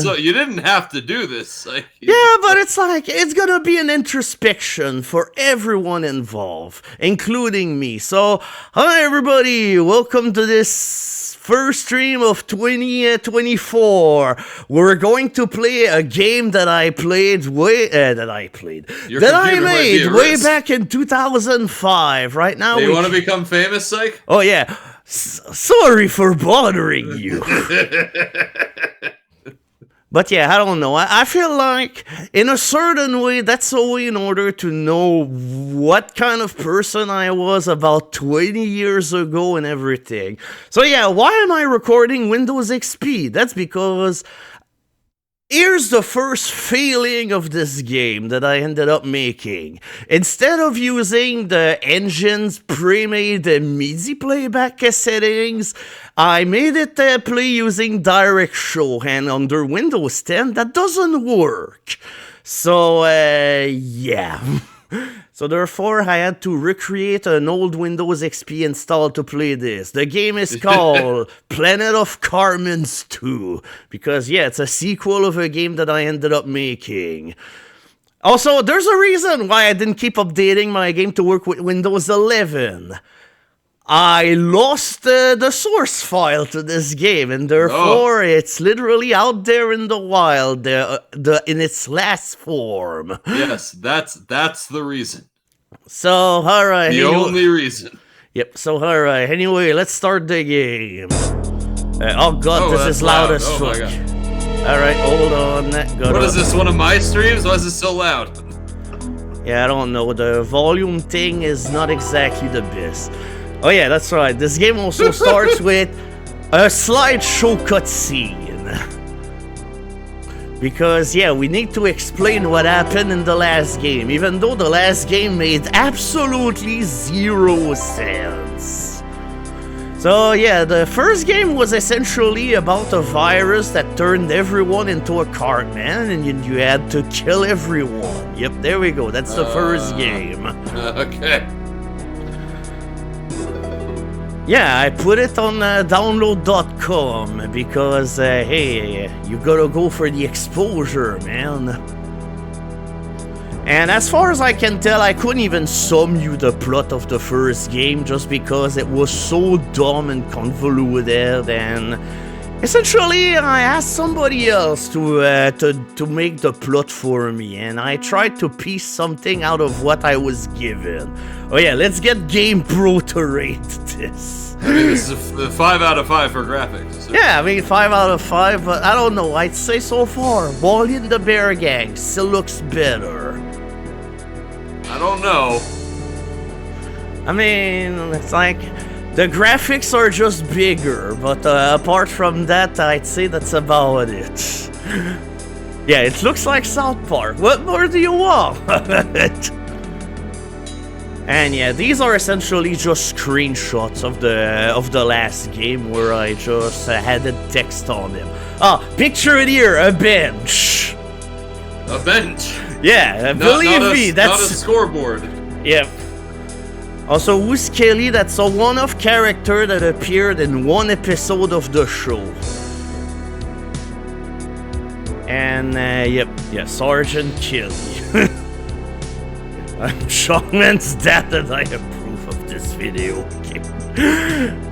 You didn't have to do this. Like, yeah, but it's like, it's gonna be an introspection for everyone involved, including me. So, hi everybody, welcome to this first stream of 2024. We're going to play a game that I played way back in 2005. Right now, you want to become famous, Psych? Oh yeah. Sorry for bothering you. But yeah, I don't know. I feel like, in a certain way, that's a way in order to know what kind of person I was about 20 years ago and everything. So yeah, why am I recording Windows XP? That's because here's the first failing of this game that I ended up making. Instead of using the engine's pre-made MIDI playback settings, I made it play using Direct Show, and under Windows 10, that doesn't work. So, yeah. So therefore, I had to recreate an old Windows XP install to play this. The game is called Planet of Cartmans 2. Because, yeah, it's a sequel of a game that I ended up making. Also, there's a reason why I didn't keep updating my game to work with Windows 11. I lost the source file to this game, and therefore it's literally out there in the wild, in its last form. Yes, that's the reason. So, alright. The only reason. Yep, so alright. Anyway, let's start the game. Oh god, this is loud as fuck. Alright, hold on. What is this, one of my streams? Why is this so loud? Yeah, I don't know. The volume thing is not exactly the best. Oh yeah, that's right. This game also starts with a slideshow cutscene. Because, yeah, we need to explain what happened in the last game, even though the last game made absolutely zero sense. So, yeah, the first game was essentially about a virus that turned everyone into a Cartman, and you had to kill everyone. Yep, there we go. That's the first game. Okay. Yeah, I put it on download.com because, hey, you gotta go for the exposure, man. And as far as I can tell, I couldn't even sum you the plot of the first game just because it was so dumb and convoluted, and essentially I asked somebody else to make the plot for me, and I tried to piece something out of what I was given. Oh yeah, let's get Game Pro to rate this. I mean, this is a 5 out of 5 for graphics. So. Yeah, I mean 5 out of 5, but I don't know, I'd say so far, Wally and the Bear Gang still looks better. I don't know. I mean, it's like, the graphics are just bigger, but apart from that, I'd say that's about it. Yeah, it looks like South Park. What more do you want? And yeah, these are essentially just screenshots of the last game where I just added text on them. Ah, picture it here, a bench. A bench? Yeah, believe me, that's not a scoreboard. Yep. Also, who's Kelly? That's a one-off character that appeared in one episode of the show. And, yep, Sergeant Kelly. I'm Sean's dad and I approve of this video game.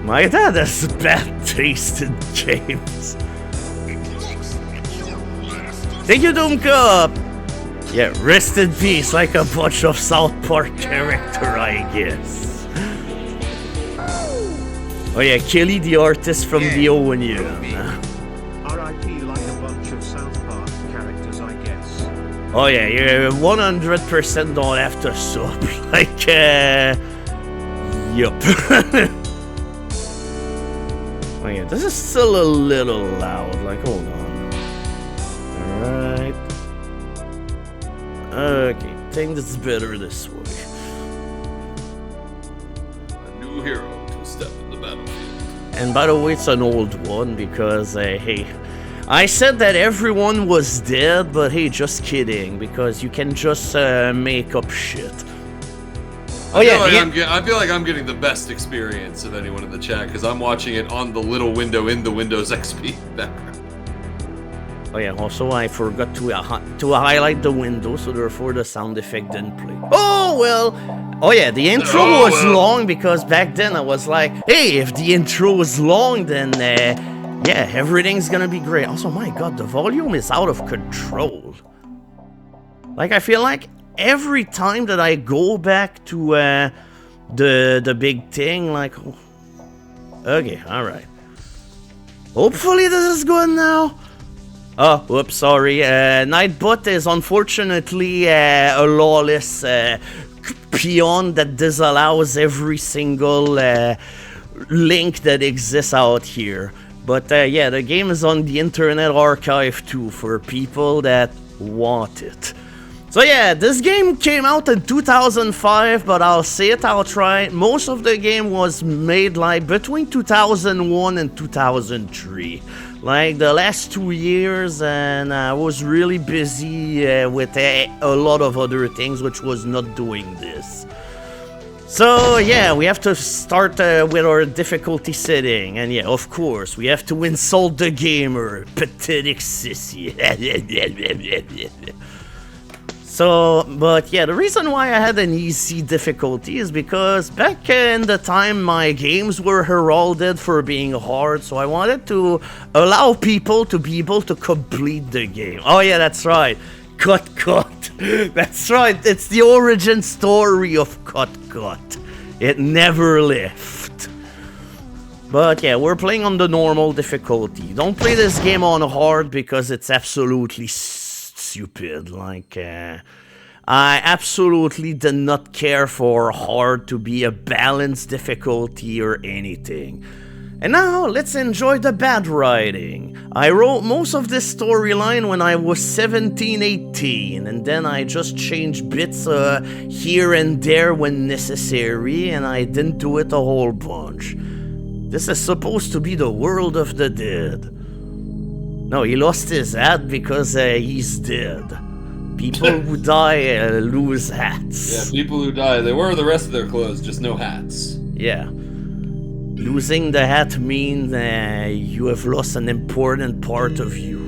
My dad has bad taste in games. Thank you, Doom Cup! Yeah, rest in peace, like a bunch of South Park character, I guess. Oh yeah, Kelly the artist from the Onion. R.I.P. like a bunch of South Park characters, I guess. Oh yeah, you 100% don't have to sub. Like, yup. Oh yeah, this is still a little loud, like, hold on. Alright. Okay, I think this is better this way. A new hero to step in the battlefield. And by the way, it's an old one because, hey, I said that everyone was dead, but hey, just kidding, because you can just make up shit. Oh yeah, I feel like I'm getting the best experience of anyone in the chat because I'm watching it on the little window in the Windows XP background. Oh yeah, also I forgot to highlight the window, so therefore the sound effect didn't play. Oh well! Oh yeah, the intro was long because back then I was like, hey, if the intro is long, then yeah, everything's gonna be great. Also, my god, the volume is out of control. Like, I feel like every time that I go back to the big thing, like... Okay, alright. Hopefully this is good now. Oh, whoops, sorry. Nightbot is unfortunately a lawless peon that disallows every single link that exists out here. But yeah, the game is on the Internet Archive too for people that want it. So yeah, this game came out in 2005, but I'll say it outright. Most of the game was made like between 2001 and 2003. Like the last 2 years, and I was really busy with a lot of other things, which was not doing this. So yeah, we have to start with our difficulty setting, and yeah, of course, we have to insult the gamer, pathetic sissy. So, but yeah, the reason why I had an easy difficulty is because back in the time my games were heralded for being hard, so I wanted to allow people to be able to complete the game. Oh yeah, that's right. Cut. That's right, it's the origin story of Cut. It never left. But yeah, we're playing on the normal difficulty. Don't play this game on hard because it's absolutely stupid. Like, I absolutely did not care for hard to be a balanced difficulty or anything. And now, let's enjoy the bad writing. I wrote most of this storyline when I was 17, 18, and then I just changed bits here and there when necessary, and I didn't do it a whole bunch. This is supposed to be the world of the dead. No, he lost his hat because he's dead. People who die lose hats. Yeah, people who die, they wear the rest of their clothes, just no hats. Yeah. Losing the hat means you have lost an important part of you.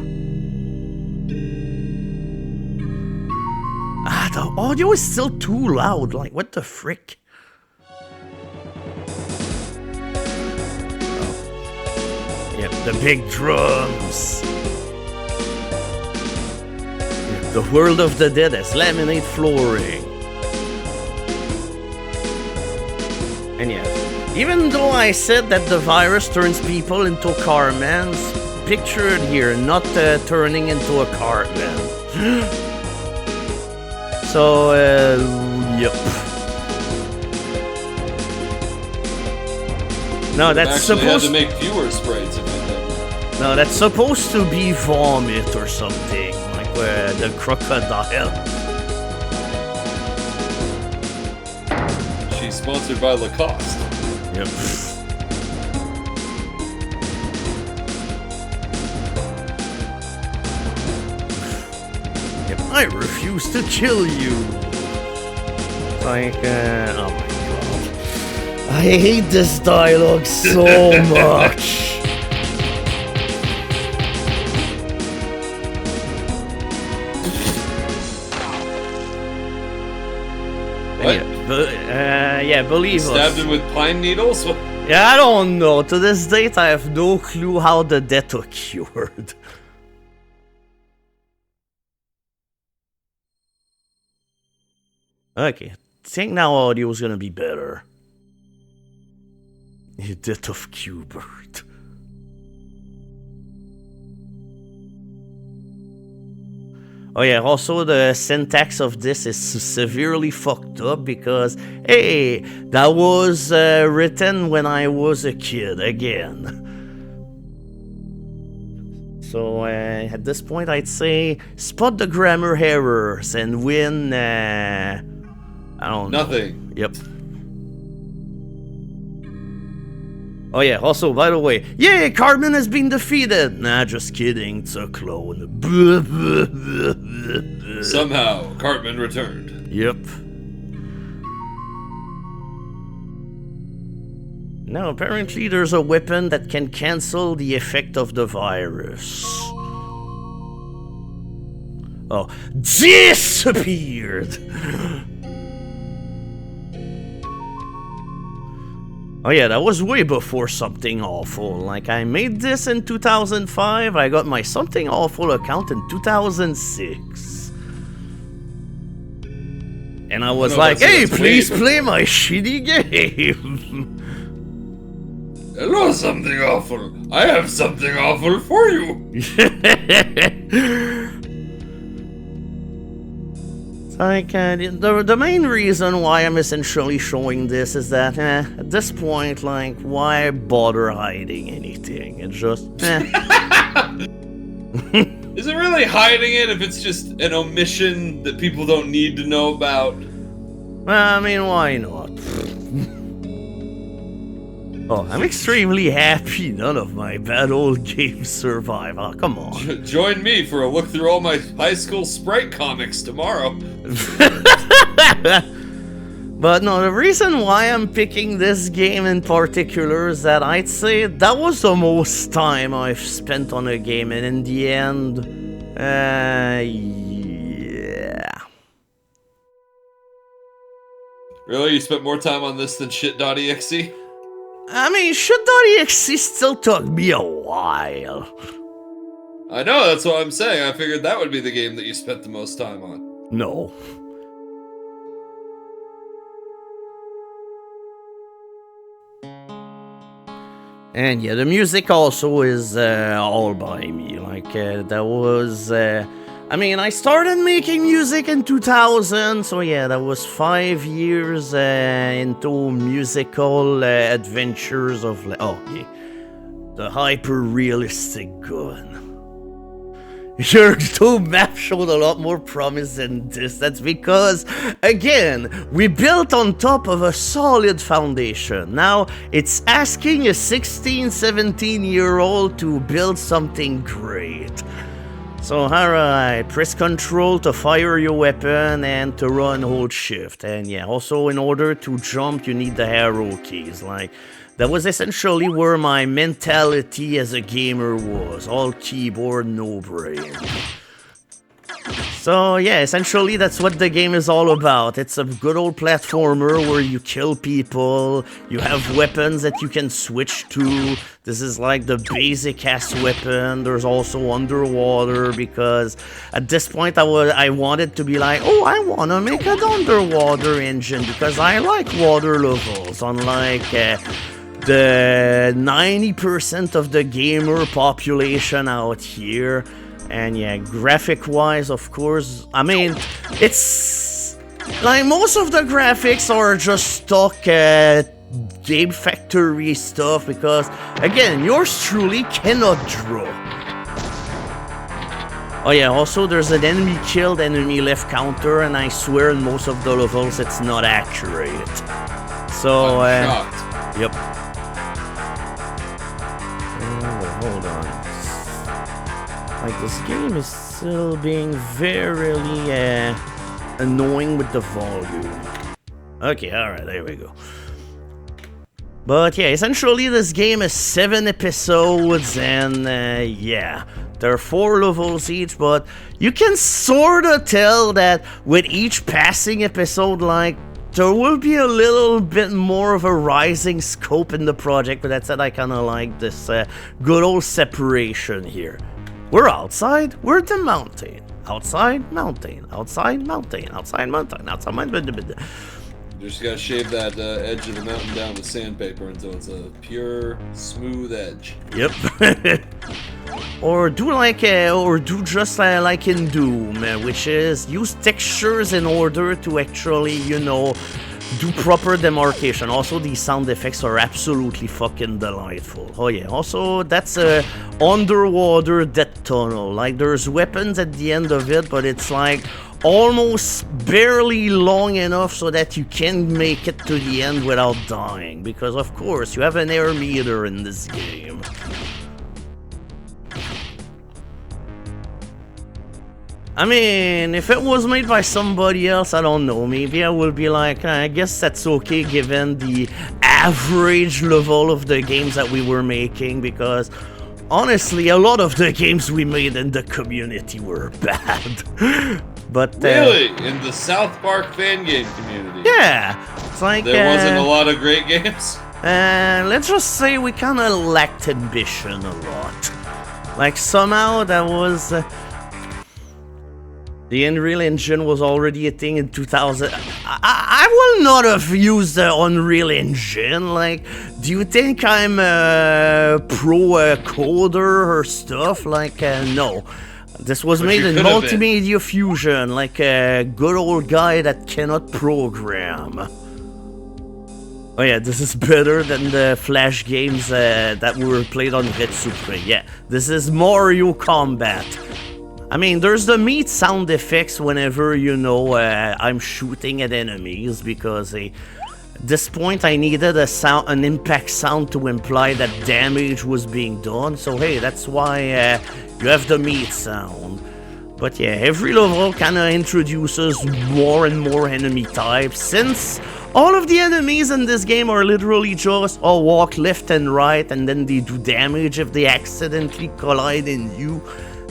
Ah, the audio is still too loud. Like, what the frick? Oh. Yep, the big drums. Yep, the world of the dead has laminate flooring. And yeah. Even though I said that the virus turns people into Cartmans, picture it here, not turning into a Cartman. So, yep. No, that's supposed to make fewer sprites if it did. No, that's supposed to be vomit or something, like the crocodile. She's sponsored by Lacoste. Yep. Yep. I refuse to kill you. Like, oh my god. I hate this dialogue so much. What? Yeah, believe us. Stabbed him with pine needles? Yeah, I don't know. To this date, I have no clue how the death occurred. Okay, I think now audio is gonna be better. The death of Qbert. Oh yeah, also the syntax of this is severely fucked up because, hey, that was written when I was a kid again. So at this point I'd say spot the grammar errors and win, I don't know. Nothing. Yep. Oh yeah, also, by the way, yay, Cartman has been defeated! Nah, just kidding, it's a clone. Somehow, Cartman returned. Yep. Now, apparently there's a weapon that can cancel the effect of the virus. Oh, disappeared! Oh yeah, that was way before Something Awful. Like, I made this in 2005, I got my Something Awful account in 2006. And I was like, hey, please play my shitty game! Hello, Something Awful. I have something awful for you. Like, the main reason why I'm essentially showing this is that, at this point, like, why bother hiding anything? It's just, Is it really hiding it if it's just an omission that people don't need to know about? I mean, why not? Oh, I'm extremely happy none of my bad old games survive. Oh, come on. Join me for a look through all my high school Sprite comics tomorrow. But no, the reason why I'm picking this game in particular is that I'd say that was the most time I've spent on a game, and in the end, yeah. Really? You spent more time on this than shit.exe? I mean, shit.exe still took me a while. I know, that's what I'm saying. I figured that would be the game that you spent the most time on. No. And yeah, the music also is all by me. Like, that was... I mean, I started making music in 2000, so yeah, that was 5 years into musical adventures of... oh, yeah. The hyper-realistic gun. Your two maps showed a lot more promise than this. That's because, again, we built on top of a solid foundation. Now, it's asking a 16, 17-year-old to build something great. So, alright, press Control to fire your weapon and to run hold shift. And yeah, also in order to jump, you need the arrow keys. Like, that was essentially where my mentality as a gamer was. All keyboard, no brain. So yeah, essentially that's what the game is all about. It's a good old platformer where you kill people, you have weapons that you can switch to. This is like the basic ass weapon. There's also underwater, because at this point I wanted to be like, oh, I want to make an underwater engine because I like water levels, unlike the 90% of the gamer population out here. And yeah, graphic-wise, of course, I mean, it's... like, most of the graphics are just stock Game Factory stuff, because, again, yours truly cannot draw. Oh yeah, also there's an enemy killed, enemy left counter, and I swear in most of the levels it's not accurate. So, I'm shocked. Yep. Hold on. Like, this game is still being very annoying with the volume. Okay, alright, there we go. But yeah, essentially this game is 7 episodes, and yeah, there are 4 levels each, but you can sorta tell that with each passing episode, like, there will be a little bit more of a rising scope in the project, but that said, I kinda like this good old separation here. We're outside, we're at the mountain. Outside, mountain. Outside, mountain. Outside, mountain. Outside, mountain. You just gotta shave that edge of the mountain down with sandpaper until it's a pure, smooth edge. Yep. Or do just like in Doom, which is use textures in order to actually, you know, do proper demarcation. Also, these sound effects are absolutely fucking delightful. Oh yeah, also that's a underwater death tunnel. Like, there's weapons at the end of it, but it's like almost barely long enough so that you can make it to the end without dying. Because of course, you have an air meter in this game. I mean, if it was made by somebody else, I don't know, maybe I will be like, I guess that's okay given the average level of the games that we were making, because honestly, a lot of the games we made in the community were bad. But really, in the South Park fan game community, yeah, it's like there wasn't a lot of great games. Let's just say we kind of lacked ambition a lot. Like somehow that was the Unreal Engine was already a thing in 2000. I will not have used the Unreal Engine. Like, do you think I'm a pro coder or stuff? Like, no. This was made in Multimedia Fusion, like a good old guy that cannot program. Oh yeah, this is better than the Flash games that were played on Retrospective. Yeah, this is Mario Combat. I mean, there's the meat sound effects whenever, you know, I'm shooting at enemies, because at this point I needed an impact sound to imply that damage was being done. So hey, that's why you have the meat sound. But yeah, every level kind of introduces more and more enemy types, since all of the enemies in this game are literally just walk left and right, and then they do damage if they accidentally collide in you.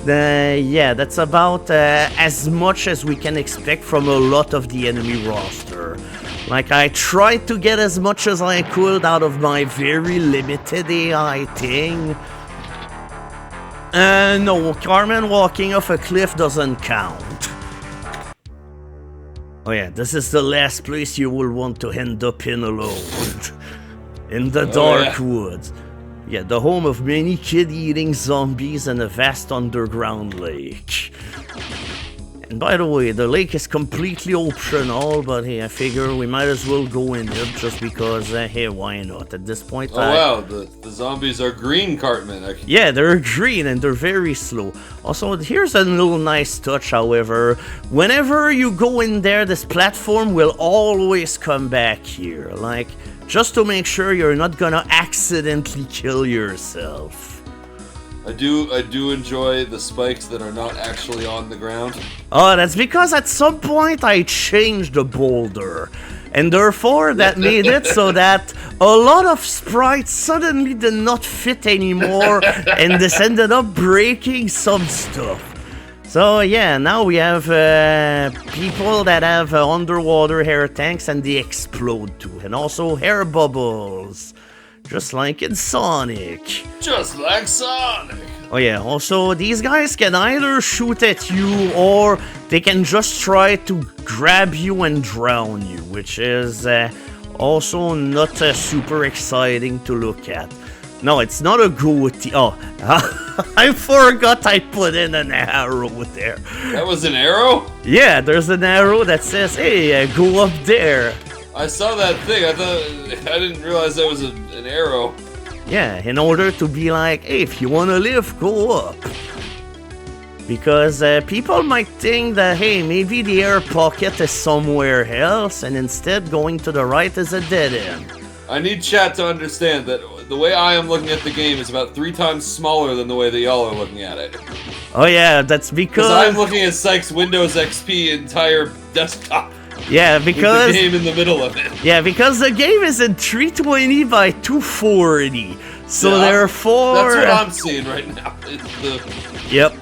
Yeah, that's about as much as we can expect from a lot of the enemy roster. Like, I tried to get as much as I could out of my very limited AI thing. No, Cartman walking off a cliff doesn't count. Oh yeah, this is the last place you will want to end up in alone. In the dark woods. Yeah, the home of many kid-eating zombies and a vast underground lake. And by the way, the lake is completely optional, but hey, I figure we might as well go in it just because, hey, why not? At this point, wow, the zombies are green, Cartman. Yeah, they're green and they're very slow. Also, here's a little nice touch, however. Whenever you go in there, this platform will always come back here. Like, just to make sure you're not gonna accidentally kill yourself. I do enjoy the spikes that are not actually on the ground. Oh, that's because at some point I changed the boulder. And therefore that made it so that a lot of sprites suddenly did not fit anymore, and this ended up breaking some stuff. So yeah, now we have people that have underwater air tanks and they explode too. And also air bubbles. Just like in Sonic. Just like Sonic. Oh yeah, also these guys can either shoot at you or they can just try to grab you and drown you, which is also not super exciting to look at. No, it's not a goatee. Oh, I forgot I put in an arrow there. That was an arrow? Yeah, there's an arrow that says, hey, go up there. I saw that thing. I didn't realize that was an arrow. Yeah, in order to be like, hey, if you want to live, go up. Because people might think that, hey, maybe the air pocket is somewhere else, and instead going to the right is a dead end. I need chat to understand that the way I am looking at the game is about 3 times smaller than the way that y'all are looking at it. Oh yeah, that's because I'm looking at Sykes' Windows XP entire desktop. Yeah, because with the game in the middle of it. Yeah, because the game is in 320 by 240. So yeah, therefore that's what I'm seeing right now. It's yep.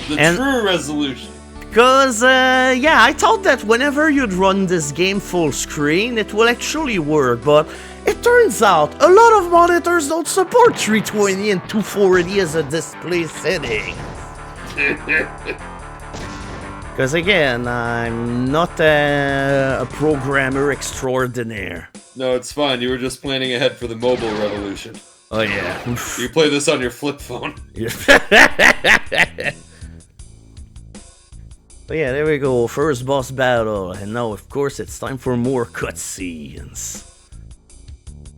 The true resolution. Because yeah, I thought that whenever you'd run this game full screen, it will actually work, but it turns out a lot of monitors don't support 320 and 240 as a display setting. Because again, I'm not a programmer extraordinaire. No, it's fine. You were just planning ahead for the mobile revolution. Oh yeah. You play this on your flip phone. But yeah, there we go. First boss battle. And now, of course, it's time for more cutscenes.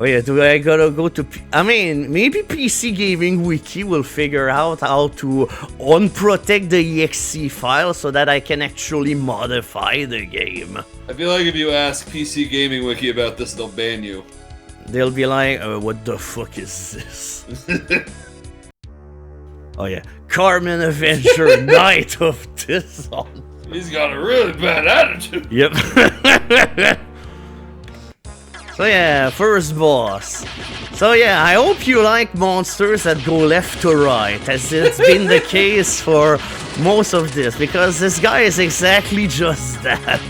Oh yeah, do I gotta go to... I mean, maybe PC Gaming Wiki will figure out how to unprotect the exe file so that I can actually modify the game. I feel like if you ask PC Gaming Wiki about this, they'll ban you. They'll be like, what the fuck is this? Oh yeah, Cartman Avenger, Knight of Dishonor. He's got a really bad attitude. Yep. So yeah, first boss. So yeah, I hope you like monsters that go left to right, as it's been the case for most of this, because this guy is exactly just that.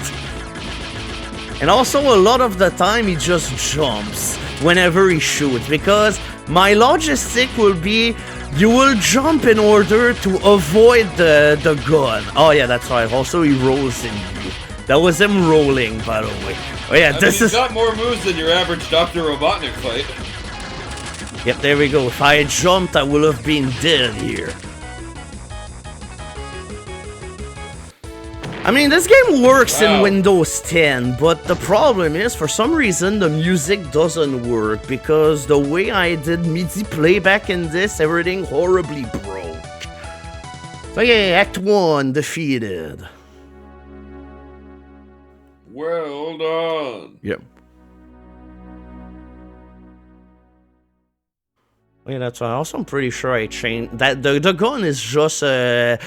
And also a lot of the time he just jumps whenever he shoots, because my logistic will be you will jump in order to avoid the gun. Oh yeah, that's right, also he rolls in you. That was him rolling, by the way. Oh yeah, He's got more moves than your average Dr. Robotnik fight. Yep, there we go. If I had jumped, I would have been dead here. I mean, this game works in Windows 10, but the problem is, for some reason, the music doesn't work, because the way I did MIDI playback in this, everything horribly broke. So yeah, Act 1 defeated. Well done. Yep. Yeah, that's why. Also, I'm pretty sure I changed that. The gun is just a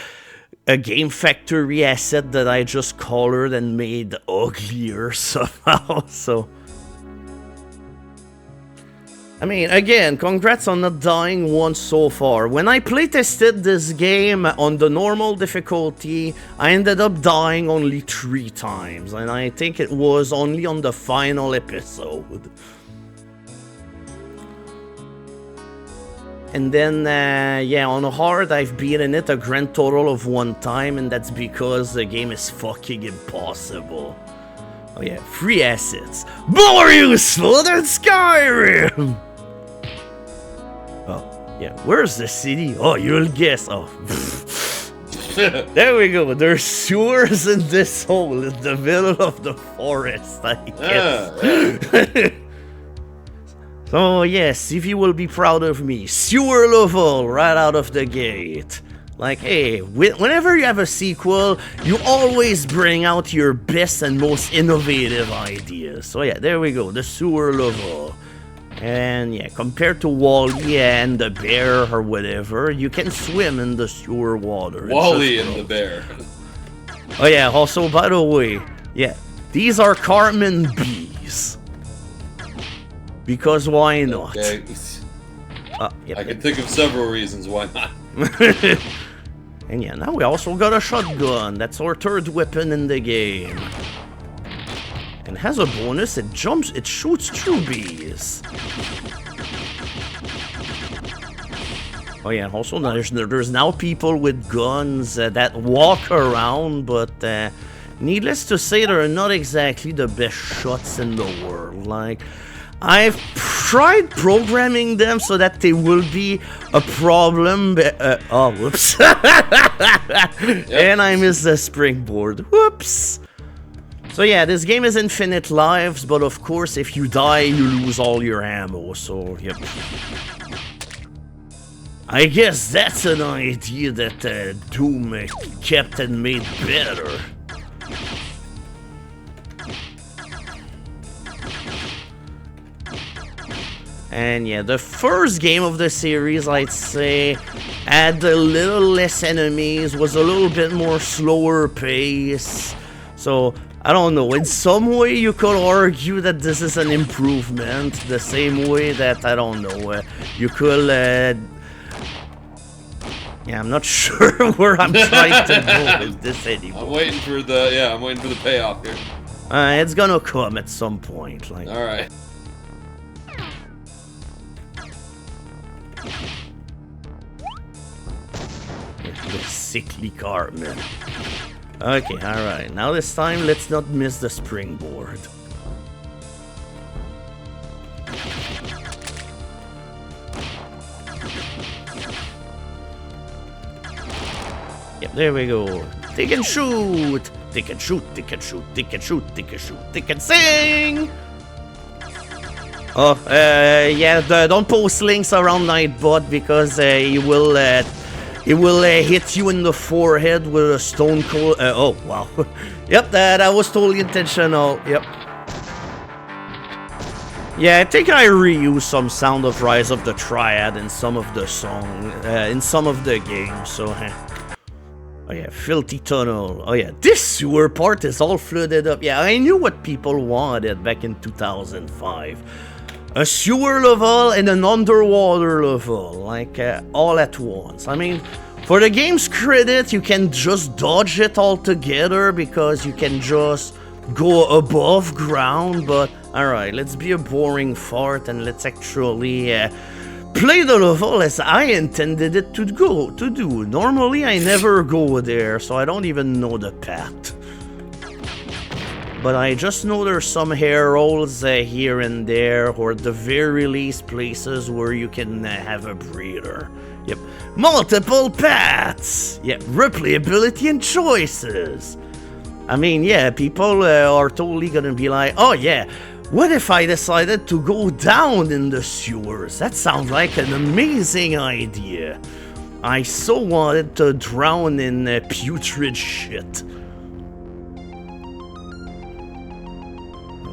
Game Factory asset that I just colored and made uglier somehow. So, I mean, again, congrats on not dying once so far. When I playtested this game on the normal difficulty, I ended up dying only 3 times, and I think it was only on the final episode. And then, yeah, on hard, I've beaten it a grand total of 1 time, and that's because the game is fucking impossible. Oh yeah, free assets. More useful than Skyrim! Oh, yeah, where's the city? Oh, you'll guess. Oh, there we go. There's sewers in this hole in the middle of the forest, I guess. So yes, if you will be proud of me, sewer level right out of the gate. Like, hey, whenever you have a sequel, you always bring out your best and most innovative ideas. So yeah, there we go, the sewer level. And yeah, compared to Wall-E and the bear or whatever, you can swim in the sewer water. Wall-E and the bear. Oh yeah, also by the way, yeah, these are Cartman bees. Because why not? Okay. Yep. I can think of several reasons why not. And yeah, now we also got a shotgun. That's our 3rd weapon in the game. And has a bonus, it shoots through bees. Oh yeah, also there's now people with guns that walk around, but needless to say, they're not exactly the best shots in the world. Like, I've tried programming them so that they will be a problem. Oh, whoops. Yep. And I missed the springboard. Whoops. So yeah, this game is infinite lives, but of course, if you die, you lose all your ammo. So, yep. I guess that's an idea that Doom kept and made better. And yeah, the first game of the series, I'd say, had a little less enemies, was a little bit more slower pace. So, I don't know, in some way you could argue that this is an improvement, the same way that, I don't know, you could, yeah, I'm not sure where I'm trying to go with this anymore. I'm waiting for the payoff here. It's gonna come at some point, like. Alright. The sickly Cartman. Okay, alright. Now this time, let's not miss the springboard. Yep, there we go. They can shoot! They can shoot, they can shoot, they can shoot, they can shoot, they can sing! Oh, yeah, don't post links around Nightbot because he will hit you in the forehead with a stone cold. Oh, wow. Yep, that was totally intentional. Yep. Yeah, I think I reused some sound of Rise of the Triad in some of the song, in some of the games, so. Oh yeah, filthy tunnel. Oh yeah, this sewer part is all flooded up. Yeah, I knew what people wanted back in 2005. A sewer level and an underwater level, like all at once. I mean, for the game's credit, you can just dodge it altogether because you can just go above ground, but alright, let's be a boring fart and let's actually play the level as I intended it to do. Normally I never go there, so I don't even know the path. But I just know there's some hair holes here and there, or at the very least places where you can have a breather. Yep, multiple paths! Yep, replayability and choices. I mean, yeah, people are totally gonna be like, oh yeah, what if I decided to go down in the sewers? That sounds like an amazing idea. I so wanted to drown in putrid shit.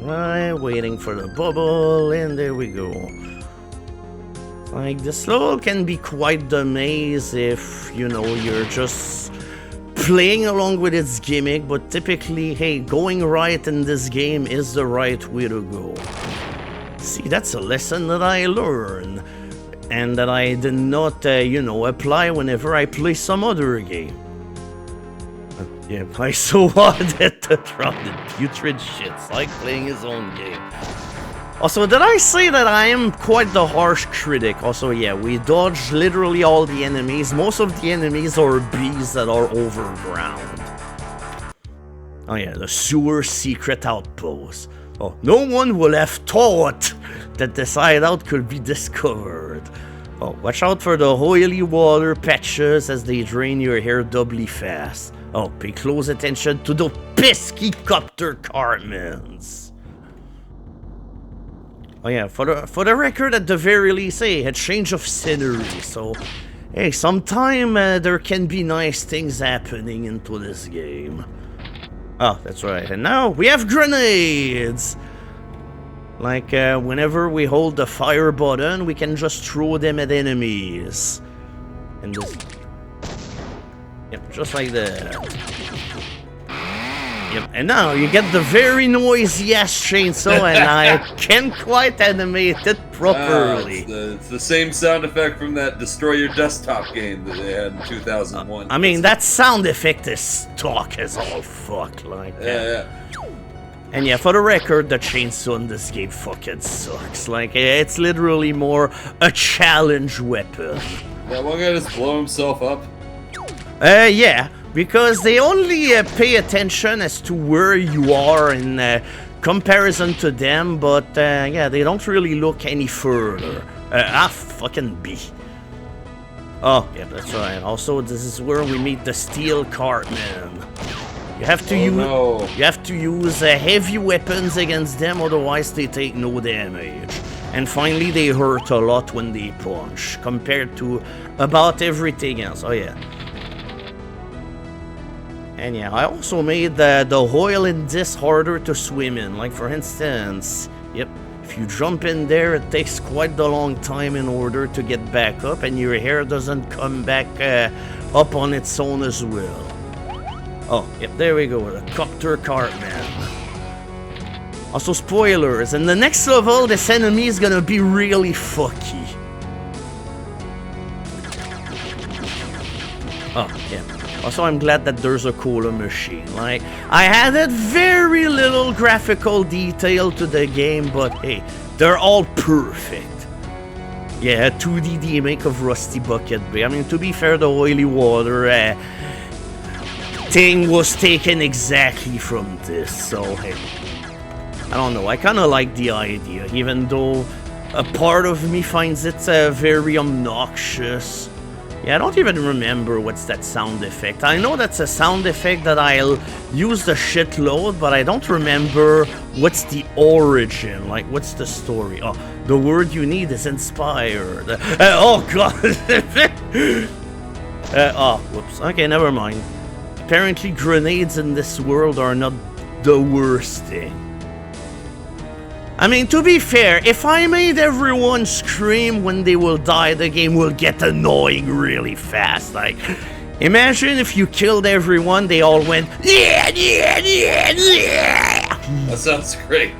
I'm waiting for the bubble, and there we go. Like, this level can be quite the maze if, you know, you're just playing along with its gimmick, but typically, hey, going right in this game is the right way to go. See, that's a lesson that I learned, and that I did not, you know, apply whenever I play some other game. Yeah, I so wanted to drown in putrid shits, like playing his own game. Also, did I say that I am quite the harsh critic? Also, yeah, we dodge literally all the enemies. Most of the enemies are bees that are overground. Oh yeah, the sewer secret outpost. Oh, no one will have thought that this hideout could be discovered. Oh, watch out for the oily water patches as they drain your hair doubly fast. Oh, pay close attention to the pesky copter Cartmans. Oh yeah, for the record, at the very least, hey, a change of scenery, so hey, sometime there can be nice things happening into this game. Oh, that's right, and now we have grenades! Like, whenever we hold the fire button, we can just throw them at enemies. And this... Yep, just like that. Yep, and now you get the very noisy ass chainsaw, and I can't quite animate it properly. It's the same sound effect from that Destroy Your Desktop game that they had in 2001. I mean, that sound effect is stock as all fuck, like. Yeah. And yeah, for the record, the chainsaw in this game fucking sucks. Like, it's literally more a challenge weapon. That one guy just blow himself up? Yeah. Because they only pay attention as to where you are in comparison to them, but yeah, they don't really look any further. Fucking B. Oh, yeah, that's right. Also, this is where we meet the steel Cartman. You have to use heavy weapons against them, otherwise they take no damage. And finally, they hurt a lot when they punch, compared to about everything else. Oh yeah. And yeah, I also made the oil in this harder to swim in. Like, for instance, yep, if you jump in there, it takes quite a long time in order to get back up, and your hair doesn't come back up on its own as well. Oh, yep, there we go, the copter Cartman. Also, spoilers, in the next level, this enemy is gonna be really fucky. Oh, yeah. Also, I'm glad that there's a cola machine. Like, I added very little graphical detail to the game, but hey, they're all perfect. Yeah, 2D remake of Rusty Bucket Bay. I mean, to be fair, the oily water thing was taken exactly from this, so hey. I don't know, I kind of like the idea, even though a part of me finds it very obnoxious. Yeah, I don't even remember what's that sound effect. I know that's a sound effect that I'll use the shitload, but I don't remember what's the origin, like what's the story. Oh, the word you need is inspired. Oh god. Oh, whoops. Okay, never mind. Apparently grenades in this world are not the worst thing. I mean, to be fair, if I made everyone scream when they will die, the game will get annoying really fast. Like, Imagine if you killed everyone, they all went, yeah, yeah, yeah, yeah. That sounds great.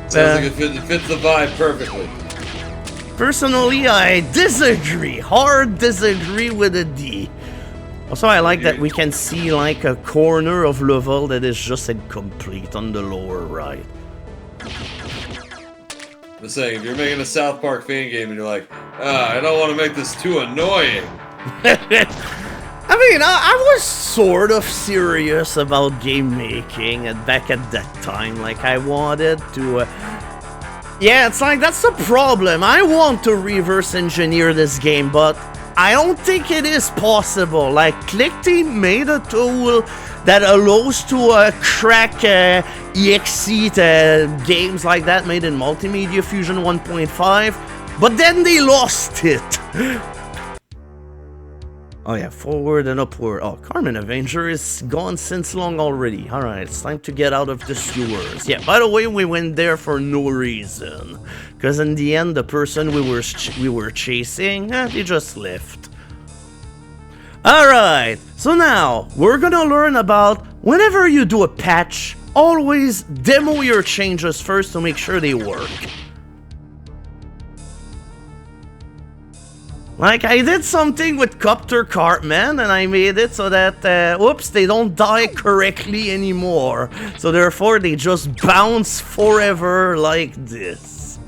Sounds like it fits the vibe perfectly. Personally, I disagree. Hard disagree with a D. Also, I like that we can see like a corner of level that is just incomplete on the lower right. I'm saying, if you're making a South Park fan game and you're like, I don't want to make this too annoying. I mean, I was sort of serious about game making back at that time. Like, I wanted to... yeah, it's like, that's the problem. I want to reverse engineer this game, but I don't think it is possible. Like, ClickTeam made a tool that allows to crack exe games like that made in Multimedia Fusion 1.5, but then they lost it. Oh yeah, forward and upward. Oh, Carmen Avenger is gone since long already. Alright, it's time to get out of the sewers. Yeah, by the way, we went there for no reason. Because in the end, the person we were chasing, they just left. Alright, so now, we're gonna learn about whenever you do a patch, always demo your changes first to make sure they work. Like, I did something with Copter Cartman, and I made it so that, whoops, they don't die correctly anymore. So therefore, they just bounce forever like this.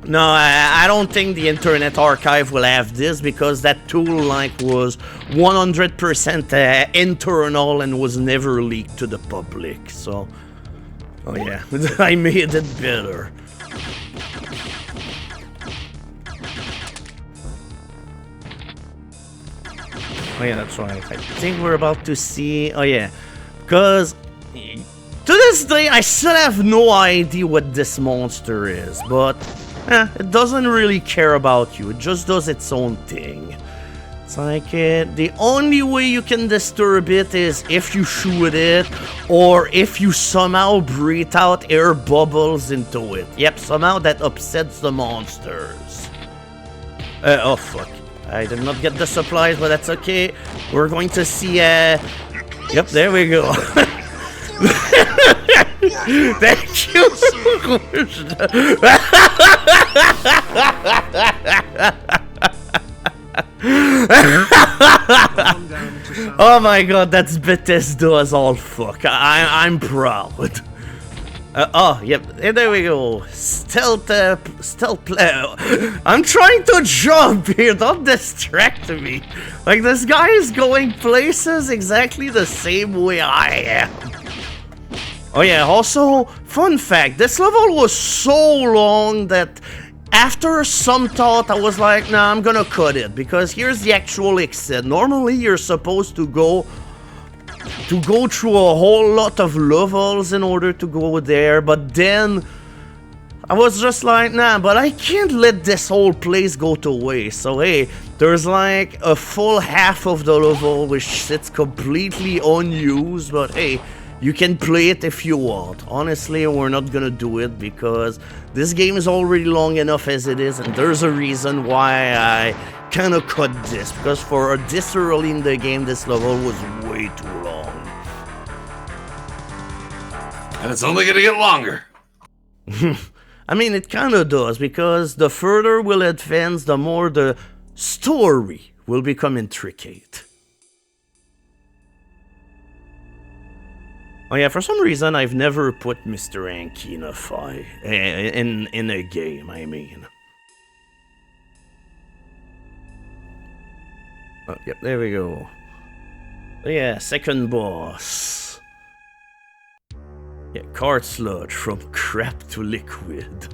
No, I don't think the Internet Archive will have this, because that tool, like, was 100% internal and was never leaked to the public, so... oh yeah, I made it better. Oh yeah, that's right. I think we're about to see... oh yeah. Because... to this day, I still have no idea what this monster is. But... it doesn't really care about you. It just does its own thing. It's like... the only way you can disturb it is if you shoot it. Or if you somehow breathe out air bubbles into it. Yep, somehow that upsets the monsters. Oh fuck. I did not get the supplies, but that's okay. We're going to see, yep, there we go. Thank you. Oh my god, that's Bethesda as all fuck. I'm proud. Oh, yep, there we go. Stealth play. I'm trying to jump here, don't distract me. Like, this guy is going places exactly the same way I am. Oh yeah, also, fun fact, this level was so long that after some thought, I was like, nah, I'm gonna cut it. Because here's the actual exit. Normally, you're supposed to go through a whole lot of levels in order to go there, but then I was just like, nah, but I can't let this whole place go to waste. So hey, there's like a full half of the level which sits completely unused, but hey, you can play it if you want. Honestly, we're not gonna do it because this game is already long enough as it is, and there's a reason why I kinda cut this, because for this early in the game, this level was way too long. And it's only gonna get longer. I mean, it kinda does, because the further we'll advance, the more the story will become intricate. Oh yeah, for some reason I've never put Mr. Anki in a fight, in a game, I mean. Oh, yep, there we go. Oh, yeah, second boss. Yeah, card sludge from crap to liquid.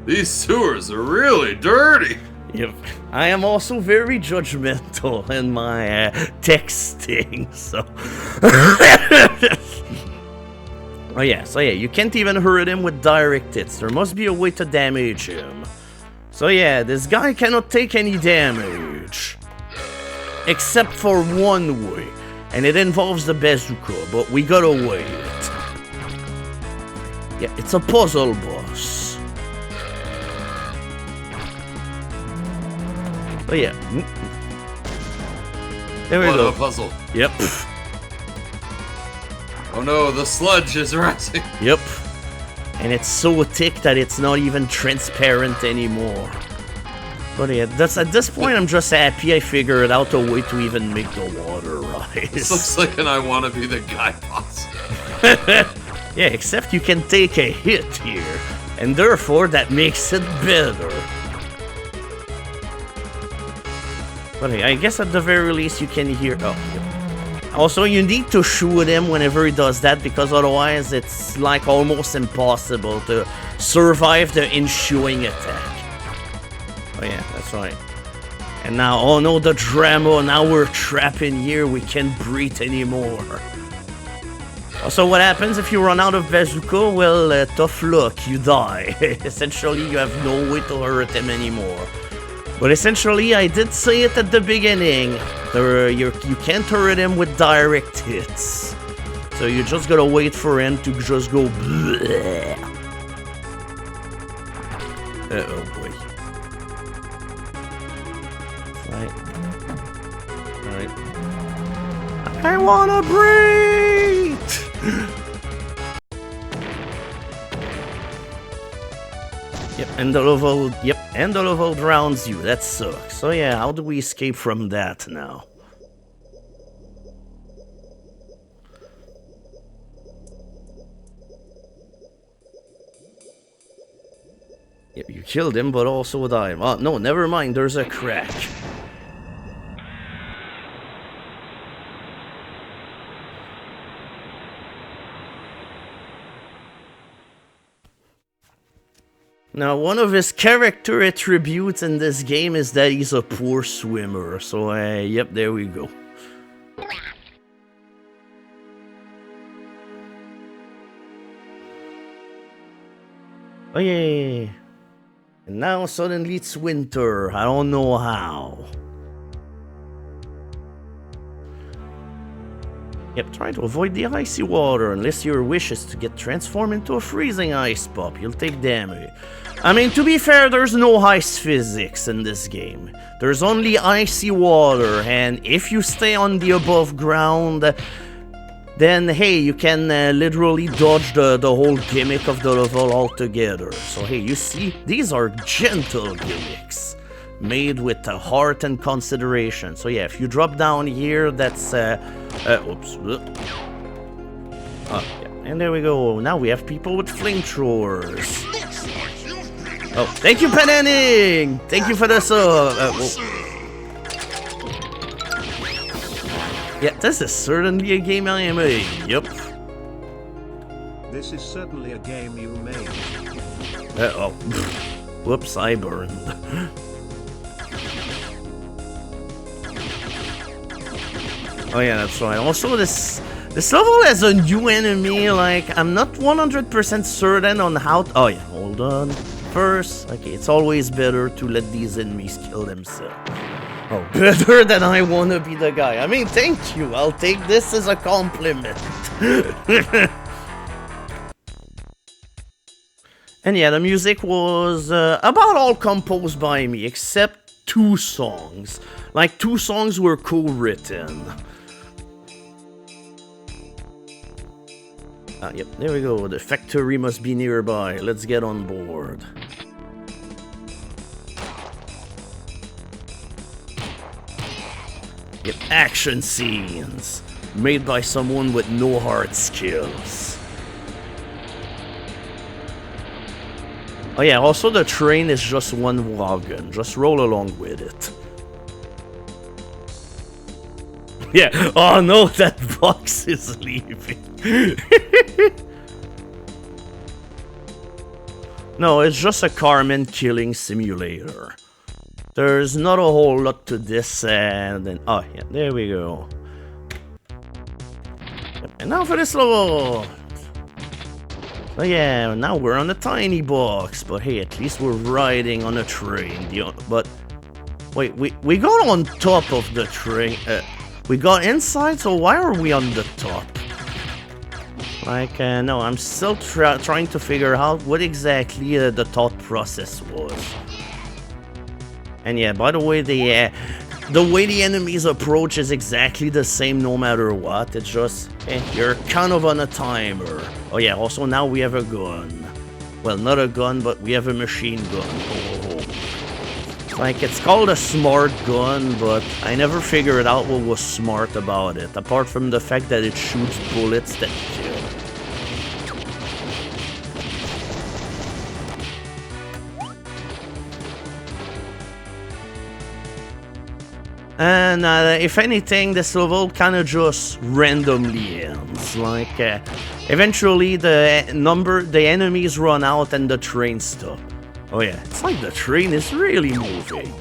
These sewers are really dirty. Yep, I am also very judgmental in my texting, so... oh yeah, so yeah, you can't even hurt him with direct hits. There must be a way to damage him. So yeah, this guy cannot take any damage. Except for one way, and it involves the bazooka, but we gotta wait. Yeah, it's a puzzle boss. Oh yeah. There we What go. a puzzle. Yep. Oh no, the sludge is rising. Yep. And it's so thick that it's not even transparent anymore. But yeah, that's at this point I'm just happy I figured out a way to even make the water rise. This looks like an I wanna be the guy boss. Yeah, except you can take a hit here, and therefore that makes it better. But hey, I guess at the very least you can hear. Oh, yep. Also, you need to shoot him whenever he does that, because otherwise it's like almost impossible to survive the ensuing attack. Oh yeah, that's right. And now, oh no, the drama, now we're trapped in here, we can't breathe anymore. Also, what happens if you run out of bazooka? Well, tough luck, you die. Essentially, you have no way to hurt him anymore. But essentially, I did say it at the beginning, you can't hurt him with direct hits. So you just gotta wait for him to just go bleh. Oh boy. Right. I wanna breathe! Yep, and the level drowns you. That sucks. So yeah, how do we escape from that now? Yep, you killed him, but also died. Oh, no, never mind, there's a crack. Now, one of his character attributes in this game is that he's a poor swimmer. So, yep, there we go. Oh, yeah. And now suddenly it's winter. I don't know how. Yep, try to avoid the icy water unless your wish is to get transformed into a freezing ice pop. You'll take damage. I mean, to be fair, there's no ice physics in this game. There's only icy water, and if you stay on the above ground, then hey, you can literally dodge the whole gimmick of the level altogether. So hey, you see, these are gentle gimmicks, made with heart and consideration. So yeah, if you drop down here, that's oops. Oh, yeah. And there we go. Now we have people with flamethrowers. Oh, thank you, Panenning! Thank you for the sub. Yeah, this is certainly a game I made. Yep. This is certainly a game you made. Oh. Whoops, I burned. Oh yeah, that's right. Also, this level has a new enemy. Like, I'm not 100% certain on how. Oh yeah, hold on. First, okay, it's always better to let these enemies kill themselves. Oh, better than I wanna be the guy. I mean, thank you. I'll take this as a compliment. And yeah, the music was about all composed by me, except 2 songs. Like, 2 songs were co-written. Yep, there we go. The factory must be nearby. Let's get on board. Yep, action scenes. Made by someone with no hard skills. Oh yeah, also the train is just one wagon. Just roll along with it. Yeah, oh no, that box is leaving. No, it's just a Cartman killing simulator. There's not a whole lot to this, and then... Oh, yeah, there we go. And now for this level! So yeah, now we're on a tiny box, but hey, at least we're riding on a train. But... Wait, we got on top of the train. We got inside, so why are we on the top? Like, no, I'm still trying to figure out what exactly the thought process was. And yeah, by the way, the way the enemies approach is exactly the same no matter what. It's just, you're kind of on a timer. Oh yeah, also now we have a gun. Well, not a gun, but we have a machine gun. Like, it's called a smart gun, but I never figured out what was smart about it, apart from the fact that it shoots bullets that kill. And if anything, this level kind of just randomly ends. Like, eventually the enemies run out and the train stops. Oh yeah, it's like the train is really moving.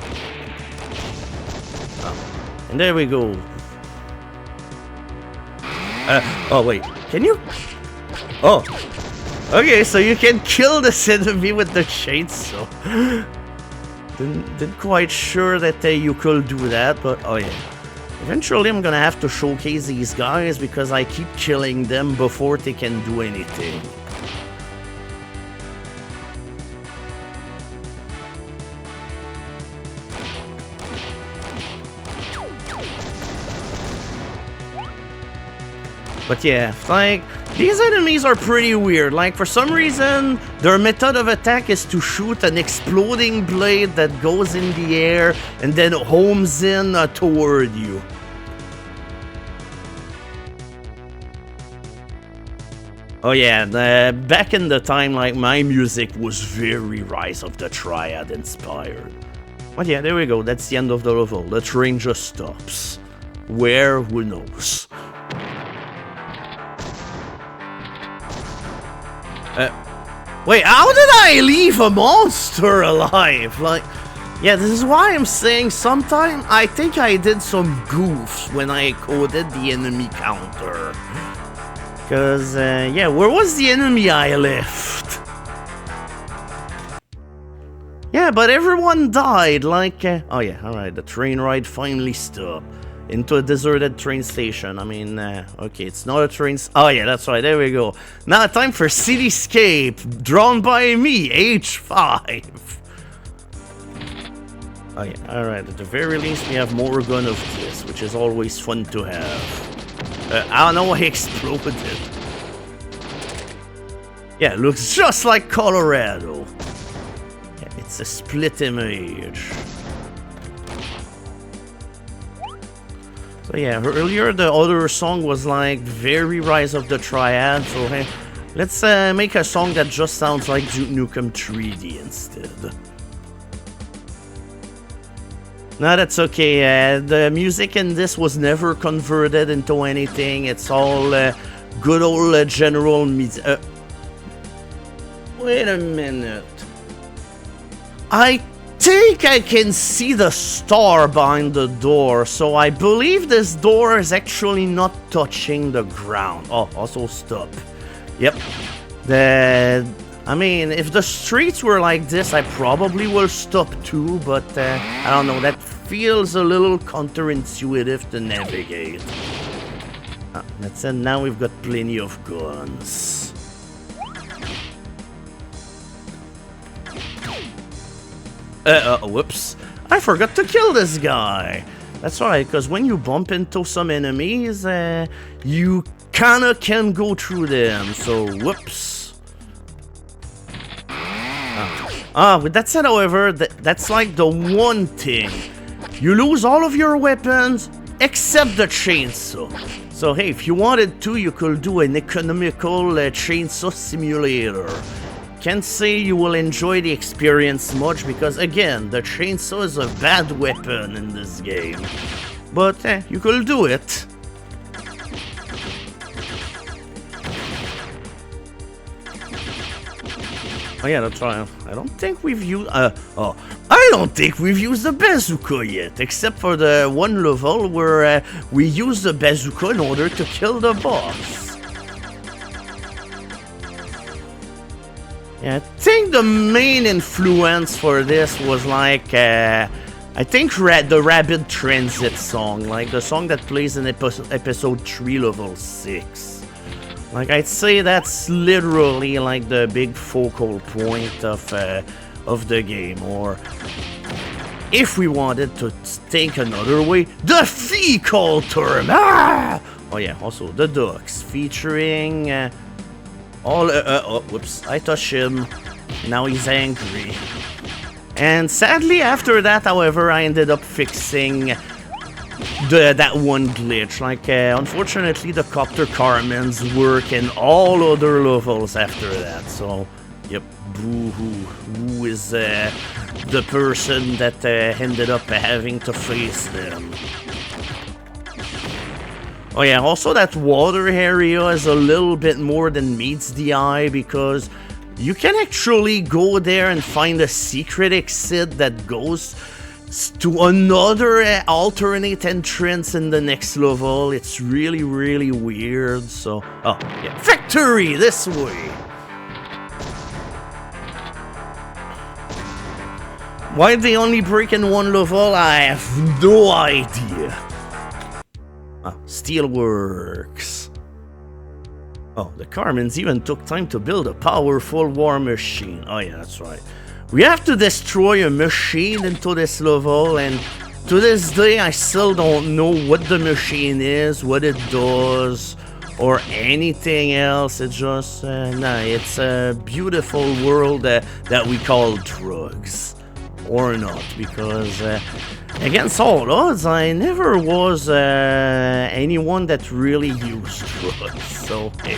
Oh, and there we go. Oh wait, can you? Oh, okay, so you can kill this enemy with the chainsaw. Didn't quite sure that you could do that, but oh yeah. Eventually I'm gonna have to showcase these guys because I keep killing them before they can do anything. But yeah, like, these enemies are pretty weird. Like, for some reason, their method of attack is to shoot an exploding blade that goes in the air and then homes in toward you. Oh yeah, back in the time, like, my music was very Rise of the Triad inspired. But yeah, there we go, that's the end of the level. The train just stops. Where? Who knows? Wait, how did I leave a monster alive? Like, yeah, this is why I'm saying sometime I think I did some goofs when I coded the enemy counter. Cause, yeah, where was the enemy I left? Yeah, but everyone died, like, oh yeah, alright, the train ride finally stopped. Into a deserted train station. I mean, okay, it's not a train. Oh yeah, that's right. There we go. Now time for Cityscape, drawn by me, H5. Oh yeah, all right. At the very least, we have more gun of this, which is always fun to have. I don't know why I exploded. Yeah, it looks just like Colorado. Yeah, it's a split image. So yeah, earlier the other song was like very Rise of the Triad, so hey, let's make a song that just sounds like Duke Nukem 3D instead. No, that's okay, the music in this was never converted into anything, it's all good old general music. Wait a minute. I think I can see the star behind the door, so I believe this door is actually not touching the ground. Oh, also stop. Yep. I mean, if the streets were like this, I probably will stop too, but I don't know, that feels a little counterintuitive to navigate. That's it, now we've got plenty of guns. Whoops. I forgot to kill this guy. That's right, because when you bump into some enemies, you kinda can go through them, so whoops. With that said, however, that's like the one thing. You lose all of your weapons, except the chainsaw. So hey, if you wanted to, you could do an economical chainsaw simulator. Can't say you will enjoy the experience much because, again, the chainsaw is a bad weapon in this game. But, you could do it. Oh yeah, that's right. I don't think we've used... I don't think we've used the bazooka yet, except for the one level where we used the bazooka in order to kill the boss. Yeah, I think the main influence for this was like, I think the Rapid Transit song, like the song that plays in episode 3, level 6. Like, I'd say that's literally like the big focal point of the game, or... if we wanted to think another way, the fecal term. Ah! Oh yeah, also the ducks featuring whoops, I touched him. Now he's angry. And sadly, after that, however, I ended up fixing that one glitch. Like, unfortunately, the copter Cartmans work in all other levels after that. So, yep, boo-hoo. Who is the person that ended up having to face them? Oh yeah, also that water area is a little bit more than meets the eye, because you can actually go there and find a secret exit that goes to another alternate entrance in the next level. It's really, really weird. So, oh yeah, victory this way. Why they only break in one level, I have no idea. Steelworks. Oh, the Cartmans even took time to build a powerful war machine. Oh yeah, that's right. We have to destroy a machine into this level, and to this day I still don't know what the machine is, what it does, or anything else. It's just, it's a beautiful world that we call drugs. Or not, because against all odds, I never was anyone that really used drugs, so hey.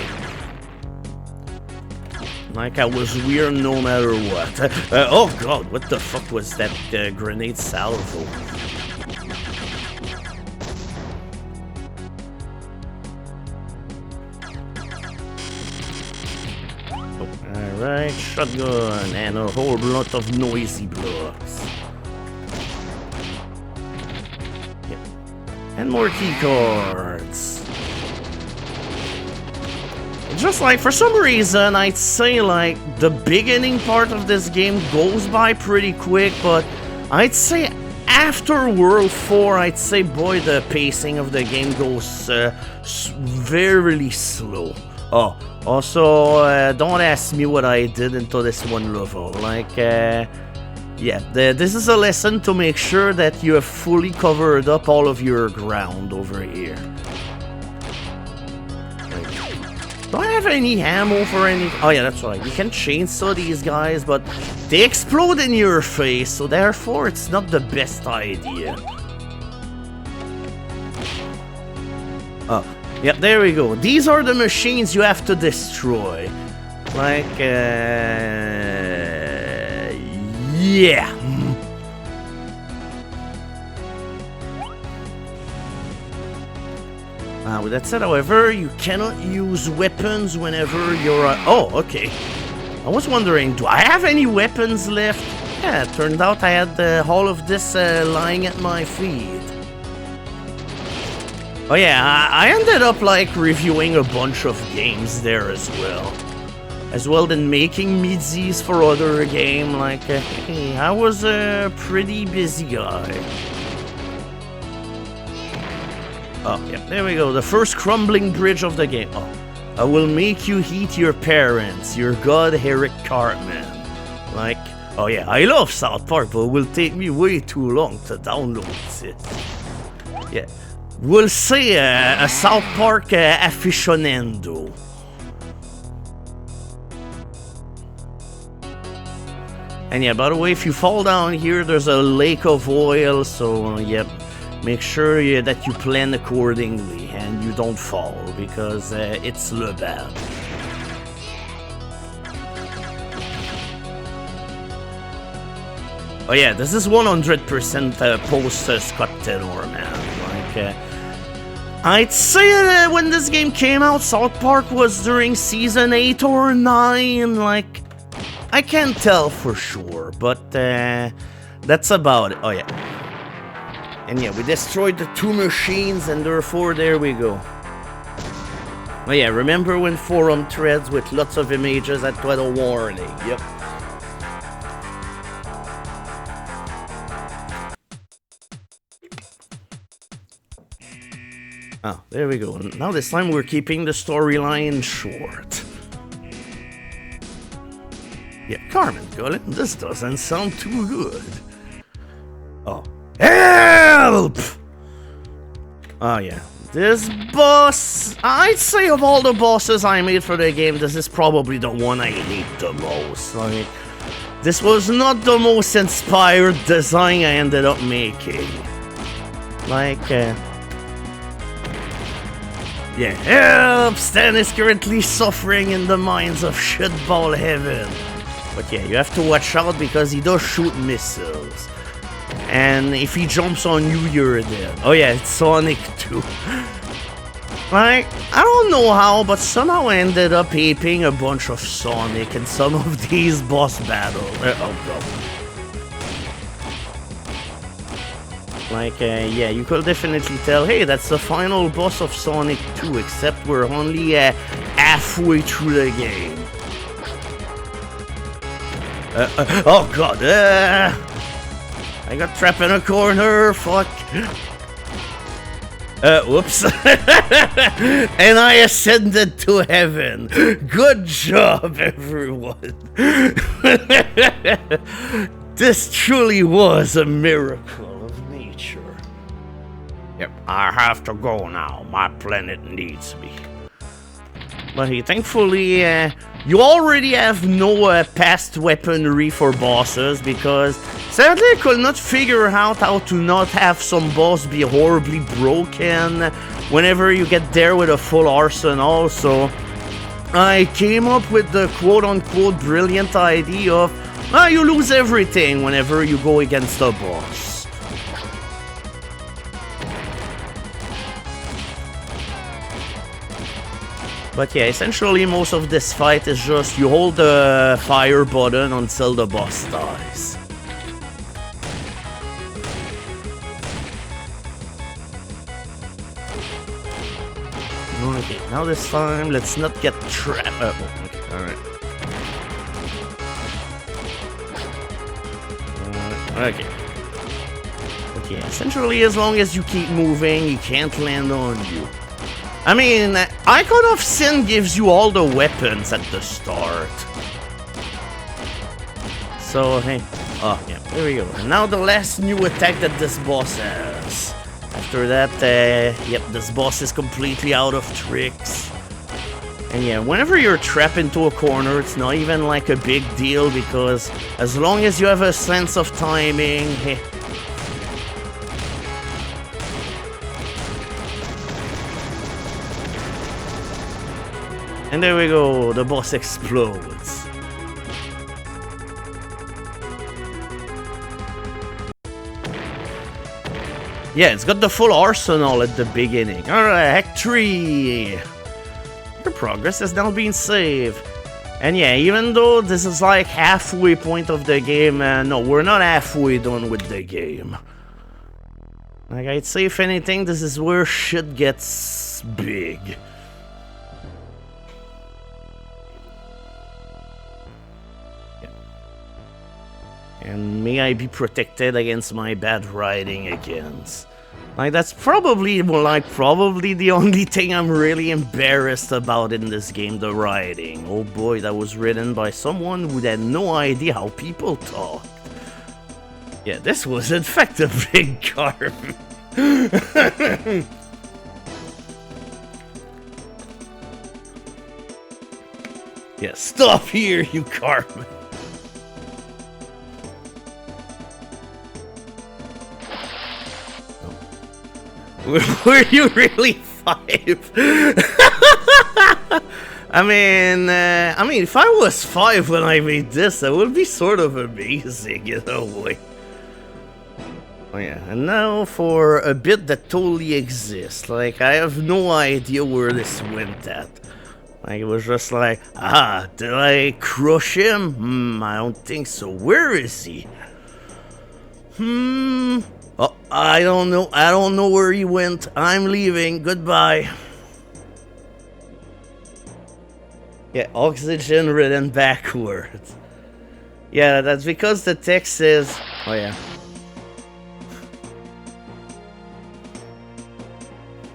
Like, I was weird no matter what. Oh god, what the fuck was that grenade salvo? Alright, shotgun and a whole lot of noisy blocks. Yep. And more keycards. Just like, for some reason, I'd say like the beginning part of this game goes by pretty quick, but I'd say after World 4, I'd say, boy, the pacing of the game goes very slow. Oh, also, don't ask me what I did into this one level. Like, yeah, this is a lesson to make sure that you have fully covered up all of your ground over here. Do I have any ammo for any? Oh yeah, that's right. You can chainsaw these guys, but they explode in your face, so therefore it's not the best idea. Oh, yeah, there we go. These are the machines you have to destroy. Like, yeah. With that said, however, you cannot use weapons whenever you're... oh, okay. I was wondering, do I have any weapons left? Yeah, it turned out I had all of this lying at my feet. Oh yeah, I ended up, like, reviewing a bunch of games there as well. As well than making midsies for other game, like, hey, I was a pretty busy guy. Oh, yeah, there we go. The first crumbling bridge of the game. Oh, I will make you hate your parents, your god Eric Cartman. Like, oh yeah, I love South Park, but it will take me way too long to download it. Yeah, we'll say a South Park aficionado. And yeah, by the way, if you fall down here, there's a lake of oil, so yep. Make sure that you plan accordingly and you don't fall, because it's le bad. Oh yeah, this is 100% post-Scott Taylor, man. Like, I'd say when this game came out, South Park was during season 8 or 9, like, I can't tell for sure, but that's about it. Oh yeah. And yeah, we destroyed the 2 machines, and therefore, there we go. Oh yeah, remember when forum threads with lots of images that got a warning? Yep. Oh, there we go. Now this time we're keeping the storyline short. Yeah, Carmen, Colin, this doesn't sound too good. Help! Oh yeah. This boss, I'd say of all the bosses I made for the game, this is probably the one I hate the most. Like, this was not the most inspired design I ended up making. Like, yeah, help! Stan is currently suffering in the mines of shitball heaven. But yeah, you have to watch out because he does shoot missiles. And if he jumps on you, you're dead. Oh yeah, it's Sonic 2. Like, I don't know how, but somehow I ended up aping a bunch of Sonic in some of these boss battles. Oh god. Like, yeah, you could definitely tell, hey, that's the final boss of Sonic 2, except we're only halfway through the game. Oh god, I got trapped in a corner, fuck. Whoops. And I ascended to heaven. Good job, everyone. This truly was a miracle of nature. Yep, I have to go now. My planet needs me. But hey, thankfully, you already have no past weaponry for bosses because sadly I could not figure out how to not have some boss be horribly broken whenever you get there with a full arsenal, so I came up with the quote-unquote brilliant idea of, you lose everything whenever you go against a boss. But yeah, essentially most of this fight is just you hold the fire button until the boss dies. Okay, now this time let's not get trapped. Okay, alright. Okay. Okay, essentially as long as you keep moving, he can't land on you. I mean, Icon of Sin gives you all the weapons at the start. So, hey. Oh, yeah, there we go. And now the last new attack that this boss has. After that, yep, this boss is completely out of tricks. And yeah, whenever you're trapped into a corner, it's not even like a big deal because as long as you have a sense of timing, hey. And there we go, the boss explodes. Yeah, it's got the full arsenal at the beginning. Alright, Act 3. The progress has now been saved. And yeah, even though this is like halfway point of the game, no, we're not halfway done with the game. Like I'd say if anything, this is where shit gets big. And may I be protected against my bad riding against. Like, that's probably, well, like, probably the only thing I'm really embarrassed about in this game, the riding. Oh boy, that was written by someone who had no idea how people talk. Yeah, this was in fact a big carp. Yeah, stop here, you Cartman. Were you really 5? I mean, if I was 5 when I made this, that would be sort of amazing in a way. Oh yeah, and now for a bit that totally exists. Like, I have no idea where this went at. Like, it was just like, did I crush him? I don't think so. Where is he? Oh, I don't know. I don't know where he went. I'm leaving. Goodbye. Yeah, oxygen written backwards. Yeah, that's because the text says... Oh, yeah.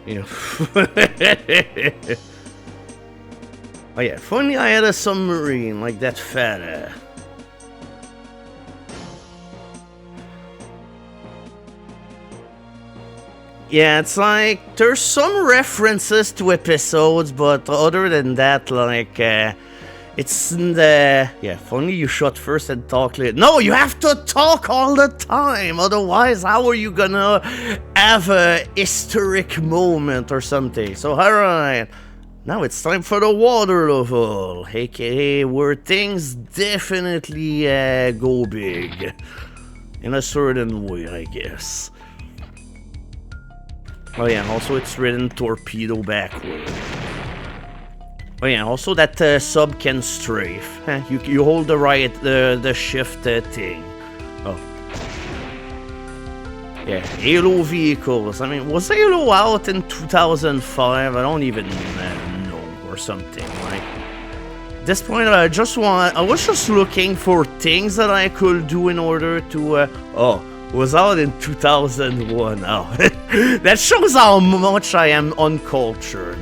Yeah. Oh, yeah. If only I had a submarine like that fella. Yeah, it's like, there's some references to episodes, but other than that, like, it's in the... Yeah, if only you shot first and talk later. No, you have to talk all the time, otherwise how are you gonna have a historic moment or something? So, alright, now it's time for the water level, aka where things definitely go big. In a certain way, I guess. Oh yeah, and also it's written torpedo backward. Oh yeah, also that sub can strafe. You hold the shift thing. Oh. Yeah, Halo vehicles. I mean, was Halo out in 2005? I don't even know, or something. Like, at this point, I was just looking for things that I could do in order to. Was out in 2001. Oh, that shows how much I am uncultured.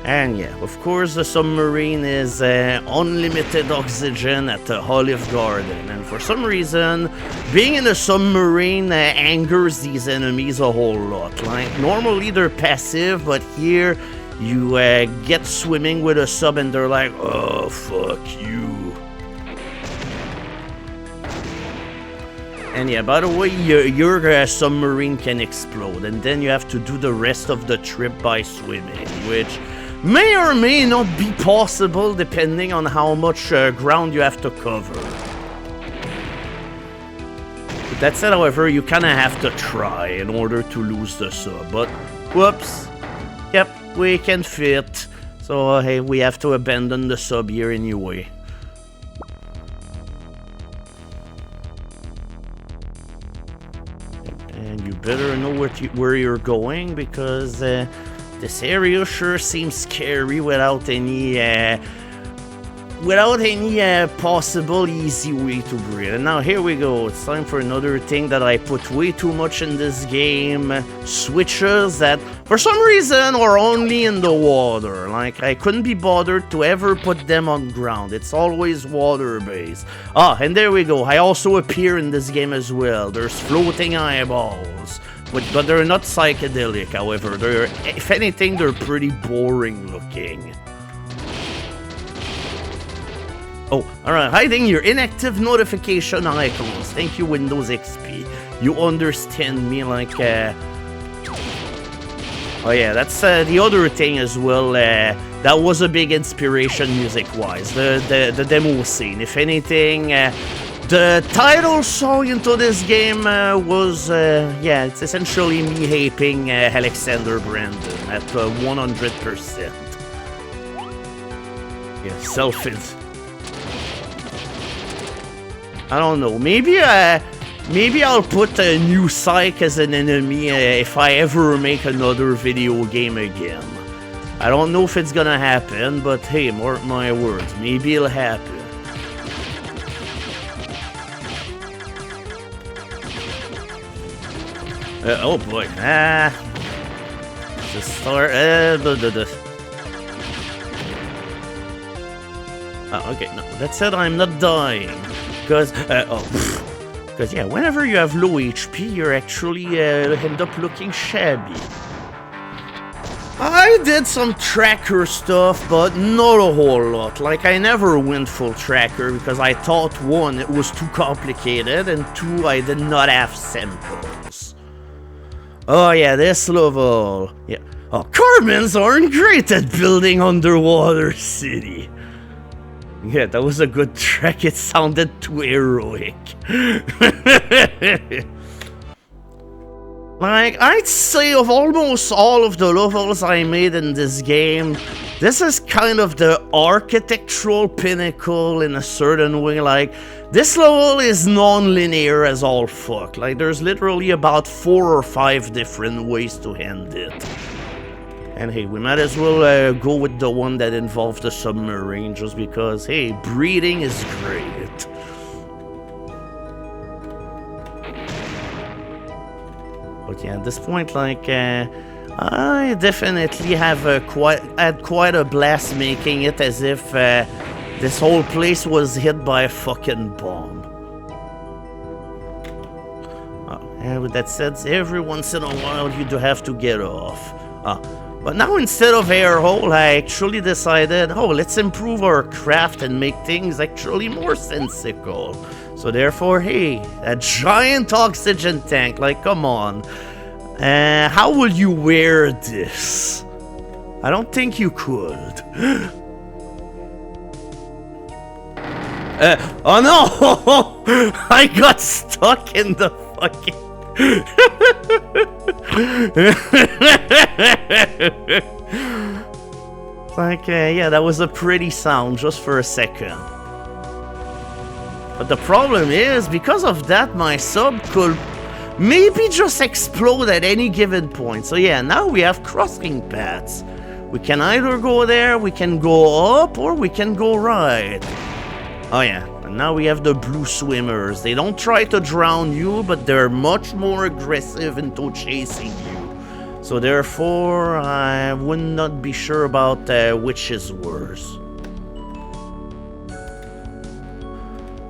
And yeah, of course, the submarine is unlimited oxygen at the Olive Garden. And for some reason, being in a submarine angers these enemies a whole lot. Like, normally they're passive, but here you get swimming with a sub and they're like, oh, fuck you. And yeah, by the way, your submarine can explode, and then you have to do the rest of the trip by swimming, which may or may not be possible depending on how much ground you have to cover. But that said, however, you kinda have to try in order to lose the sub, but whoops. Yep, we can fit. So hey, we have to abandon the sub here anyway. And you better know where you're going, because this area sure seems scary without any possible easy way to breathe. And now here we go. It's time for another thing that I put way too much in this game. Switches that, for some reason, are only in the water. Like, I couldn't be bothered to ever put them on ground. It's always water-based. Ah, and there we go. I also appear in this game as well. There's floating eyeballs. But they're not psychedelic, however. If anything, they're pretty boring looking. Oh, alright, hiding your inactive notification icons. Thank you, Windows XP. You understand me, like, Oh yeah, that's the other thing as well, that was a big inspiration music-wise, the demo scene. If anything, the title song into this game was, yeah, it's essentially me aping Alexander Brandon at 100%. Yeah, self-ins. I don't know, maybe I'll put a new Psych as an enemy if I ever make another video game again. I don't know if it's gonna happen, but hey, mark my words, maybe it'll happen. Oh boy, just start, Oh, okay, no, that said, I'm not dying. Because, yeah, whenever you have low HP, you're actually end up looking shabby. I did some tracker stuff, but not a whole lot. Like, I never went full tracker because I thought, one, it was too complicated, and two, I did not have samples. Oh yeah, this level. Yeah. Oh, Cartmans aren't great at building underwater city. Yeah, that was a good track. It sounded too heroic. Like, I'd say of almost all of the levels I made in this game, this is kind of the architectural pinnacle in a certain way. Like, this level is non-linear as all fuck. Like, there's literally about 4 or 5 different ways to end it. And hey, we might as well go with the one that involved the submarine, just because, hey, breeding is great. But yeah, at this point, like, I definitely have had quite a blast making it, as if this whole place was hit by a fucking bomb. And with that said, every once in a while you do have to get off. But now instead of air hole, I actually decided, oh, let's improve our craft and make things actually more sensical. So therefore, hey, a giant oxygen tank, like, come on. How will you wear this? I don't think you could. Oh no! I got stuck in the fucking... Like, yeah, that was a pretty sound just for a second. But the problem is, because of that, my sub could maybe just explode at any given point. So yeah, now we have crossing paths. We can either go there, we can go up, or we can go right. Oh yeah, and now we have the blue swimmers. They don't try to drown you, but they're much more aggressive into chasing you. So therefore, I would not be sure about which is worse.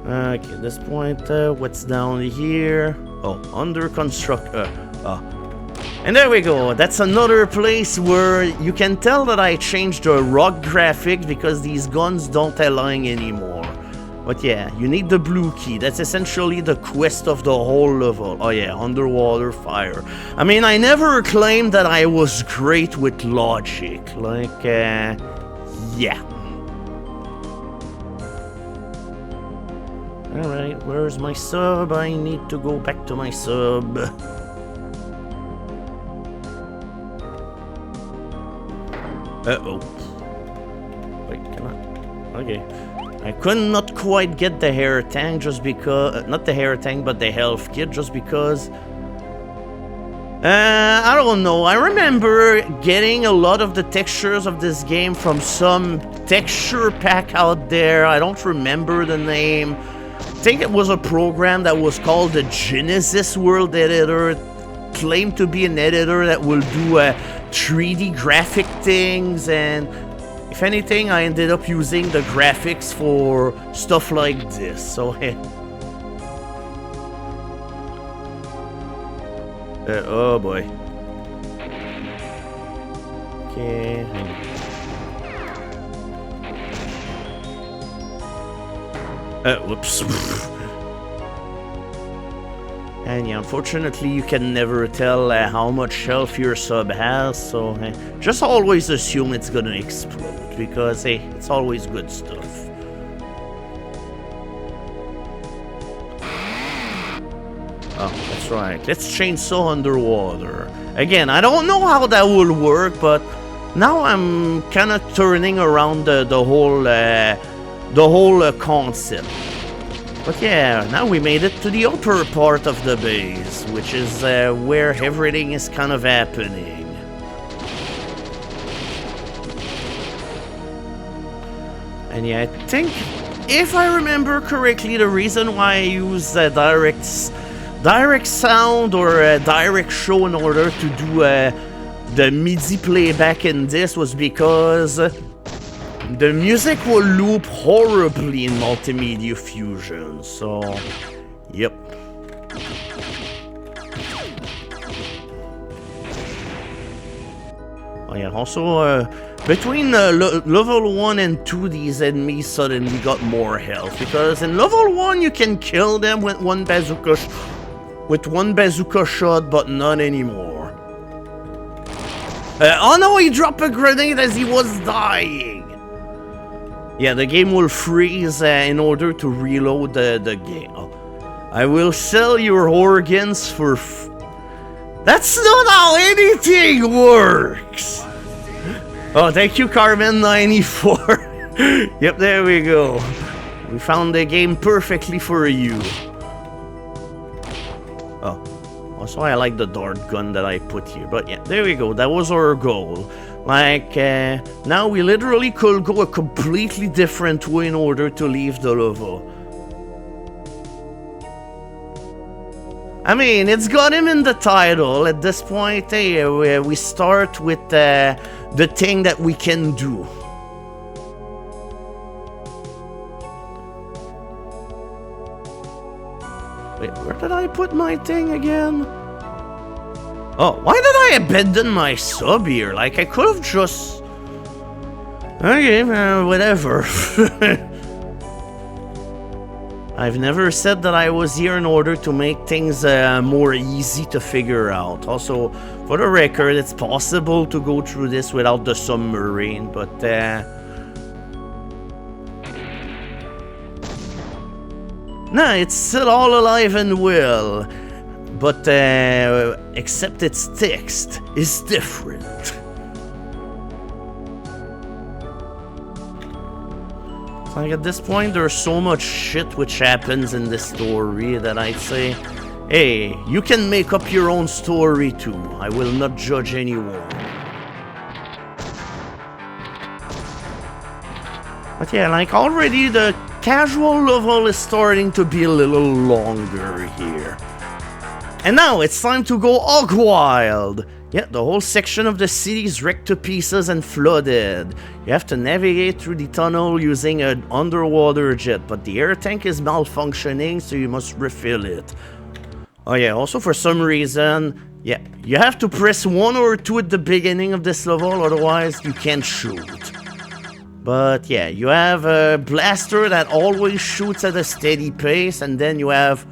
Okay, at this point, what's down here? Oh, under construct. And there we go. That's another place where you can tell that I changed the rock graphics because these guns don't align anymore. But yeah, you need the blue key. That's essentially the quest of the whole level. Oh yeah, underwater fire. I mean, I never claimed that I was great with logic. Like, yeah. Alright, where's my sub? I need to go back to my sub. Uh-oh. Wait, come on. Okay. I could not quite get the hair tank just because... not the hair tank, but the health kit just because... I don't know. I remember getting a lot of the textures of this game from some texture pack out there. I don't remember the name. I think it was a program that was called the Genesis World Editor. It claimed to be an editor that will do 3D graphic things, and if anything, I ended up using the graphics for stuff like this. So, oh boy. Okay. Whoops. And yeah, unfortunately, you can never tell how much health your sub has, so just always assume it's gonna explode, because hey, it's always good stuff. Oh, that's right. Let's chainsaw underwater. Again, I don't know how that will work, but now I'm kind of turning around the whole concept. But yeah, now we made it to the upper part of the base, which is where everything is kind of happening. And yeah, I think, if I remember correctly, the reason why I use direct sound or direct show in order to do the MIDI playback in this was because the music will loop horribly in multimedia fusion, so yep. Oh yeah, also between level 1 and 2, these enemies suddenly got more health, because in level 1 you can kill them with one bazooka shot, but not anymore. Oh no, he dropped a grenade as he was dying! Yeah, the game will freeze in order to reload the game. Oh. I will sell your organs for... That's not how anything works! Oh, thank you, Cartman94. Yep, there we go. We found the game perfectly for you. Oh, also I like the dart gun that I put here. But yeah, there we go. That was our goal. Like, now we literally could go a completely different way in order to leave the level. I mean, it's got him in the title. At this point, hey, we start with the thing that we can do. Wait, Where did I put my thing again? Oh, why did I abandon my sub here? Like, I could have just... Okay, whatever. I've never said that I was here in order to make things more easy to figure out. Also, for the record, it's possible to go through this without the submarine, but... Nah, it's still all alive and well. But, except its text is different. Like at this point, there's so much shit which happens in this story that I'd say, hey, you can make up your own story too. I will not judge anyone. But yeah, like already the casual level is starting to be a little longer here. And now it's time to go hog wild. Yeah, the whole section of the city is wrecked to pieces and flooded. You have to navigate through the tunnel using an underwater jet, but the air tank is malfunctioning, so you must refill it. Oh yeah, also for some reason, yeah, you have to press 1 or 2 at the beginning of this level, otherwise you can't shoot. But yeah, you have a blaster that always shoots at a steady pace, and then you have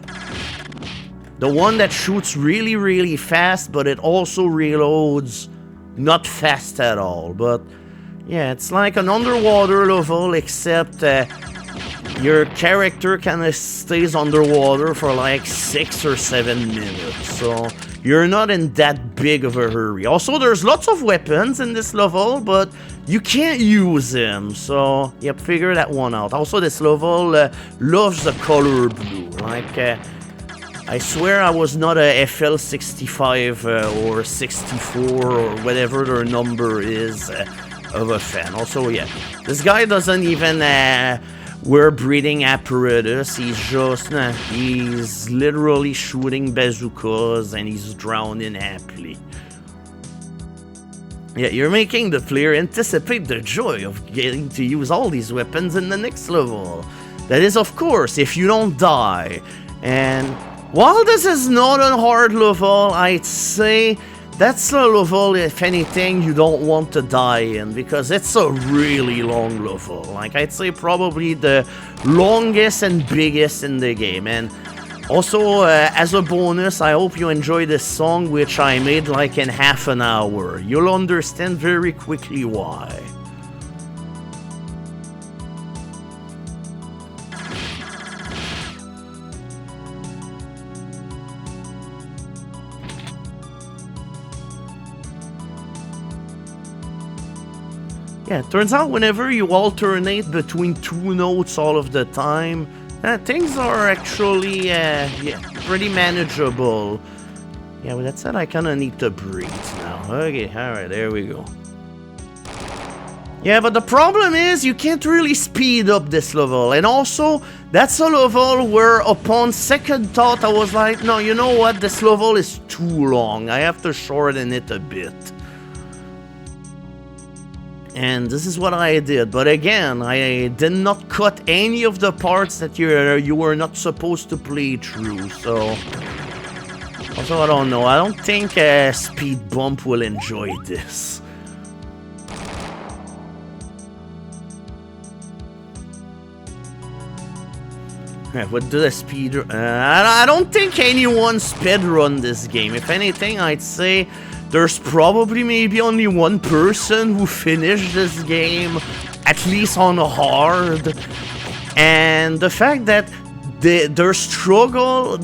the one that shoots really, really fast, but it also reloads not fast at all. But yeah, it's like an underwater level, except your character kind of stays underwater for like 6 or 7 minutes. So you're not in that big of a hurry. Also, there's lots of weapons in this level, but you can't use them. So yep, figure that one out. Also, this level loves the color blue. Like... I swear I was not a FL65 or 64 or whatever their number is of a fan. Also, yeah, this guy doesn't even wear breathing apparatus. He's just, he's literally shooting bazookas and he's drowning happily. Yeah, you're making the player anticipate the joy of getting to use all these weapons in the next level. That is, of course, if you don't die. And... while this is not a hard level, I'd say that's a level, if anything, you don't want to die in, because it's a really long level. Like, I'd say probably the longest and biggest in the game. And also, as a bonus, I hope you enjoy this song, which I made like in half an hour. You'll understand very quickly why. Yeah, it turns out whenever you alternate between 2 notes all of the time, things are actually, yeah, pretty manageable. Yeah, with that said, I kinda need to breathe now. Okay, alright, there we go. Yeah, but the problem is, you can't really speed up this level. And also, that's a level where, upon second thought, I was like, no, you know what, this level is too long. I have to shorten it a bit. And this is what I did, but again, I did not cut any of the parts that you were not supposed to play through, so... Also, I don't know, I don't think Speed Bump will enjoy this. What do the speed... I don't think anyone speedrun this game. If anything, I'd say... there's probably maybe only one person who finished this game, at least on hard. And the fact that their struggle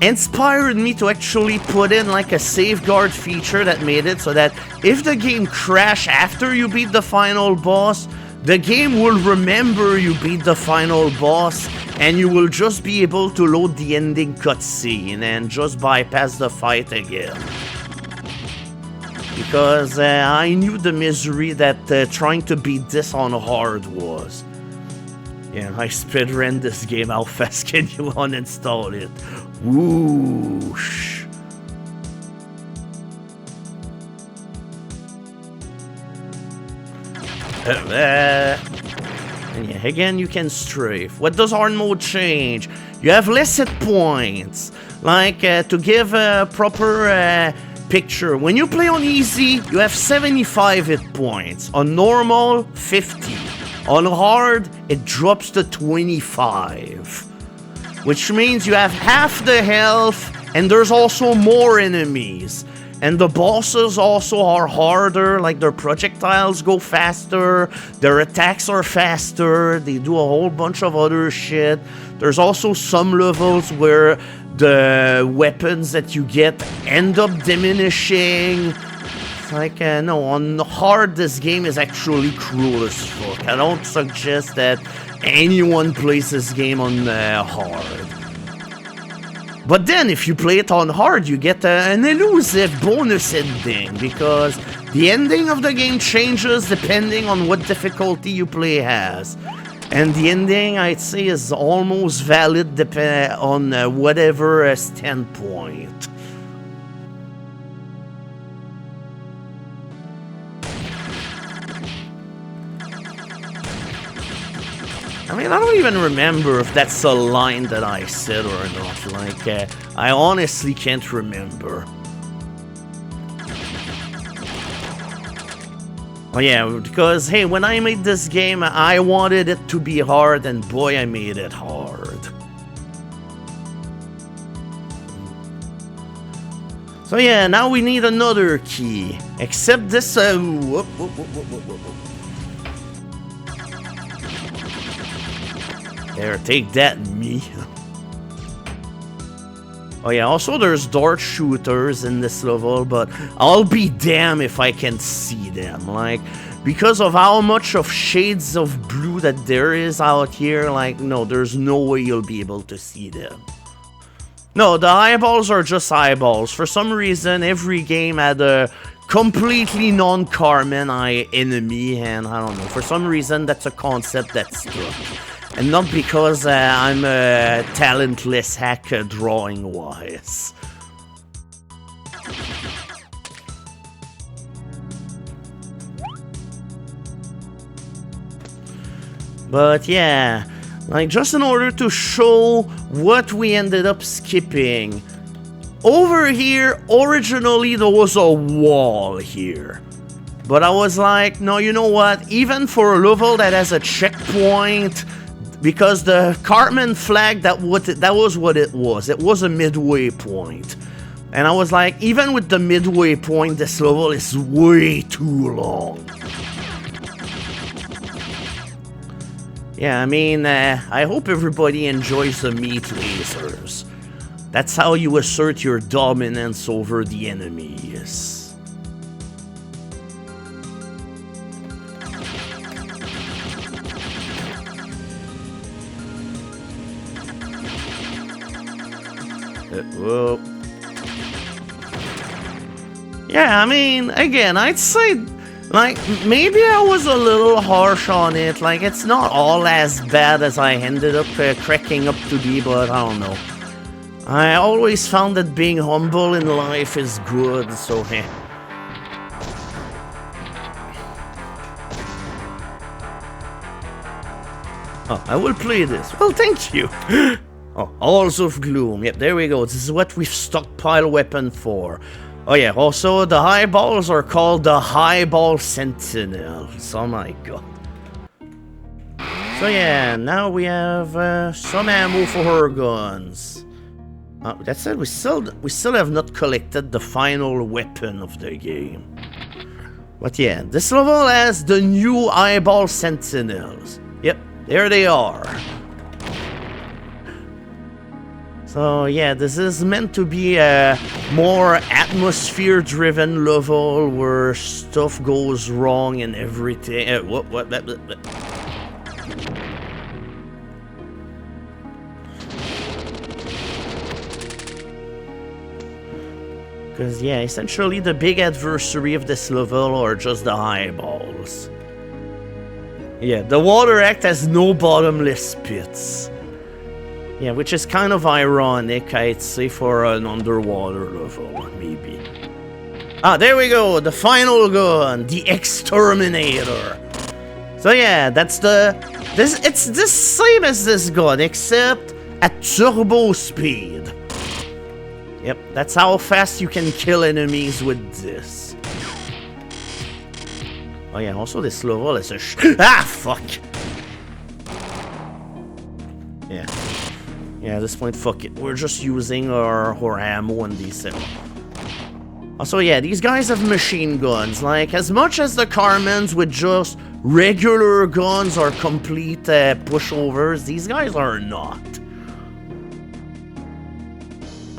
inspired me to actually put in like a safeguard feature that made it so that if the game crashed after you beat the final boss, the game will remember you beat the final boss, and you will just be able to load the ending cutscene and just bypass the fight again. Because I knew the misery that trying to beat this on hard was. Yeah, I speedrun this game. How fast can you uninstall it? Whoosh. And yeah, again, you can strafe. What does hard mode change? You have less hit points. Like, to give a proper picture, when you play on easy, you have 75 hit points. On normal, 50. On hard, it drops to 25. Which means you have half the health, and there's also more enemies. And the bosses also are harder, like their projectiles go faster, their attacks are faster, they do a whole bunch of other shit. There's also some levels where the weapons that you get end up diminishing. It's like, no, on hard this game is actually cruel as fuck. I don't suggest that anyone plays this game on hard. But then, if you play it on hard, you get an elusive bonus ending, because the ending of the game changes depending on what difficulty you play as. And the ending, I'd say, is almost valid on whatever standpoint. I mean, I don't even remember if that's a line that I said or not. Like, I honestly can't remember. Oh yeah, because, hey, when I made this game, I wanted it to be hard, and boy, I made it hard. So yeah, now we need another key. Except this, whoop. There, take that, me. Oh yeah, also there's dart shooters in this level, but I'll be damned if I can see them. Like, because of how much of shades of blue that there is out here, like, no, there's no way you'll be able to see them. No, the eyeballs are just eyeballs. For some reason, every game had a completely non-Cartman enemy, and I don't know, for some reason that's a concept that stuck. And not because I'm a talentless hacker drawing-wise. But yeah, like, just in order to show what we ended up skipping. Over here, originally there was a wall here. But I was like, no, you know what? Even for a level that has a checkpoint, because the Cartman flag, that was what it was. It was a midway point. And I was like, even with the midway point, this level is way too long. Yeah, I mean, I hope everybody enjoys the meat lasers. That's how you assert your dominance over the enemies. Whoa. Yeah, I mean, again, I'd say, like, maybe I was a little harsh on it. Like, it's not all as bad as I ended up cracking up to be, but I don't know. I always found that being humble in life is good, so hey. Oh, I will play this. Well, thank you. Oh, Halls of Gloom. Yep, there we go. This is what we've stockpiled weapon for. Oh yeah, also the highballs are called the Highball Sentinels. Oh my god. So yeah, now we have some ammo for her guns. That said, we still have not collected the final weapon of the game. But yeah, this level has the new Eyeball Sentinels. Yep, there they are. So yeah, this is meant to be a more atmosphere-driven level where stuff goes wrong and everything. Because yeah, essentially the big adversary of this level are just the eyeballs. Yeah, the water act has no bottomless pits. Yeah, which is kind of ironic, I'd say, for an underwater level, maybe. Ah, there we go, the final gun, the Exterminator. So yeah, that's the It's the same as this gun, except at turbo speed. Yep, that's how fast you can kill enemies with this. Oh yeah, also this level is a ah, fuck! Yeah. Yeah, at this point, fuck it. We're just using our ammo and these things. Also, yeah, these guys have machine guns. Like, as much as the Cartmans with just regular guns or complete pushovers, these guys are not.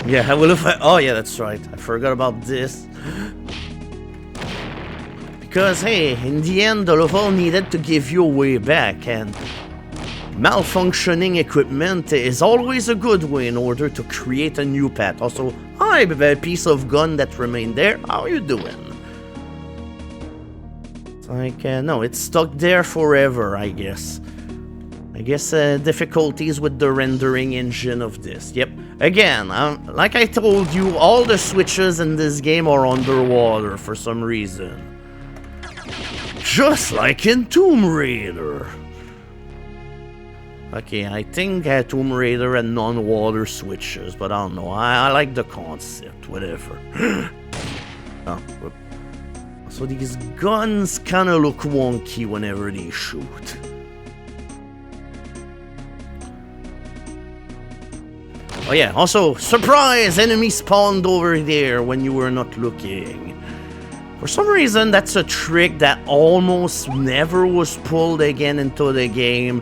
Yeah, I will have... Oh, yeah, that's right. I forgot about this. Because, hey, in the end, the level needed to give you a way back, and malfunctioning equipment is always a good way in order to create a new path. Also, I have a piece of gun that remained there. How are you doing? It's like, no, it's stuck there forever, I guess. I guess difficulties with the rendering engine of this. Yep. Again, like I told you, all the switches in this game are underwater for some reason. Just like in Tomb Raider. Okay, I think Tomb Raider and non-water switches, but I don't know. I like the concept, whatever. Oh, whoop. So these guns kind of look wonky whenever they shoot. Oh yeah, also, surprise! Enemy spawned over there when you were not looking. For some reason, that's a trick that almost never was pulled again into the game.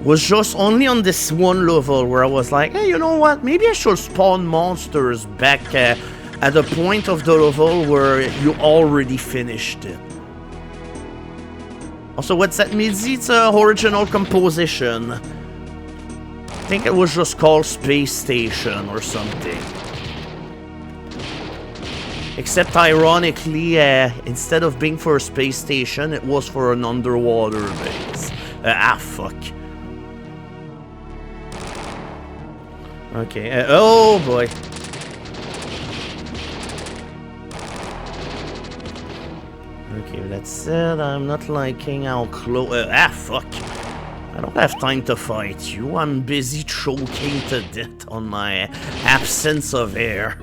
Was just only on this one level where I was like, hey, you know what? Maybe I should spawn monsters back at the point of the level where you already finished it. Also, what's that music? It's original composition. I think it was just called Space Station or something. Except ironically, instead of being for a space station, it was for an underwater base. Fuck. Okay, oh boy. Okay, that said, I'm not liking how close... fuck. I don't have time to fight you. I'm busy choking to death on my absence of air.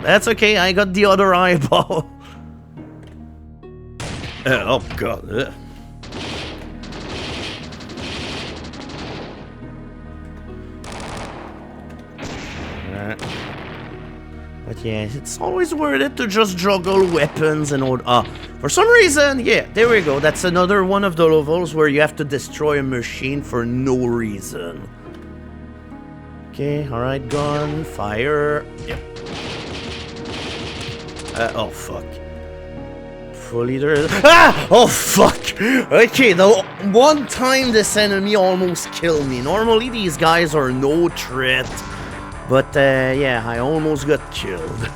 That's okay, I got the other eyeball. Oh god. But yeah, it's always worth it to just juggle weapons and all. For some reason, yeah, there we go. That's another one of the levels where you have to destroy a machine for no reason. Okay, alright, gun, fire. Yep. Oh fuck. Fully there. Ah! Oh fuck! Okay, the one time this enemy almost killed me. Normally these guys are no threat. But, yeah, I almost got killed.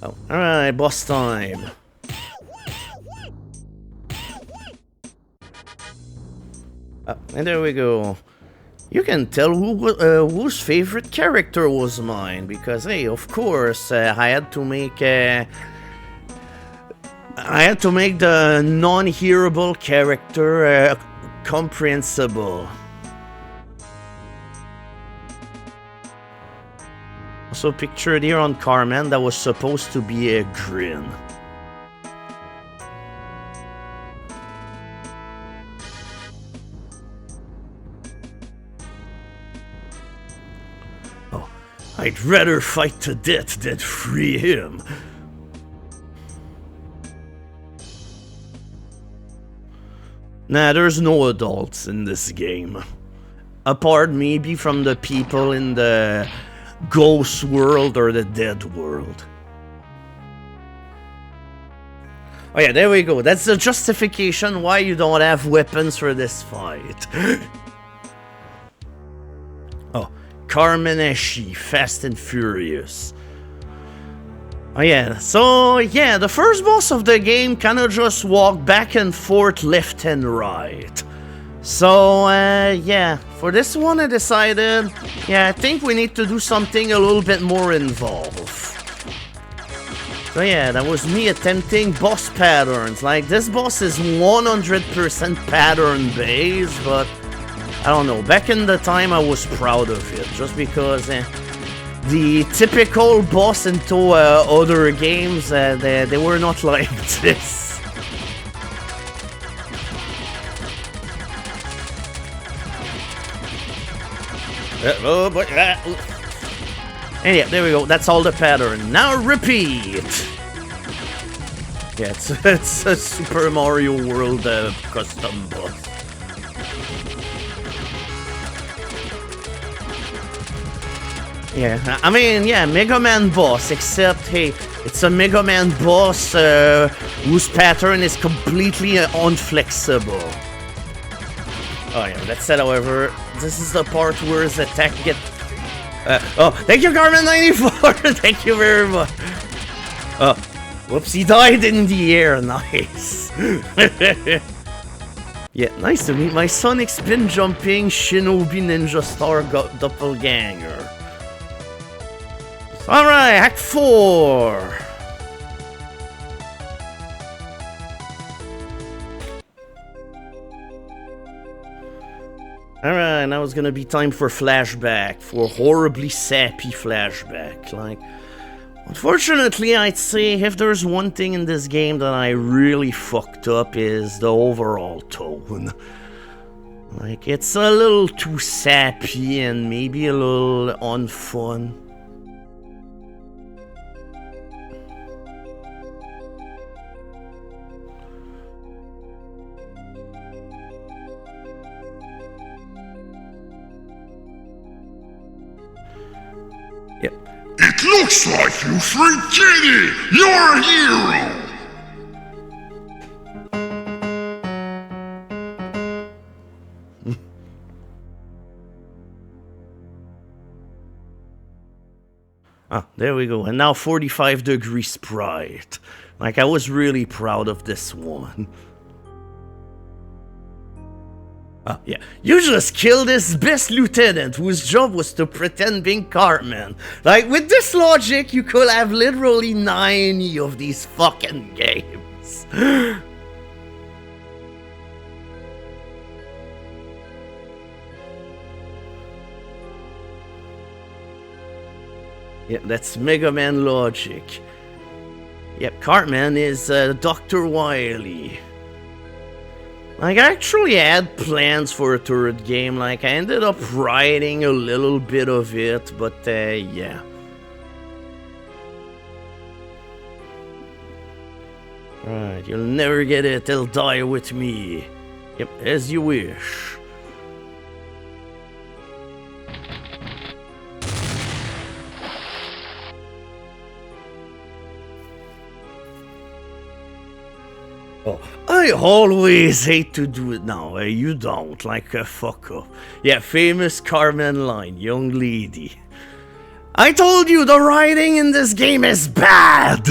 Oh, alright, boss time. And there we go. You can tell whose favorite character was mine, because, hey, of course, I had to make the non-hearable character comprehensible. Also pictured here on Cartman that was supposed to be a grin. Oh, I'd rather fight to death than free him. Nah, there's no adults in this game. Apart maybe from the people in the ghost world or the dead world. Oh yeah, there we go. That's the justification why you don't have weapons for this fight. Oh, Cartman, Fast and Furious. Oh yeah, so yeah, the first boss of the game kinda just walked back and forth left and right. So, yeah, for this one I decided, yeah, I think we need to do something a little bit more involved. So yeah, that was me attempting boss patterns. Like, this boss is 100% pattern based, but I don't know. Back in the time, I was proud of it, just because the typical boss into other games, they were not like this. Oh boy. And yeah, there we go. That's all the pattern. Now repeat. Yeah, it's a Super Mario World custom boss. Yeah, I mean, yeah, Mega Man boss, except, hey, it's a Mega Man boss whose pattern is completely unflexible. Oh yeah, that said, however, this is the part where his attack get... oh, thank you, Cartman94! Thank you very much! Oh, whoops, he died in the air, nice! Yeah, nice to meet my Sonic Spin Jumping Shinobi Ninja Star Doppelganger. Alright, Act 4! Alright, now it's gonna be time for flashback, for horribly sappy flashback. Like, unfortunately, I'd say if there's one thing in this game that I really fucked up is the overall tone. Like, it's a little too sappy and maybe a little unfun. Yep. It looks like you freed Kitty! You're a hero! Ah, there we go. And now 45-degree Sprite. Like, I was really proud of this one. Ah, yeah. You just killed this best lieutenant whose job was to pretend being Cartman. Like, with this logic, you could have literally 90 of these fucking games. Yeah, that's Mega Man logic. Yep, Cartman is Dr. Wily. Like, I actually had plans for a third game. Like, I ended up writing a little bit of it, but yeah. Right, you'll never get it. It'll die with me. Yep, as you wish. Oh, I always hate to do it now. You don't, like a fuck up. Yeah, famous Cartman line, young lady. I told you the writing in this game is bad!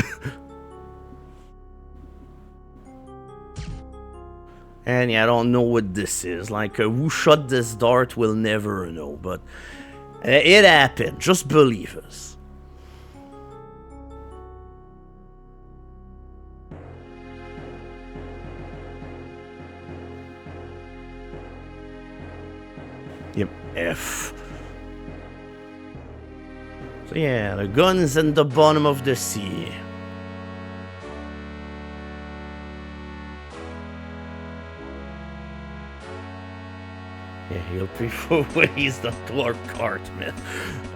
And yeah, I don't know what this is. Like, who shot this dart, we'll never know. But it happened. Just believe us. Yep, F. So yeah, the gun's in the bottom of the sea. Yeah, he'll prefer ways that toward Cartman,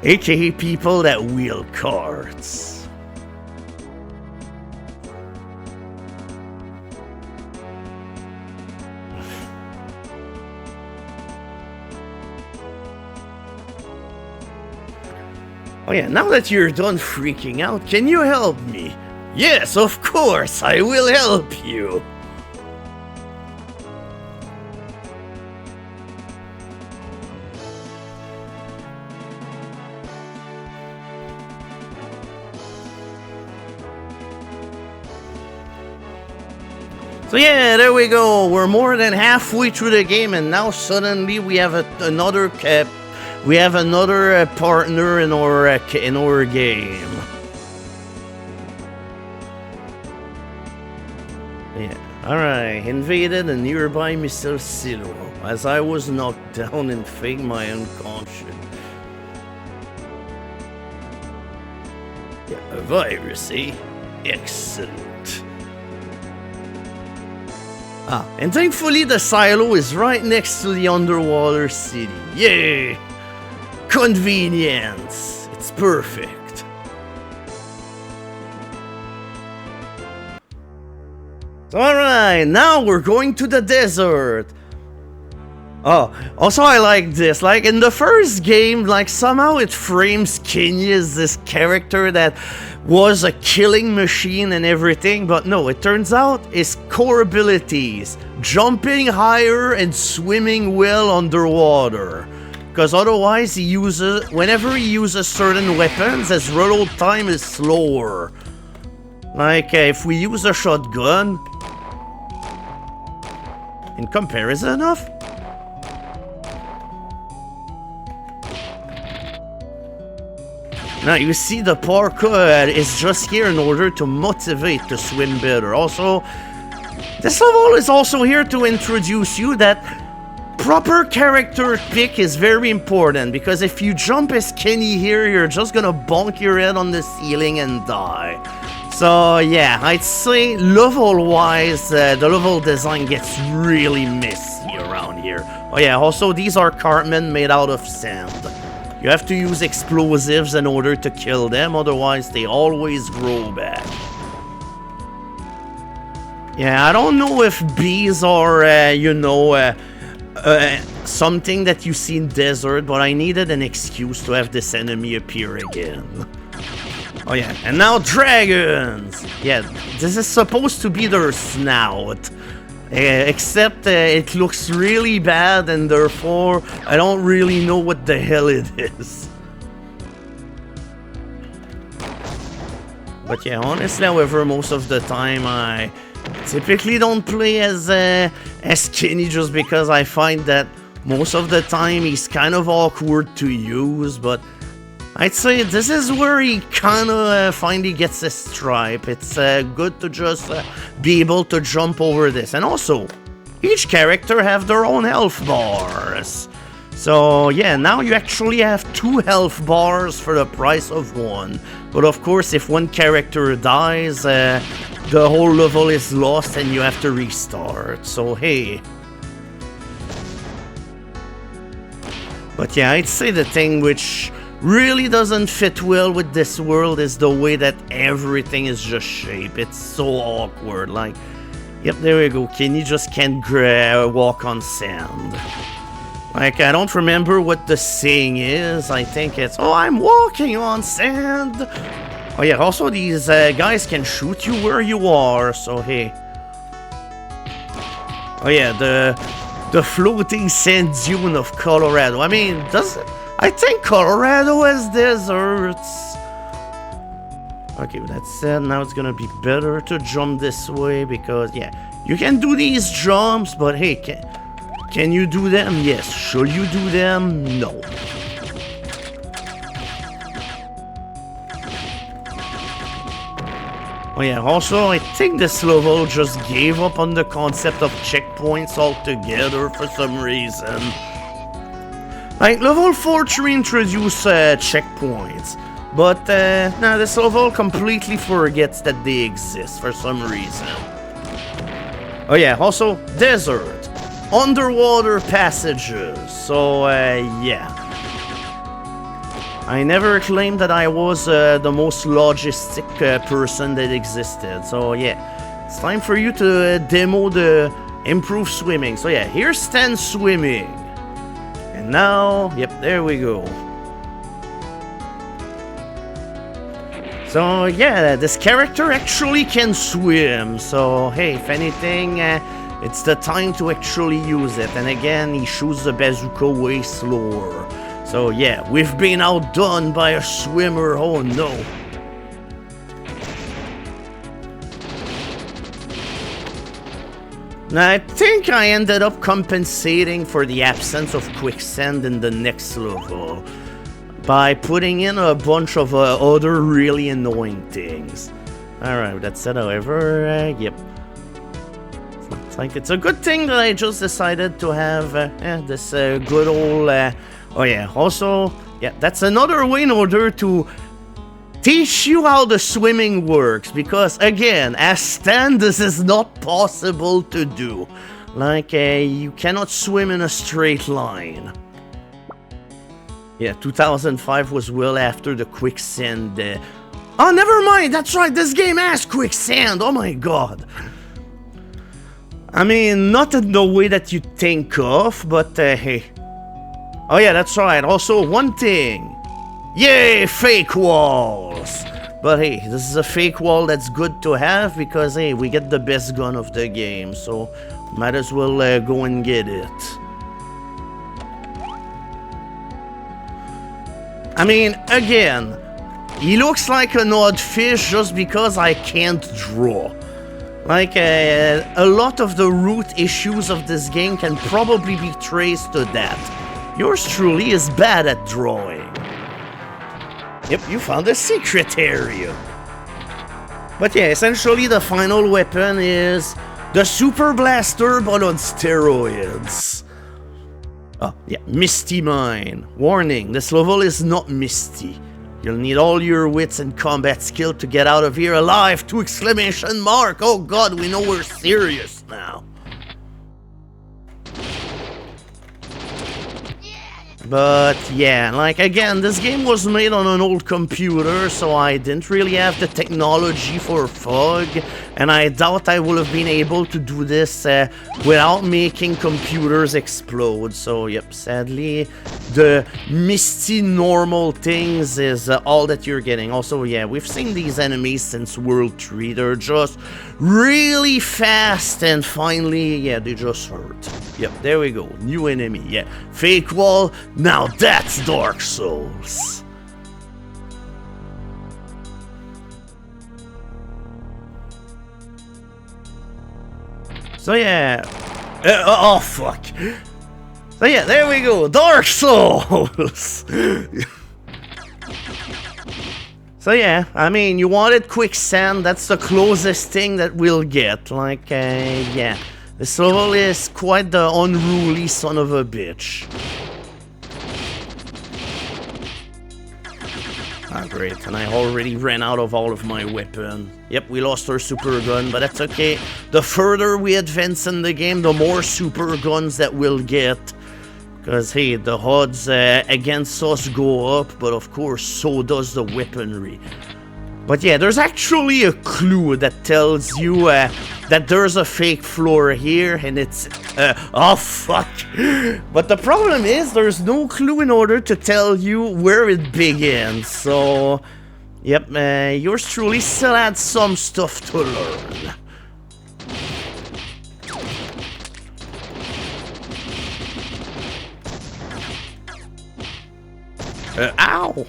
aka people that wheel carts. Oh yeah, now that you're done freaking out, can you help me? Yes, of course, I will help you. So yeah, there we go. We're more than halfway through the game, and now suddenly we have another partner in our game. Alright, invaded a nearby missile silo as I was knocked down and faked my unconscious. A virus, eh? Excellent. Ah, and thankfully the silo is right next to the underwater city. Yay! Convenience! It's perfect. Alright, now we're going to the desert. Oh, also I like this, like in the first game, like somehow it frames Kenny as this character that was a killing machine and everything, but no, it turns out his core abilities, jumping higher and swimming well underwater. Because otherwise he uses, whenever he uses certain weapons, his reload time is slower. Like if we use a shotgun, in comparison of, now you see the parkour is just here in order to motivate to swim better. Also, this level is also here to introduce you that proper character pick is very important, because if you jump as Kenny here, you're just gonna bonk your head on the ceiling and die. So yeah, I'd say level-wise, the level design gets really messy around here. Oh yeah, also these are Cartmans made out of sand. You have to use explosives in order to kill them, otherwise they always grow back. Yeah, I don't know if bees are, you know, something that you see in desert, but I needed an excuse to have this enemy appear again. Oh yeah, and now dragons! Yeah, this is supposed to be their snout. Except it looks really bad, and therefore I don't really know what the hell it is. But yeah, honestly, however, most of the time I typically don't play as Kenny, just because I find that most of the time he's kind of awkward to use, but I'd say this is where he kind of finally gets his stripe. It's good to just be able to jump over this. And also, each character have their own health bars. So yeah, now you actually have 2 health bars for the price of 1. But of course, if one character dies, the whole level is lost and you have to restart. So hey. But yeah, I'd say the thing which really doesn't fit well with this world is the way that everything is just shaped. It's so awkward. Like, yep, there we go. Kenny just can't walk on sand. Like, I don't remember what the saying is. I think it's, oh, I'm walking on sand. Oh yeah, also these guys can shoot you where you are, so hey. Oh yeah, the floating sand dune of Colorado. I mean, I think Colorado has deserts. Okay, with that said, now it's gonna be better to jump this way, because yeah, you can do these jumps, but hey, can you do them? Yes. Should you do them? No. Oh yeah, also I think this level just gave up on the concept of checkpoints altogether for some reason. Like, level 4-3 introduced checkpoints, but now this level completely forgets that they exist for some reason. Oh yeah, also desert, underwater passages, so yeah. I never claimed that I was the most logistic person that existed, so yeah. It's time for you to demo the improved swimming. So yeah, here's Stan swimming. And now, yep, there we go. So yeah, this character actually can swim, so hey, if anything, it's the time to actually use it. And again, he shoots the bazooka way slower. So yeah, we've been outdone by a swimmer, oh no. Now, I think I ended up compensating for the absence of quicksand in the next level by putting in a bunch of other really annoying things. Alright, that said, however, yep. It's like, it's a good thing that I just decided to have this good old... oh yeah, also, yeah, that's another way in order to teach you how the swimming works, because again, as stand, this is not possible to do. Like, you cannot swim in a straight line. Yeah, 2005 was well after the quicksand. Oh, never mind, that's right, this game has quicksand, oh my god. I mean, not in the way that you think of, but hey. Oh yeah, that's right, also one thing. Yay, fake walls! But hey, this is a fake wall that's good to have because hey, we get the best gun of the game, so might as well go and get it. I mean, again, he looks like an odd fish just because I can't draw. Like, a lot of the root issues of this game can probably be traced to that. Yours truly is bad at drawing. Yep, you found a secret area. But yeah, essentially the final weapon is the Super Blaster, but on steroids. Oh, yeah, Misty Mine. Warning, this level is not misty. You'll need all your wits and combat skill to get out of here alive, 2 exclamation mark! Oh god, we know we're serious now. But yeah, like again, this game was made on an old computer, so I didn't really have the technology for fog, and I doubt I would have been able to do this without making computers explode. So yep, sadly, the misty normal things is all that you're getting. Also, yeah, we've seen these enemies since World 3. They're just really fast, and finally, yeah, they just hurt. Yep, there we go. New enemy, yeah. Fake wall, now that's Dark Souls. So yeah, oh fuck. So yeah, there we go, Dark Souls. So yeah, I mean, you wanted quicksand, that's the closest thing that we'll get. Like, yeah, this level is quite the unruly son of a bitch. Ah, great, and I already ran out of all of my weapon. Yep, we lost our super gun, but that's okay. The further we advance in the game, the more super guns that we'll get. Because, hey, the odds against us go up, but of course, so does the weaponry. But yeah, there's actually a clue that tells you that there's a fake floor here, and it's... oh, fuck! But the problem is, there's no clue in order to tell you where it begins, so... Yep, yours truly still had some stuff to learn. Ow!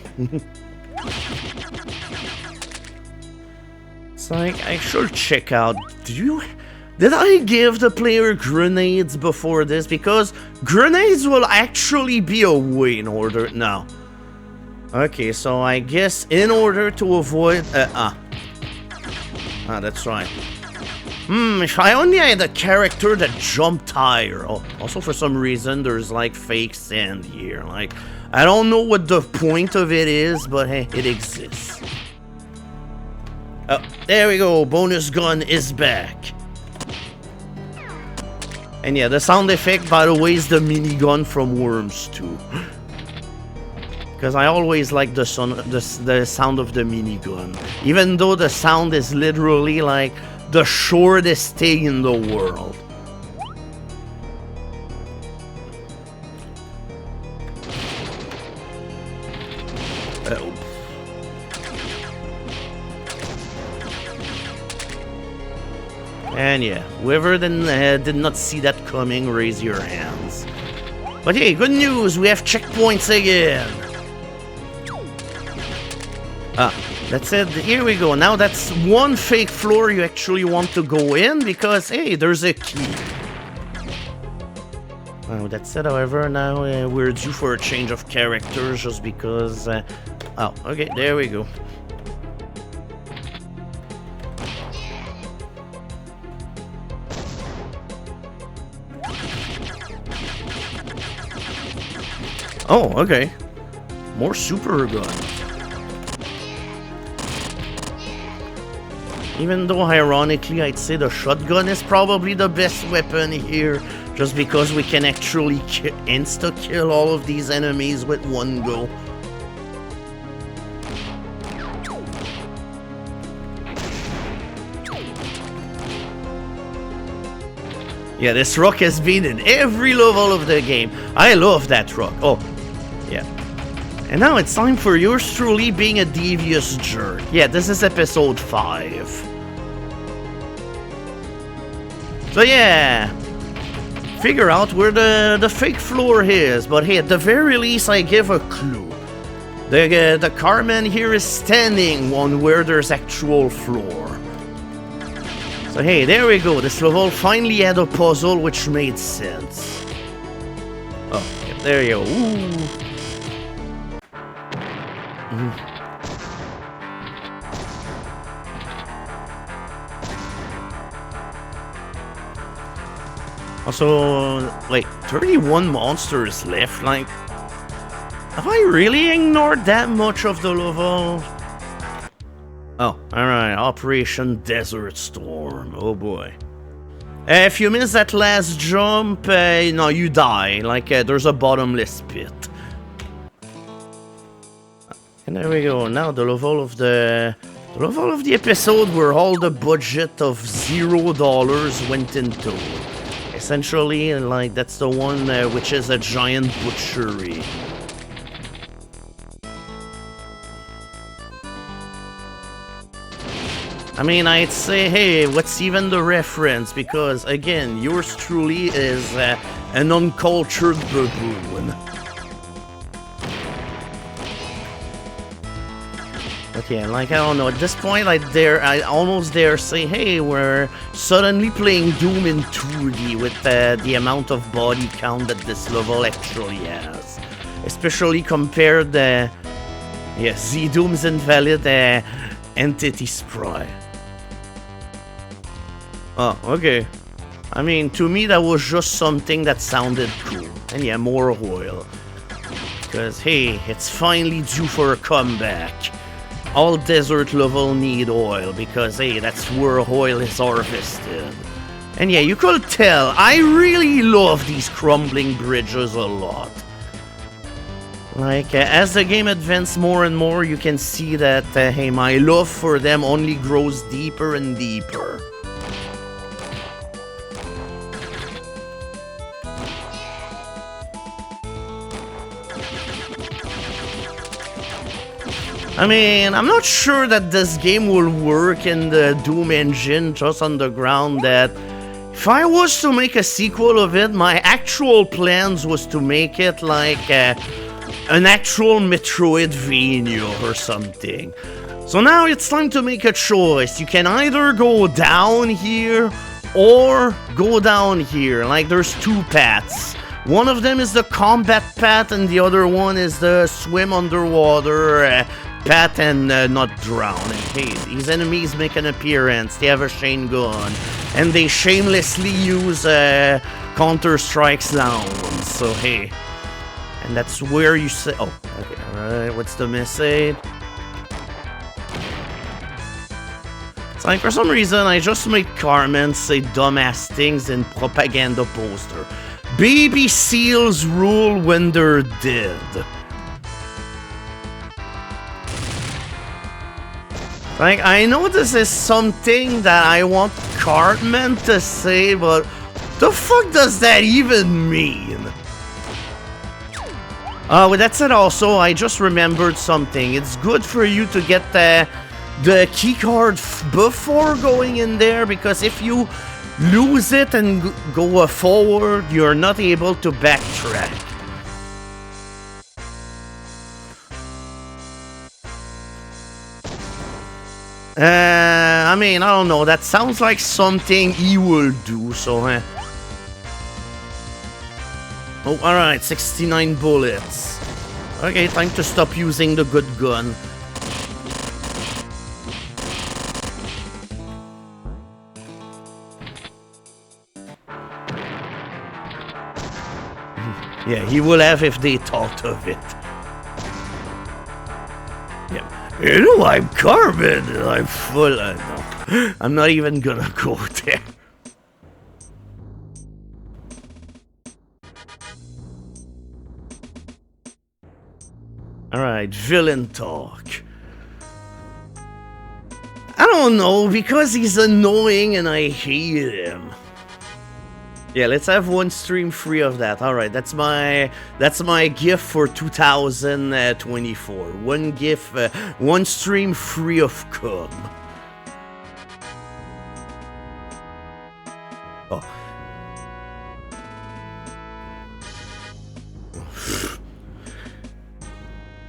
It's like, I should check out, did I give the player grenades before this? Because grenades will actually be a way in order, no. Okay, so I guess in order to avoid, that's right. If I only had a character that jumped higher. Oh, also for some reason, there's like fake sand here, like, I don't know what the point of it is, but hey, it exists. Oh, there we go, bonus gun is back. And yeah, the sound effect, by the way, is the minigun from Worms 2. Because I always like the sound of the minigun. Even though the sound is literally like the shortest thing in the world. And yeah, whoever did not see that coming, raise your hands. But hey, good news, we have checkpoints again. Ah, that's it, here we go. Now that's one fake floor you actually want to go in, because hey, there's a key. Oh, that's it, however, now we're due for a change of characters, just because... oh, okay, there we go. Oh, okay. More super gun. Even though, ironically, I'd say the shotgun is probably the best weapon here, just because we can actually insta-kill all of these enemies with one go. Yeah, this rock has been in every level of the game. I love that rock. Oh, yeah. And now it's time for yours truly being a devious jerk. Yeah, this is episode 5. So yeah, figure out where the fake floor is. But hey, at the very least, I give a clue. The Cartman here is standing on where there's actual floor. So hey, there we go. This level finally had a puzzle which made sense. Oh, yeah, there you go. Ooh. Also, like, 31 monsters left, like... Have I really ignored that much of the level? Oh, alright, Operation Desert Storm, oh boy. If you miss that last jump, no, you die, like, there's a bottomless pit. And there we go, now the level of the episode where all the budget of $0 went into. Essentially, like, that's the one which is a giant butchery. I mean, I'd say, hey, what's even the reference? Because, again, yours truly is an uncultured baboon. But yeah, like, I don't know, at this point, I almost dare say, hey, we're suddenly playing Doom in 2D with the amount of body count that this level actually has. Especially compared to, yeah, Z-Doom's invalid entity sprite. Oh, okay. I mean, to me, that was just something that sounded cool. And yeah, more oil. Because, hey, it's finally due for a comeback. All desert level need oil, because, hey, that's where oil is harvested. And yeah, you could tell, I really love these crumbling bridges a lot. Like, as the game advances more and more, you can see that, hey, my love for them only grows deeper and deeper. I mean, I'm not sure that this game will work in the Doom engine, just on the ground that if I was to make a sequel of it, my actual plans was to make it like an actual Metroidvania or something. So now it's time to make a choice. You can either go down here or go down here. Like, there's two paths. One of them is the combat path and the other one is the swim underwater path and not drown. And hey, these enemies make an appearance. They have a chain gun and they shamelessly use Counter-Strike's launch. So hey, and that's where you say, oh, okay, alright, what's the message? It's like, for some reason, I just made Cartmans say dumbass things in propaganda poster. Baby seals rule when they're dead. Like, I know this is something that I want Cartman to say, but the fuck does that even mean? With that said also, I just remembered something. It's good for you to get the keycard before going in there, because if you lose it and go forward, you're not able to backtrack. I mean, I don't know, that sounds like something he will do, so Oh, alright, 69 bullets. Okay, time to stop using the good gun. Yeah, he will have if they thought of it. Yeah. You know, I'm Cartman, and I'm full of... No, I'm not even gonna go there. Alright, villain talk. I don't know, because he's annoying and I hate him. Yeah, let's have one stream free of that. Alright, that's my gift for 2024. One gift, one stream free of cum. Oh.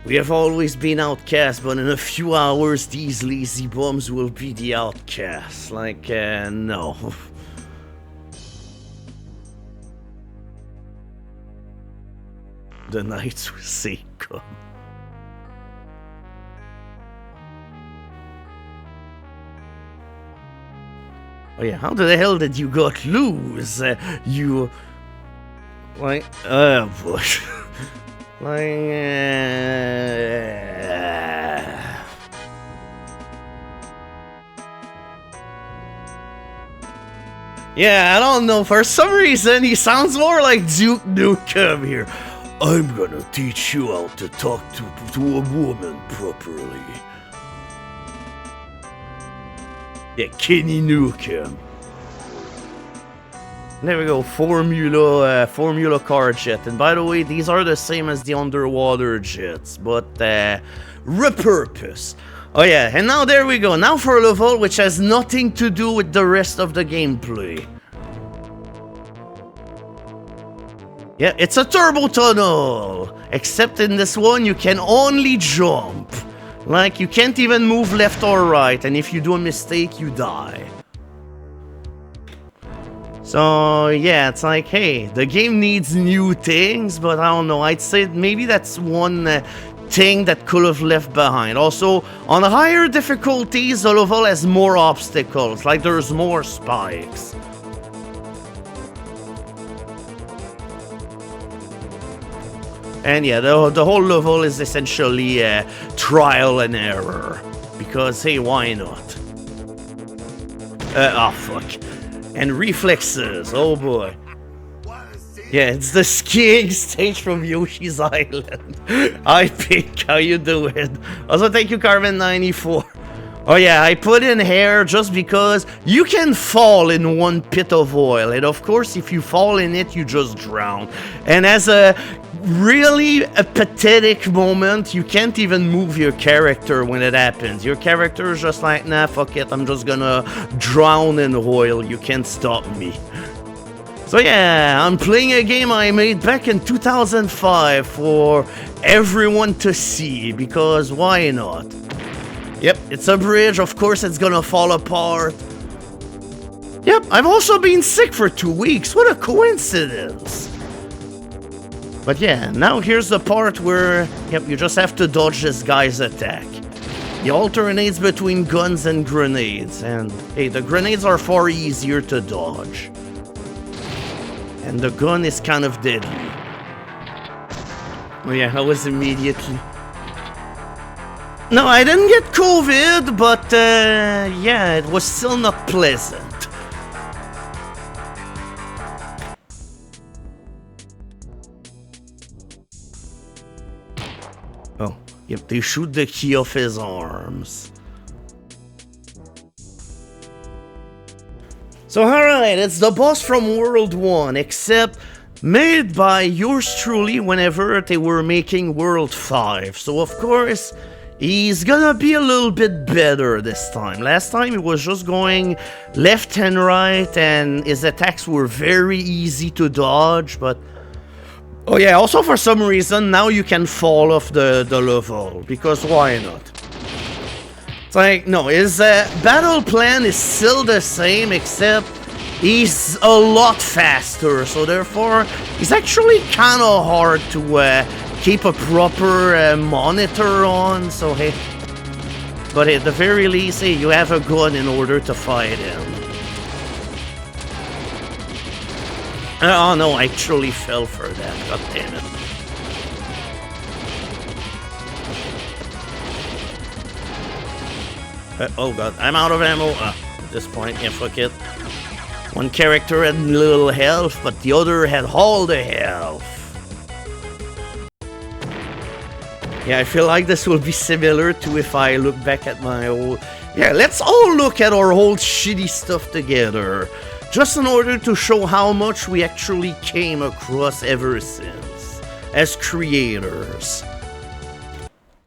We have always been outcasts, but in a few hours, these lazy bums will be the outcasts. Like, no. The knights will say come. Oh yeah, how the hell did you got loose? You... Like, boy. Like, yeah, I don't know. For some reason, he sounds more like Duke Nukem here. I'm gonna teach you how to talk to a woman properly. Yeah, Kenny Nukem. There we go, Formula car jet. And by the way, these are the same as the underwater jets, but repurposed. Oh yeah, and now there we go. Now for a level which has nothing to do with the rest of the gameplay. Yeah, it's a turbo tunnel. Except in this one, you can only jump. Like, you can't even move left or right, and if you do a mistake, you die. So, yeah, it's like, hey, the game needs new things, but I don't know, I'd say maybe that's one thing that could have left behind. Also, on higher difficulties, the level has more obstacles, like there's more spikes. And yeah, the whole level is essentially trial and error. Because, hey, why not? Oh, fuck. And reflexes, oh boy. Yeah, it's the skiing stage from Yoshi's Island. Hi, Pink, how you doing? Also, thank you, Carmen94. Oh yeah, I put in hair just because you can fall in one pit of oil. And of course, if you fall in it, you just drown. And as a really pathetic moment, you can't even move your character when it happens. Your character is just like, nah, fuck it, I'm just gonna drown in oil. You can't stop me. So yeah, I'm playing a game I made back in 2005 for everyone to see, because why not? Yep, it's a bridge, of course it's gonna fall apart. Yep, I've also been sick for 2 weeks, what a coincidence. But yeah, now here's the part where, yep, you just have to dodge this guy's attack. He alternates between guns and grenades, and hey, the grenades are far easier to dodge. And the gun is kind of deadly. Oh yeah, I was immediately... No, I didn't get COVID, but yeah, it was still not pleasant. Oh, yep, they shoot the key off his arms. So alright, it's the boss from World 1, except made by yours truly whenever they were making World 5. So of course, he's gonna be a little bit better this time. Last time he was just going left and right, and his attacks were very easy to dodge, but... Oh yeah, also for some reason, now you can fall off the level, because why not? It's like, no, his battle plan is still the same, except he's a lot faster, so therefore, he's actually kinda hard to keep a proper monitor on, so hey. But at the very least, hey, you have a gun in order to fight him. Oh no, I actually fell for that. God damn it. Oh god, I'm out of ammo. At this point, yeah, fuck it. One character had little health, but the other had all the health. Yeah, I feel like this will be similar to if I look back at my old... Yeah, let's all look at our old shitty stuff together. Just in order to show how much we actually came across ever since. As creators.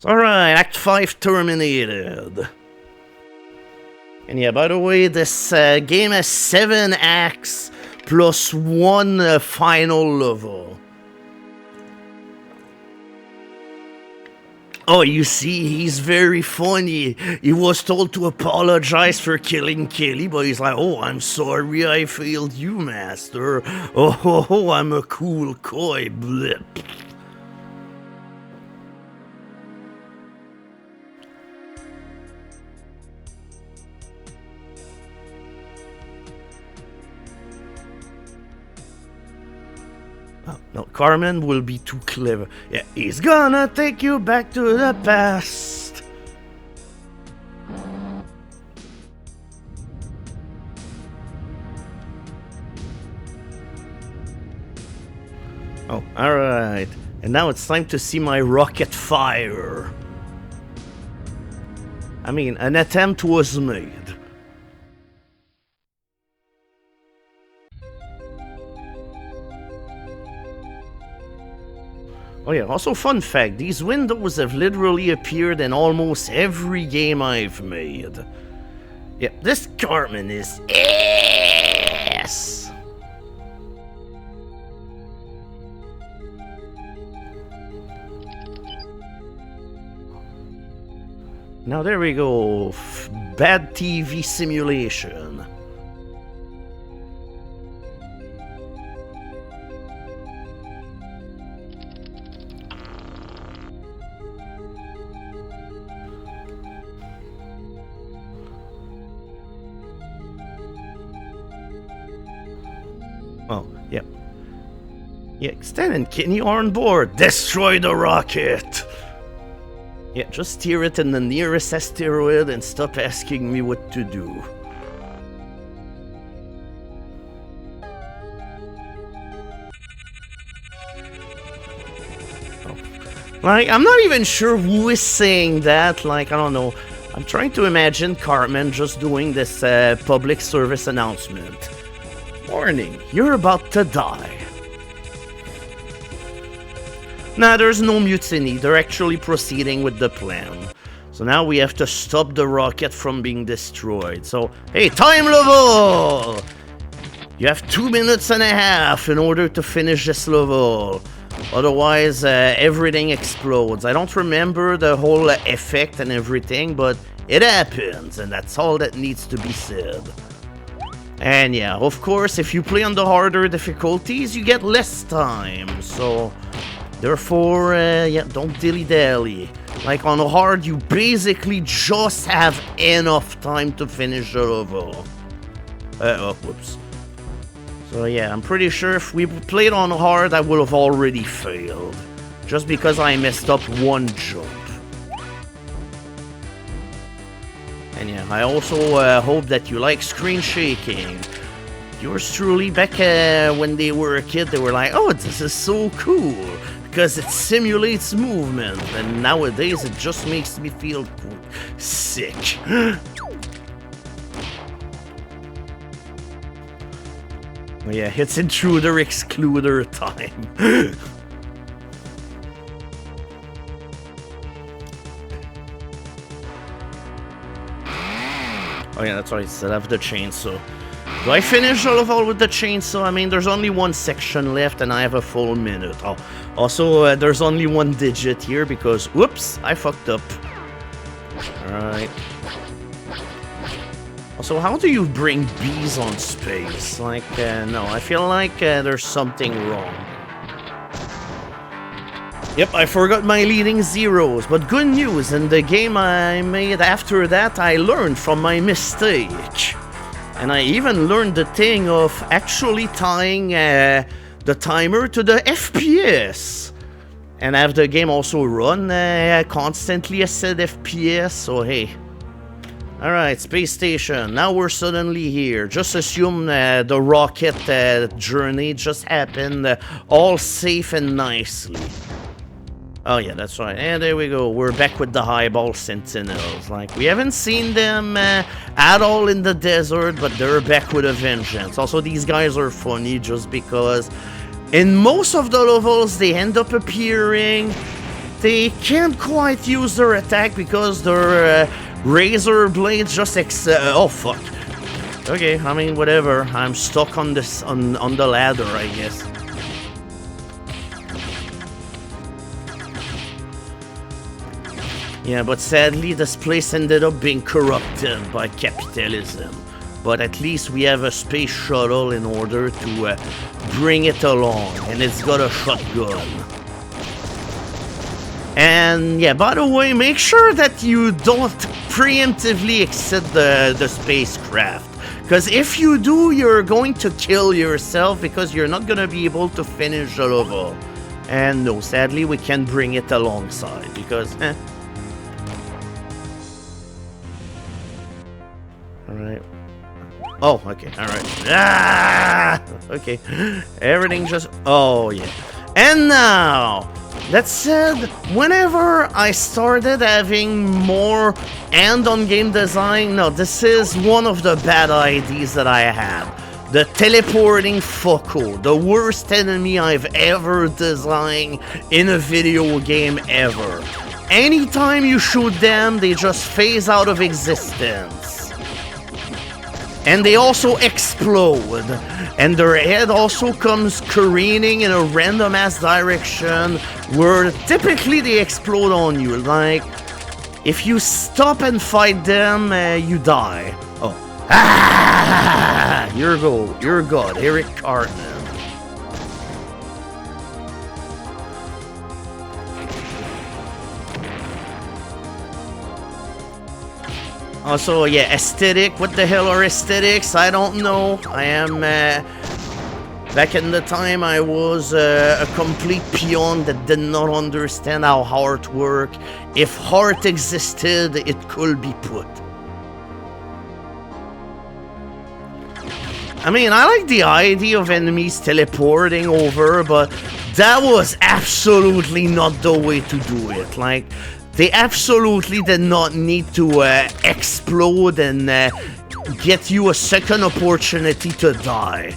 Alright, Act 5 terminated. And yeah, by the way, this game has 7 acts plus 1 final level. Oh, you see, he's very funny. He was told to apologize for killing Kelly, but he's like, oh, I'm sorry I failed you, master. Oh, I'm a cool koi, blip. Oh, no, Cartman will be too clever. Yeah, he's gonna take you back to the past. Oh, alright. And now it's time to see my rocket fire. I mean, an attempt was made. Oh yeah, also fun fact, these windows have literally appeared in almost every game I've made. Yeah, this Cartman is ass! Now there we go, bad TV simulation. Oh, yeah. Yeah, Stan and Kenny are on board. Destroy the rocket! Yeah, just steer it in the nearest asteroid and stop asking me what to do. Oh. Like, I'm not even sure who is saying that. Like, I don't know. I'm trying to imagine Cartman just doing this public service announcement. Warning, you're about to die. Nah, there's no mutiny. They're actually proceeding with the plan. So now we have to stop the rocket from being destroyed. So, hey, time level! You have 2 minutes and a half in order to finish this level. Otherwise, everything explodes. I don't remember the whole effect and everything, but it happens, and that's all that needs to be said. And yeah, of course, if you play on the harder difficulties, you get less time, so... Therefore, yeah, don't dilly-dally. Like, on the hard, you basically just have enough time to finish the level. Oh, whoops. So yeah, I'm pretty sure if we played on hard, I would have already failed. Just because I messed up one jump. And yeah, I also hope that you like screen shaking. Yours truly, back when they were a kid, they were like, oh, this is so cool. Because it simulates movement. And nowadays, it just makes me feel sick. Oh yeah, it's intruder excluder time. Oh yeah, that's right, I still have the chainsaw. Do I finish the level with the chainsaw? I mean, there's only one section left and I have a full minute. Oh, also, there's only one digit here because, whoops, I fucked up. Alright. Also, how do you bring bees on space? Like, no, I feel like there's something wrong. Yep, I forgot my leading zeros, but good news, in the game I made after that, I learned from my mistake. And I even learned the thing of actually tying the timer to the FPS. And have the game also run constantly a set FPS, so hey. Alright, space station, now we're suddenly here. Just assume the rocket journey just happened all safe and nicely. Oh yeah, that's right, and there we go, we're back with the highball sentinels. Like, we haven't seen them at all in the desert, but they're back with a vengeance. Also, these guys are funny just because in most of the levels they end up appearing. They can't quite use their attack because their razor blades just oh fuck. Okay, I mean whatever. I'm stuck on this on the ladder, I guess. Yeah, but sadly this place ended up being corrupted by capitalism. But at least we have a space shuttle in order to bring it along, and it's got a shotgun. And yeah, by the way, make sure that you don't preemptively exit the spacecraft. Because if you do, you're going to kill yourself because you're not going to be able to finish the level. And no, sadly, we can bring it alongside because, Alright. Oh, okay, alright. Ah! Okay. Everything just... Oh, yeah. And now... That said, whenever I started having more hand-on game design, no, this is one of the bad ideas that I had. The teleporting fucko, the worst enemy I've ever designed in a video game ever. Anytime you shoot them, they just phase out of existence. And they also explode. And their head also comes careening in a random ass direction where typically they explode on you. Like, if you stop and fight them, you die. Oh. Ah! You're God, Eric Cartman. Also, yeah, aesthetic. What the hell are aesthetics? I don't know. I am, back in the time, I was a complete peon that did not understand how heart worked. If heart existed, it could be put. I mean, I like the idea of enemies teleporting over, but that was absolutely not the way to do it. Like, they absolutely did not need to explode and get you a second opportunity to die.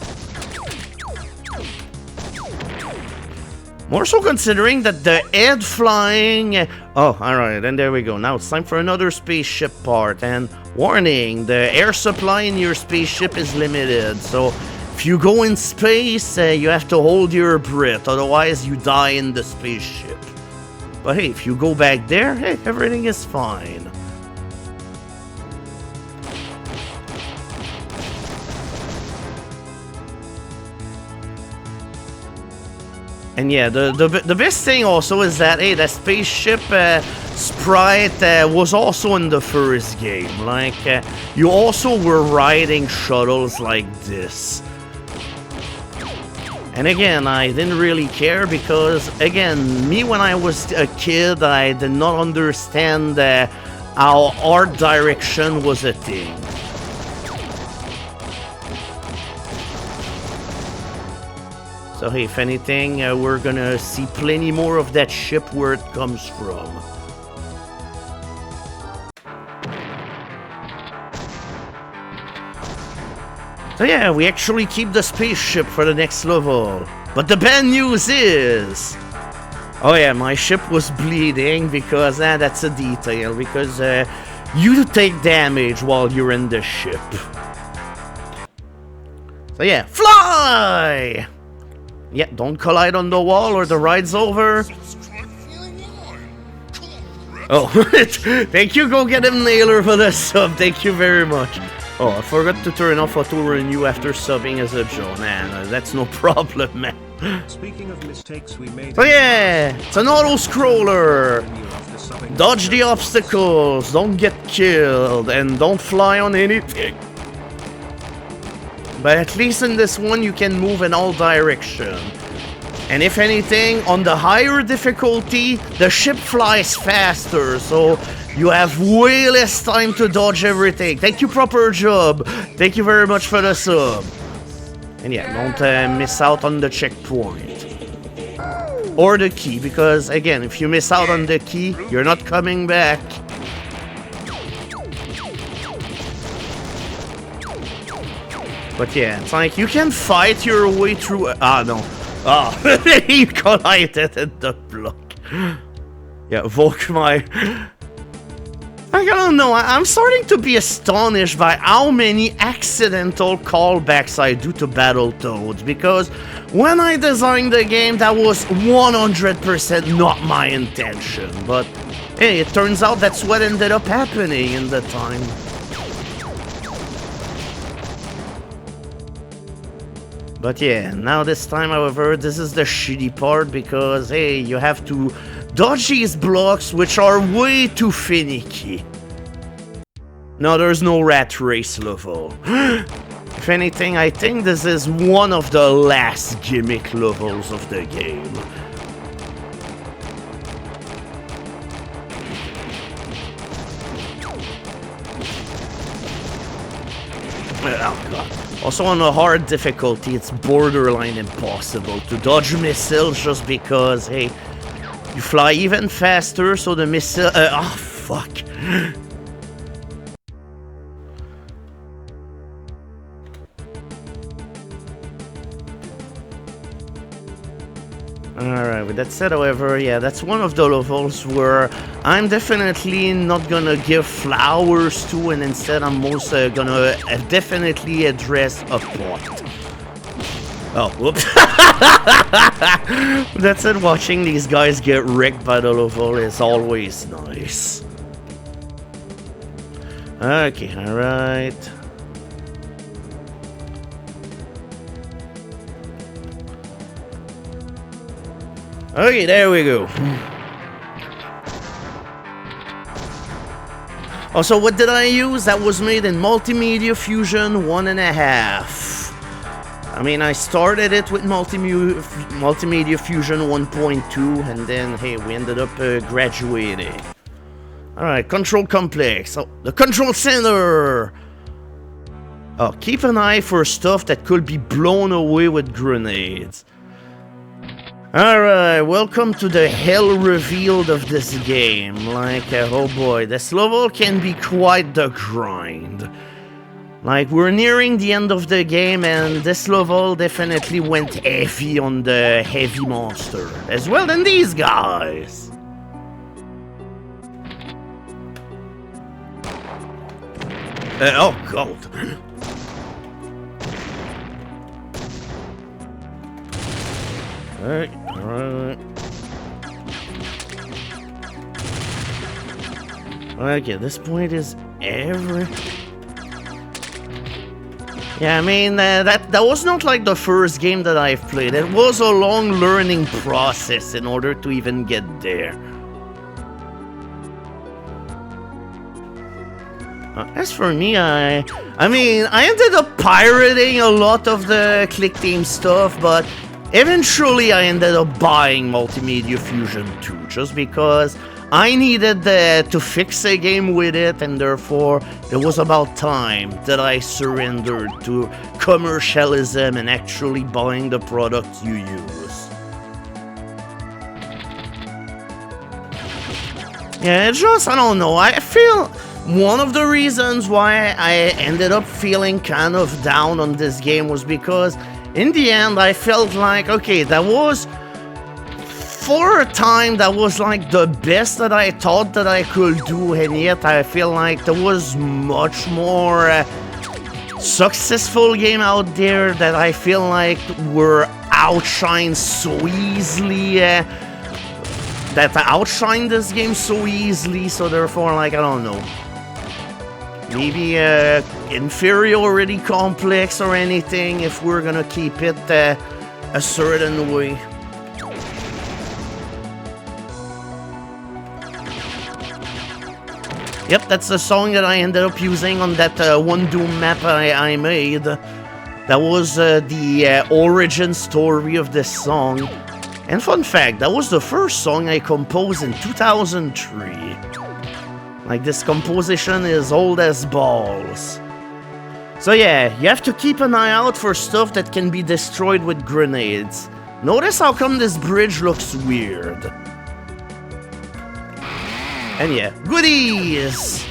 More so considering that the head flying... Oh, alright, and there we go. Now it's time for another spaceship part. And warning, the air supply in your spaceship is limited. So if you go in space, you have to hold your breath. Otherwise, you die in the spaceship. But hey, if you go back there, hey, everything is fine. And yeah, the best thing also is that, hey, the spaceship sprite was also in the first game. Like, you also were riding shuttles like this. And again, I didn't really care because, again, me when I was a kid, I did not understand how art direction was a thing. So hey, if anything, we're gonna see plenty more of that ship where it comes from. So yeah, we actually keep the spaceship for the next level. But the bad news is... Oh yeah, my ship was bleeding because, that's a detail, because you take damage while you're in the ship. So yeah, fly! Yeah, don't collide on the wall or the ride's over. Oh, thank you, Go Get Him Nailer, for the sub, thank you very much. Oh, I forgot to turn off auto-renew after subbing as a Joe. Nah, that's no problem, man. Speaking of mistakes we made. Oh yeah, it's an auto-scroller. Dodge the obstacles, don't get killed, and don't fly on anything. But at least in this one, you can move in all directions. And if anything, on the higher difficulty, the ship flies faster, so you have way less time to dodge everything. Thank you, Proper Job. Thank you very much for the sub. And yeah, don't miss out on the checkpoint. Or the key, because again, if you miss out on the key, you're not coming back. But yeah, it's like you can fight your way through. Ah, no. Ah, you collided at the block. Yeah, evoke my. I don't know. I'm starting to be astonished by how many accidental callbacks I do to Battletoads, because when I designed the game, that was 100% not my intention. But hey, it turns out that's what ended up happening in the time. But yeah, now this time, however, this is the shitty part, because hey, you have to dodge these blocks, which are way too finicky. No, there's no rat race level. If anything, I think this is one of the last gimmick levels of the game. Oh god. Also on a hard difficulty, it's borderline impossible to dodge missiles just because, hey, you fly even faster, so the missile... oh, fuck. Alright, with that said, however, yeah, that's one of the levels where I'm definitely not gonna give flowers to, and instead I'm most gonna definitely address a pot. Oh, whoops. That's it, watching these guys get wrecked by the level is always nice. Okay, alright. Okay, there we go. Also, what did I use? That was made in Multimedia Fusion 1.5. I mean, I started it with Multimedia Fusion 1.2, and then, hey, we ended up graduating. Alright, Control Complex. Oh, the Control Center! Oh, keep an eye for stuff that could be blown away with grenades. Alright, welcome to the hell revealed of this game. Like, oh boy, this level can be quite the grind. Like, we're nearing the end of the game, and this level definitely went heavy on the heavy monster, as well as these guys. Oh god. Alright, alright. Okay, this point is every... Yeah, I mean, that was not like the first game that I've played. It was a long learning process in order to even get there. As for me, I mean, I ended up pirating a lot of the Click Team stuff, but eventually I ended up buying Multimedia Fusion 2, just because I needed to fix a game with it, and therefore it was about time that I surrendered to commercialism and actually buying the products you use. Yeah, it's just, I don't know, I feel one of the reasons why I ended up feeling kind of down on this game was because in the end I felt like, okay, that was, for a time, that was like the best that I thought that I could do, and yet I feel like there was much more successful game out there that I feel like were outshined so easily, that outshined this game so easily, so therefore, like, I don't know. Maybe inferiority complex or anything if we're gonna keep it a certain way. Yep, that's the song that I ended up using on that one Doom map I made. That was the origin story of this song. And fun fact, that was the first song I composed in 2003. Like, this composition is old as balls. So yeah, you have to keep an eye out for stuff that can be destroyed with grenades. Notice how come this bridge looks weird. And yeah, goodies!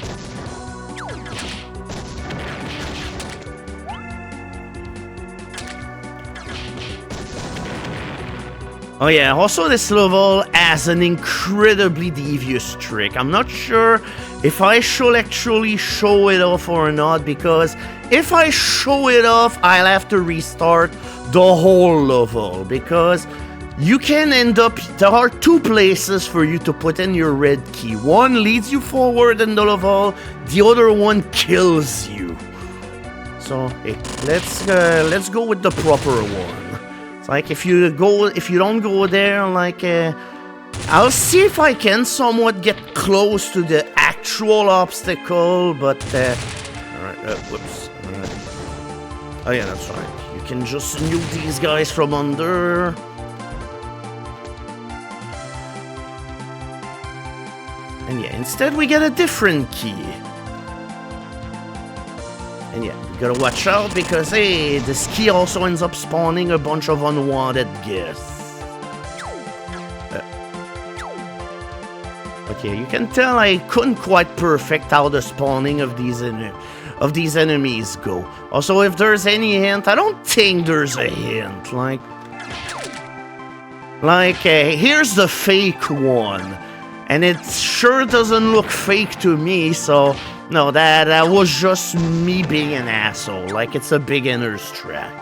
Oh yeah, also this level has an incredibly devious trick. I'm not sure if I should actually show it off or not, because if I show it off, I'll have to restart the whole level, because you can end up, there are two places for you to put in your red key. One leads you forward in the level, the other one kills you. So, hey, let's go with the proper one. Like, if you don't go there, like, I'll see if I can somewhat get close to the actual obstacle, but, alright, whoops, alright. Oh yeah, that's right, you can just nuke these guys from under. And yeah, instead we get a different key. And yeah, you gotta watch out because, hey, this key also ends up spawning a bunch of unwanted guests. But yeah, you can tell I couldn't quite perfect how the spawning of these enemies go. Also, if there's any hint, I don't think there's a hint. Here's the fake one. And it sure doesn't look fake to me, so... No, that was just me being an asshole, like it's a beginner's trap.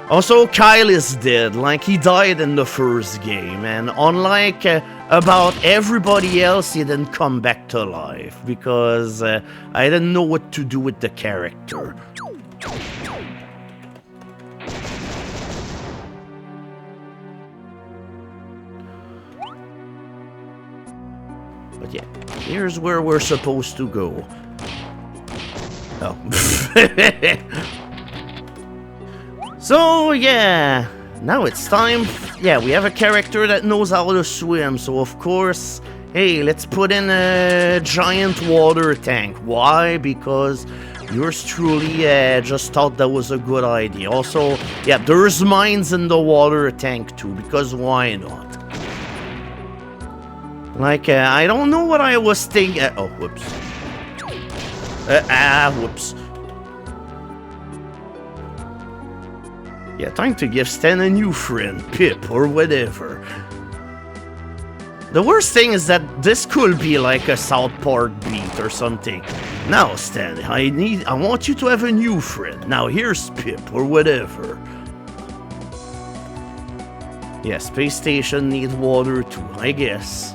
Also, Kyle is dead, like he died in the first game, and unlike about everybody else, he didn't come back to life, because I didn't know what to do with the character. But yeah, here's where we're supposed to go. Oh. So, yeah. Now it's time. Yeah, we have a character that knows how to swim. So, of course, hey, let's put in a giant water tank. Why? Because yours truly just thought that was a good idea. Also, yeah, there's mines in the water tank too. Because why not? Like, I don't know what I was thinking. Oh, whoops. Whoops. Yeah, time to give Stan a new friend, Pip, or whatever. The worst thing is that this could be like a South Park beat or something. Now, Stan, I want you to have a new friend. Now, here's Pip, or whatever. Yeah, space station needs water too, I guess.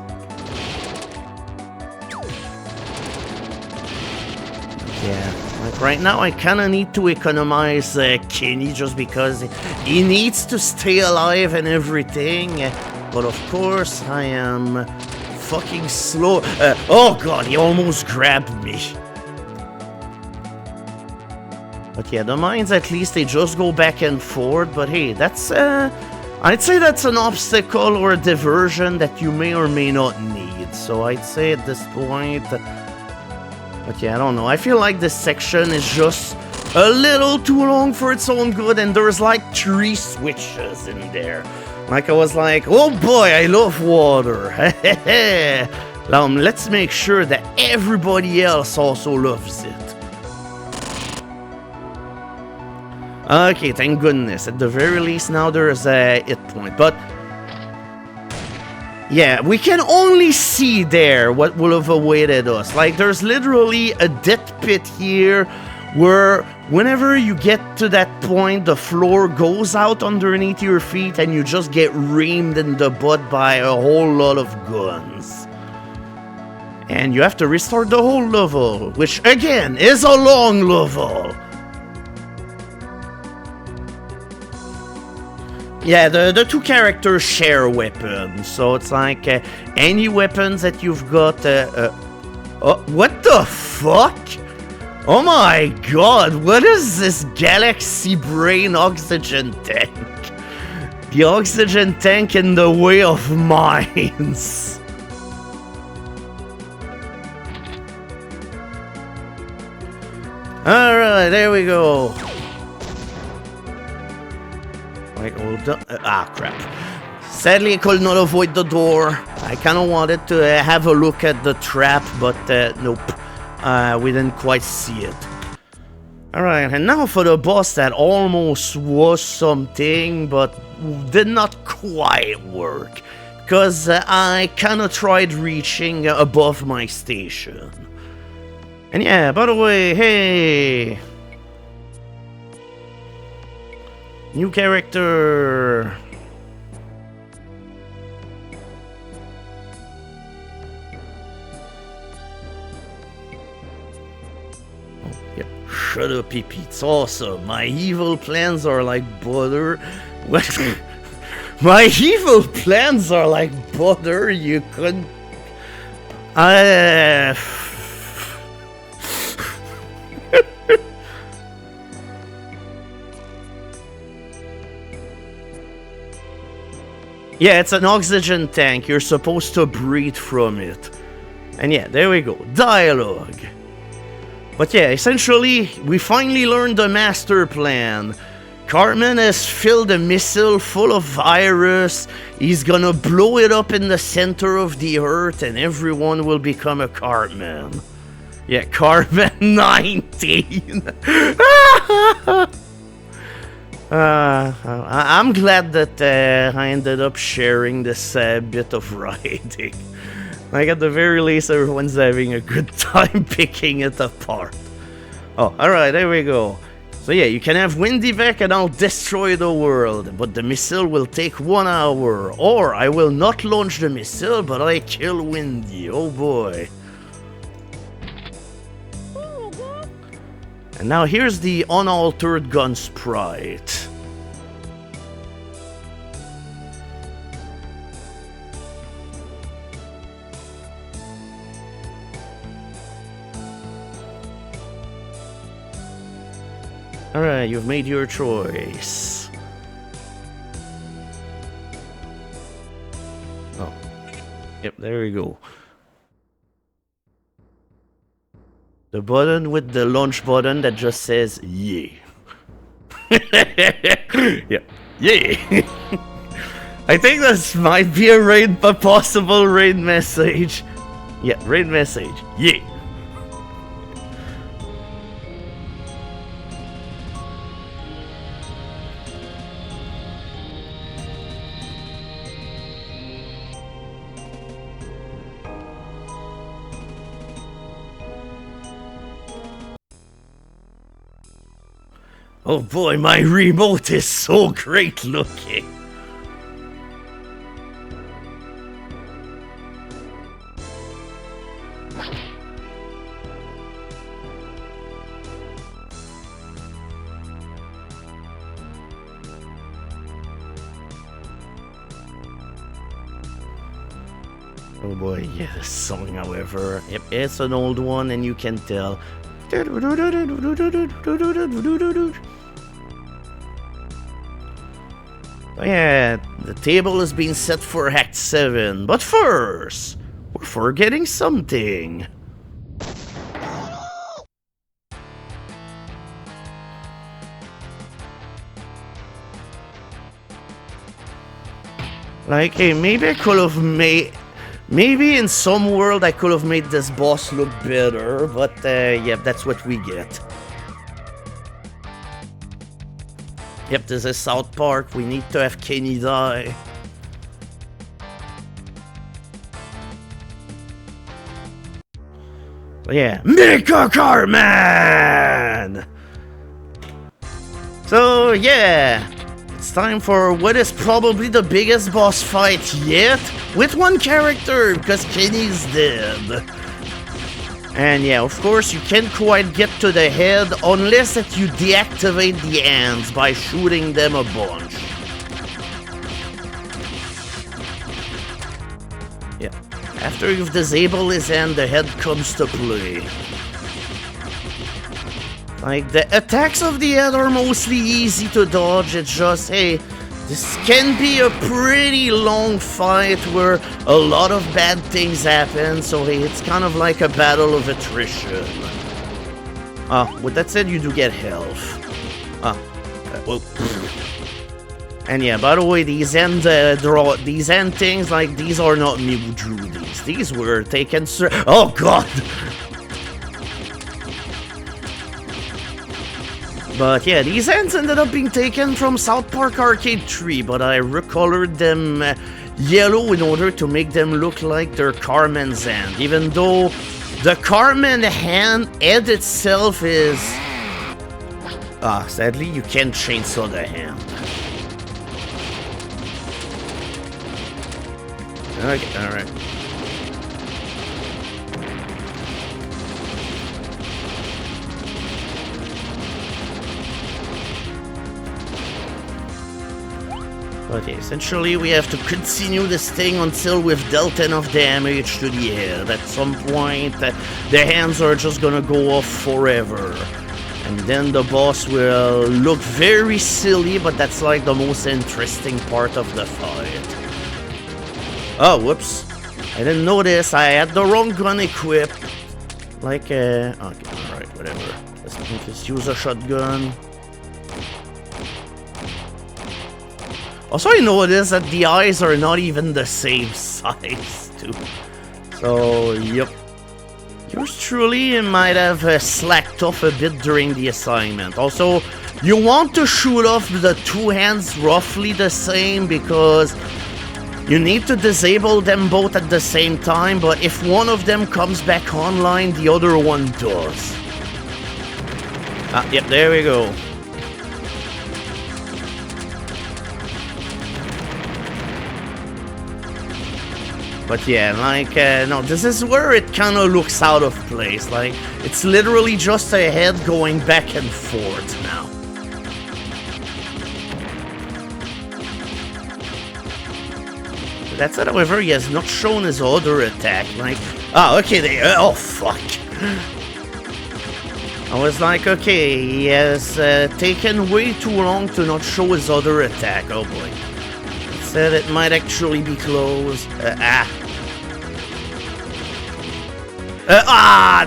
Yeah, like right now I kinda need to economize Kenny just because he needs to stay alive and everything. But of course, I am fucking slow. Oh god, he almost grabbed me. But yeah, the mines at least they just go back and forth. But hey, that's I'd say that's an obstacle or a diversion that you may or may not need. So I'd say at this point. But yeah, I don't know. I feel like this section is just a little too long for its own good, and there's like 3 switches in there. Like I was like, oh boy, I love water. Let's make sure that everybody else also loves it. Okay, thank goodness. At the very least, now there's a hit point. But yeah, we can only see there what will have awaited us. Like, there's literally a death pit here where whenever you get to that point, the floor goes out underneath your feet and you just get reamed in the butt by a whole lot of guns. And you have to restart the whole level, which, again, is a long level. Yeah, the 2 characters share weapons, so it's like any weapons that you've got. Oh, what the fuck? Oh my god, what is this galaxy brain oxygen tank? The oxygen tank in the way of mines. Alright, there we go. Like, hold up. Crap. Sadly, I could not avoid the door. I kind of wanted to have a look at the trap, but nope. We didn't quite see it. Alright, and now for the boss that almost was something, but did not quite work. Because I kind of tried reaching above my station. And yeah, by the way, hey! New character! Yep. Shut up, PP. It's awesome. My evil plans are like butter. What? My evil plans are like butter. You couldn't. Yeah, it's an oxygen tank. You're supposed to breathe from it. And yeah, there we go. Dialogue. But yeah, essentially, we finally learned the master plan. Cartman has filled a missile full of virus. He's gonna blow it up in the center of the earth and everyone will become a Cartman. Yeah, Cartman 19. I'm glad that I ended up sharing this bit of writing. Like, at the very least, everyone's having a good time picking it apart. Oh, alright, there we go. So yeah, you can have Windy back and I'll destroy the world, but the missile will take 1 hour. Or I will not launch the missile, but I kill Windy. Oh boy. And now here's the unaltered gun sprite. Alright, you've made your choice. Oh. Yep, there we go. The button with the launch button that just says, yeah. Yeah, yeah. I think this might be a possible raid message. Yeah, raid message, yeah. Oh boy, my remote is so great looking. Oh boy, yeah, this song, however, yep, it's an old one and you can tell. Yeah, the table has been set for Act 7, but first, we're forgetting something. Like, hey, maybe I could have made... Maybe in some world I could have made this boss look better, but yeah, that's what we get. Yep, this is South Park. We need to have Kenny die. So yeah, make a Cartman! So yeah, it's time for what is probably the biggest boss fight yet, with one character, because Kenny's dead. And yeah, of course, you can't quite get to the head unless that you deactivate the hands by shooting them a bunch. Yeah, after you've disabled his hand, the head comes to play. Like, the attacks of the head are mostly easy to dodge, it's just, hey, this can be a pretty long fight where a lot of bad things happen, so hey, it's kind of like a battle of attrition. With that said, you do get health. Well... And yeah, by the way, these end things, like, these are not me who drew these. These were taken, oh god! But yeah, these ends ended up being taken from South Park Arcade 3, but I recolored them yellow in order to make them look like their Cartman's hand, even though the Cartman head itself is... sadly, you can't chainsaw the hand. Okay, alright. Okay, essentially we have to continue this thing until we've dealt enough damage to the head. At some point, the hands are just gonna go off forever. And then the boss will look very silly, but that's like the most interesting part of the fight. Oh, whoops. I didn't notice. I had the wrong gun equipped. Like, okay, alright, whatever. Let's just use a shotgun. Also, I noticed that the eyes are not even the same size, too. So, yep. Yours truly might have slacked off a bit during the assignment. Also, you want to shoot off the two hands roughly the same because... you need to disable them both at the same time, but if one of them comes back online, the other one does. Yep, there we go. But yeah, like, no, this is where it kind of looks out of place. Like, it's literally just a head going back and forth now. That said, however, he has not shown his other attack, like... okay, oh, fuck. I was like, okay, he has taken way too long to not show his other attack, oh boy. That said, it might actually be close.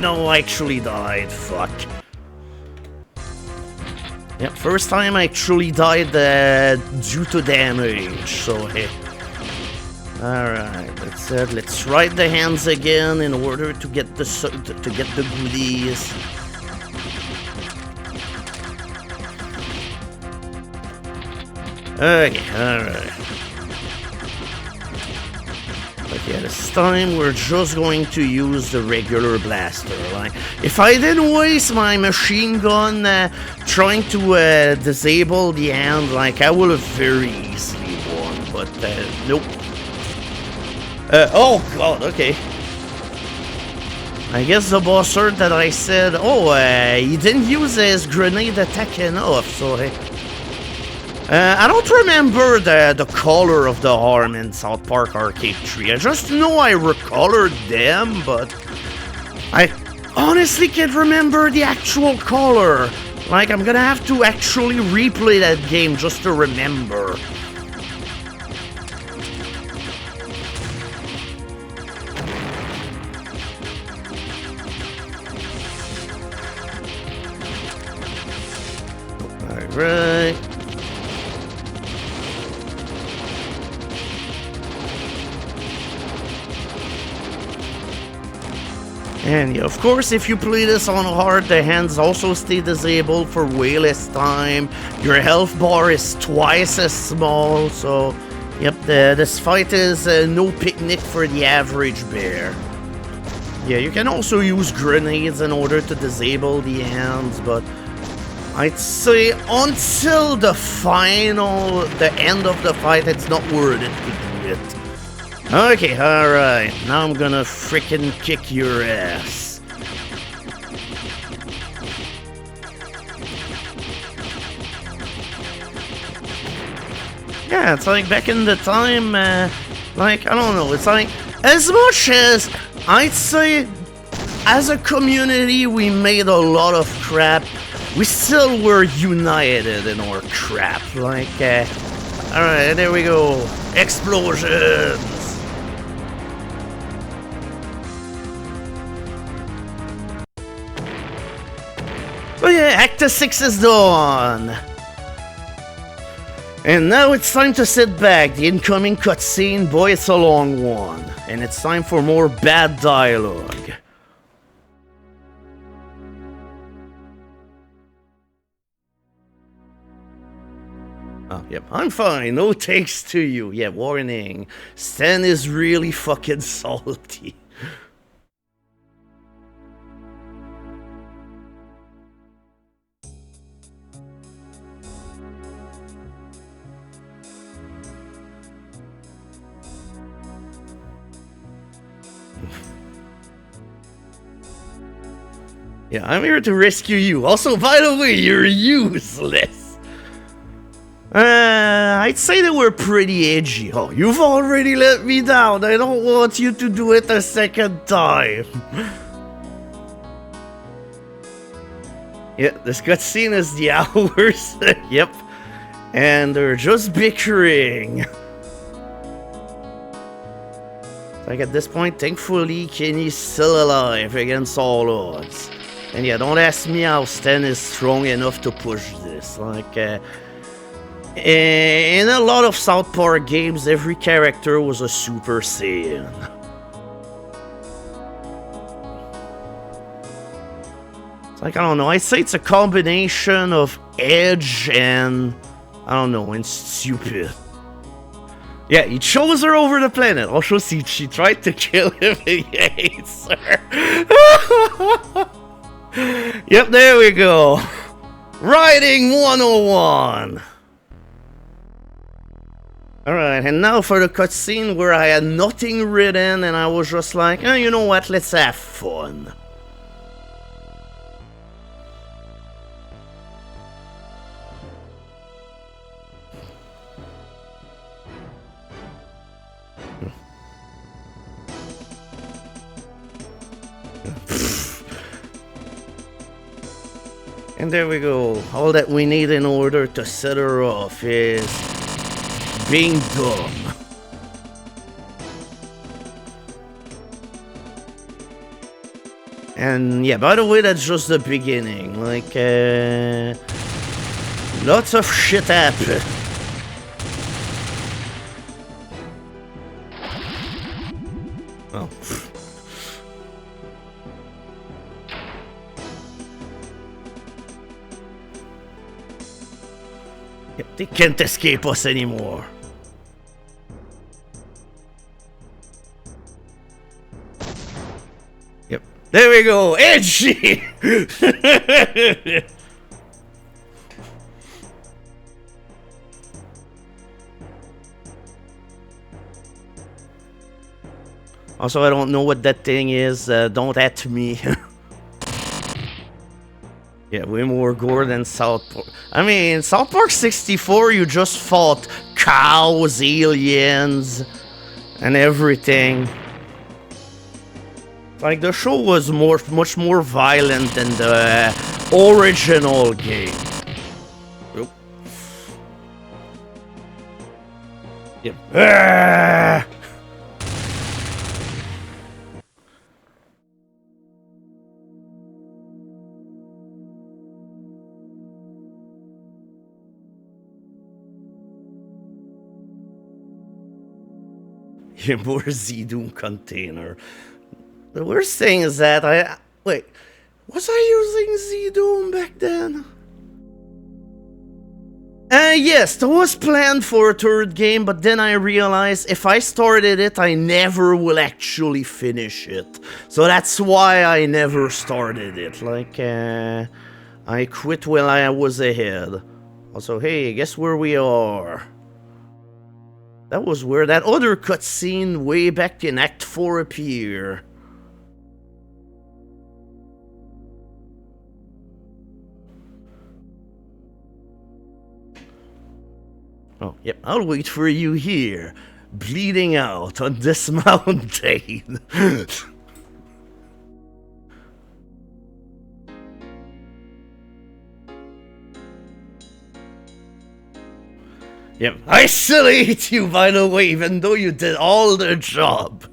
No, I actually died, fuck. Yep, first time I actually died due to damage, so hey. Alright, that's it. Let's ride the hands again in order to get the goodies. Okay, alright. But yeah, this time we're just going to use the regular blaster. Like, if I didn't waste my machine gun trying to disable the hand, like, I would have very easily won. But nope. Oh god, okay. I guess the boss heard that I said, he didn't use his grenade attack enough, so hey. I don't remember the color of the arm in South Park Arcade 3. I just know I recolored them, but I honestly can't remember the actual color. Like, I'm gonna have to actually replay that game just to remember. Alright. And yeah, of course, if you play this on hard, the hands also stay disabled for way less time. Your health bar is twice as small, so yep, this fight is no picnic for the average bear. Yeah, you can also use grenades in order to disable the hands, but I'd say until the end of the fight, it's not worth it to do it. Okay, alright, now I'm gonna frickin' kick your ass. Yeah, it's like back in the time, like, I don't know, it's like, as much as I'd say, as a community, we made a lot of crap. we still were united in our crap. Like, alright, there we go. Explosions! Oh yeah, Act 6 is done! And now it's time to sit back. The incoming cutscene, boy, it's a long one. And it's time for more bad dialogue. Oh, yep, I'm fine. No takes to you. Yeah, warning. Stan is really fucking salty. Yeah, I'm here to rescue you. Also, by the way, you're useless. I'd say they were pretty edgy. Oh, you've already let me down. I don't want you to do it a second time. Yeah, this cutscene is the hours. Yep. And they're just bickering. Like at this point, thankfully, Kenny's still alive against all odds. And yeah, don't ask me how Stan is strong enough to push this. Like, in a lot of South Park games, every character was a Super Saiyan. It's like, I don't know, I'd say it's a combination of edge and, I don't know, and stupid. Yeah, he chose her over the planet. Also, see, she tried to kill him and he hates her. Yep, there we go. Riding 101. Alright, and now for the cutscene where I had nothing written and I was just like, oh, you know what, let's have fun. And there we go. All that we need in order to set her off is being dumb. And yeah, by the way, that's just the beginning. Like, lots of shit happened. Oh. They can't escape us anymore. Yep. There we go. Edgy! Also, I don't know what that thing is. Don't at me. Yeah, way more gore than South Park. I mean, South Park 64, you just fought cows, aliens, and everything. Like, the show was much more violent than the original game. Oop. Yep. Ah! More Z-Doom container. The worst thing is that wait, was I using Z-Doom back then? Yes, that was planned for a third game, but then I realized if I started it, I never will actually finish it. So that's why I never started it. Like, I quit while I was ahead. Also, hey, guess where we are? That was where that other cutscene way back in Act 4 appeared. Oh, yep, I'll wait for you here, bleeding out on this mountain. Yep, I still hate you, by the way, even though you did all the job.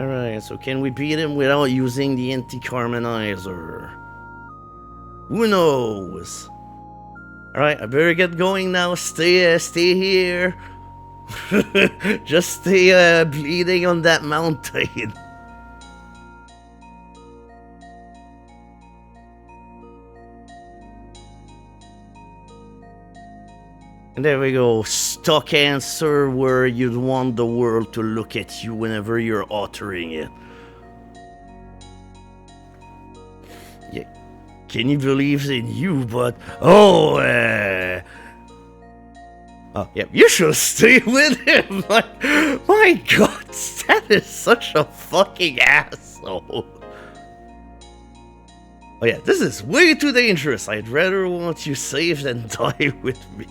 Alright, so can we beat him without using the anti-Carmanizer? Who knows? Alright, I better get going now. Stay here. Just stay bleeding on that mountain. And there we go. Stock answer where you'd want the world to look at you whenever you're uttering it. Yeah. Can you believe in you, but oh, yeah, you should stay with him. Like, my God, that is such a fucking asshole. Oh yeah, this is way too dangerous. I'd rather want you safe than die with me.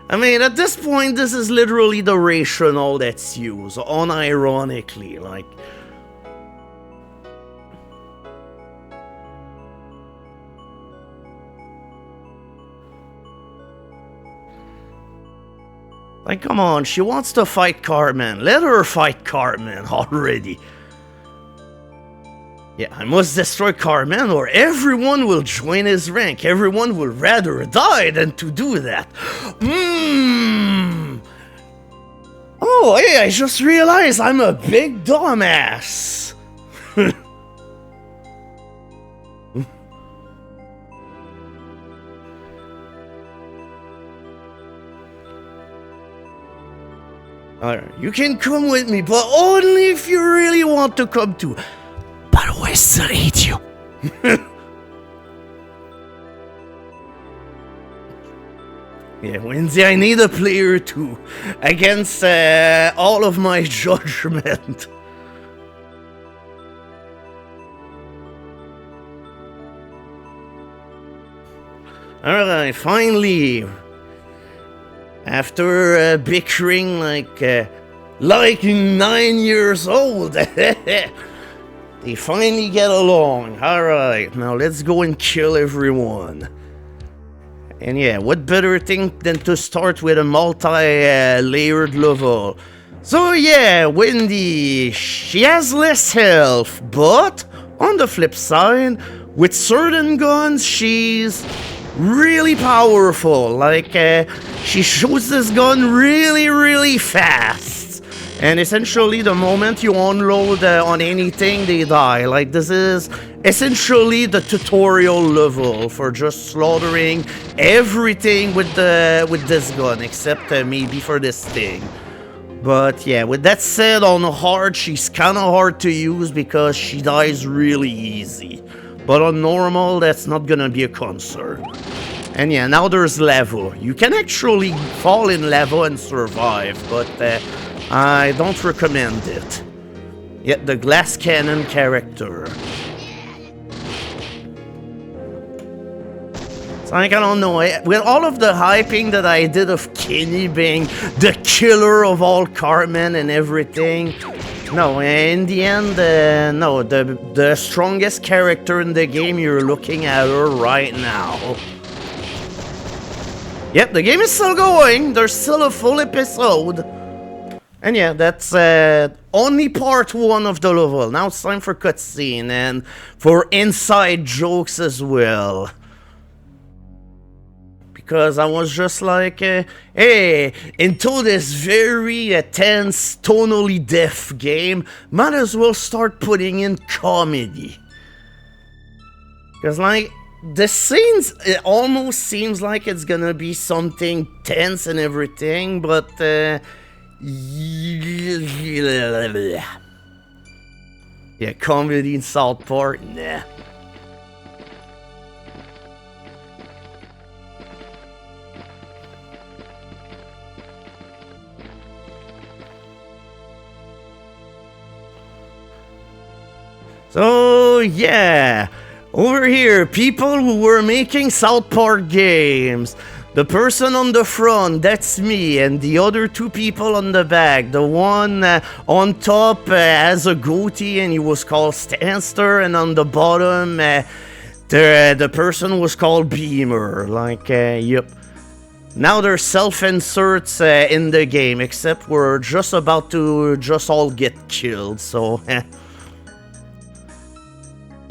I mean, at this point, this is literally the rationale that's used, unironically, like... Like, come on, she wants to fight Cartman. Let her fight Cartman already. Yeah, I must destroy Cartman or everyone will join his rank. Everyone will rather die than to do that. Oh, hey, I just realized I'm a big dumbass. Alright, you can come with me, but only if you really want to come too. By the way, I still hate you. Yeah, Windsy, I need a player too. Against all of my judgment. Alright, finally. After bickering like 9 years old. They finally get along. Alright, now let's go and kill everyone. And yeah, what better thing than to start with a multi-layered level. So yeah, Wendy, she has less health, but on the flip side, with certain guns, she's really powerful. Like, she shoots this gun really fast. And essentially, the moment you unload on anything, they die. Like, this is essentially the tutorial level for just slaughtering everything with this gun, except maybe for this thing. But yeah, with that said, on hard, she's kind of hard to use because she dies really easy. But on normal, that's not gonna be a concern. And yeah, now there's level. You can actually fall in level and survive, but I don't recommend it. Yet the glass cannon character. It's like, I don't know, with all of the hyping that I did of Kenny being the killer of all Cartman and everything, no, in the end, no, the strongest character in the game, you're looking at her right now. Yep, the game is still going, there's still a full episode. And yeah, that's only part 1 of the level. Now it's time for cutscene and for inside jokes as well. Because I was just like, hey, into this very tense, tonally deaf game, might as well start putting in comedy. Because like, the scenes, it almost seems like it's gonna be something tense and everything, but yeah, comedy in South Park, nah. So, yeah. Over here, people who were making South Park games. The person on the front, that's me, and the other two people on the back. The one on top has a goatee and he was called Stanster, and on the bottom, the person was called Beamer. Like, yep. Now there's self-inserts in the game, except we're just about to just all get killed, so...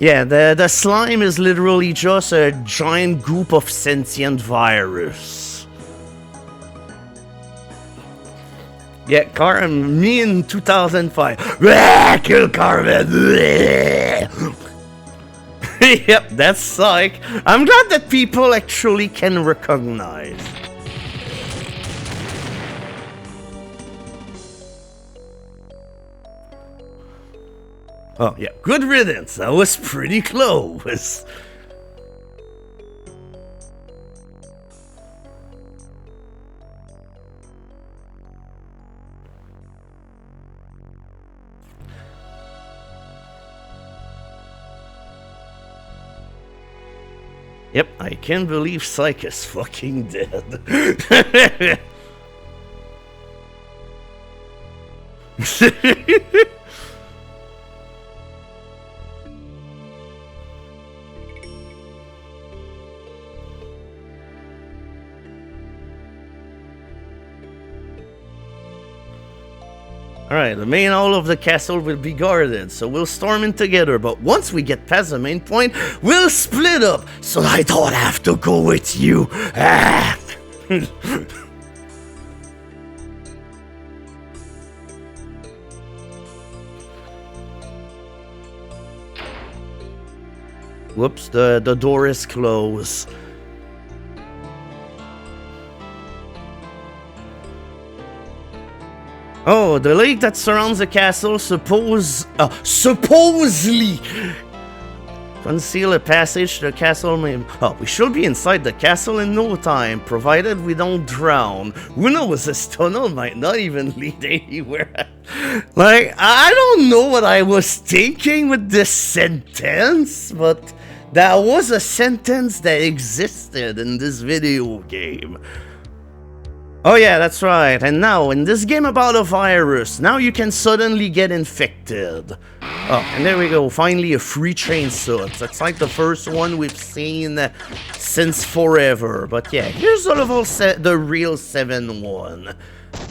Yeah, the slime is literally just a giant goop of sentient virus. Yeah, me in 2005. Kill Cartman! Yep, that's psych. I'm glad that people actually can recognize. Oh, yeah, good riddance. That was pretty close. Yep, I can't believe Psych is fucking dead. Alright, the main hall of the castle will be guarded, so we'll storm in together, but once we get past the main point, we'll split up, so I don't have to go with you. Ah. Whoops, the door is closed. Oh, the lake that surrounds the castle supposedly conceal a passage to the castle. Oh, we should be inside the castle in no time, provided we don't drown. Who knows, this tunnel might not even lead anywhere. Like, I don't know what I was thinking with this sentence, but that was a sentence that existed in this video game. Oh yeah, that's right. And now, in this game about a virus, now you can suddenly get infected. Oh, and there we go. Finally, a free chainsaw. It's like the first one we've seen since forever. But yeah, here's the level the real 7-1.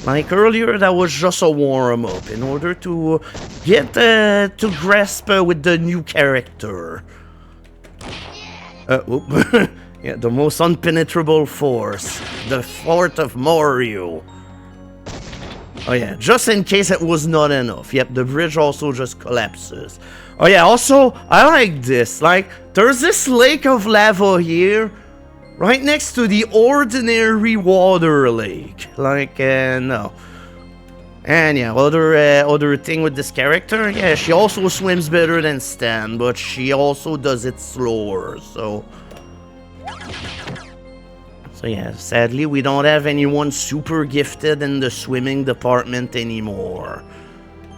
Like earlier, that was just a warm-up in order to get to grasp with the new character. Oop. Yeah, the most unpenetrable force. The fort of Mario. Oh yeah, just in case it was not enough. Yep, the bridge also just collapses. Oh yeah, also, I like this. Like, there's this lake of lava here, right next to the ordinary water lake. Like, no. And yeah, other thing with this character, yeah, she also swims better than Stan, but she also does it slower, so... So yeah, sadly we don't have anyone super gifted in the swimming department anymore.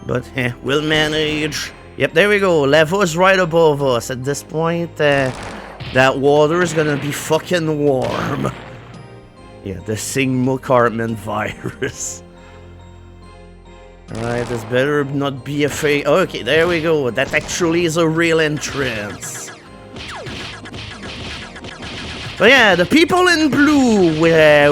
But we'll manage. Yep, there we go. Lava's right above us. At this point, that water is gonna be fucking warm. Yeah, the Sigma Cartman virus. Alright, this better not be a fake. Okay, there we go. That actually is a real entrance. So yeah, the people in blue,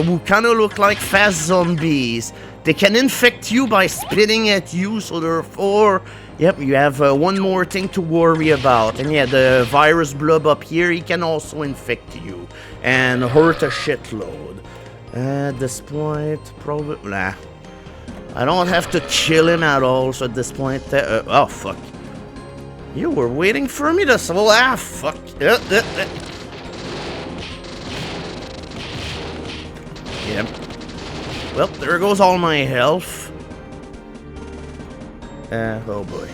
who kind of look like fast zombies, they can infect you by spitting at you, so therefore, yep, you have one more thing to worry about. And yeah, the virus blob up here, he can also infect you and hurt a shitload. At this point, probably, nah. I don't have to kill him at all, so at this point, oh fuck. You were waiting for me to, fuck. Yep. Well, there goes all my health. Oh boy.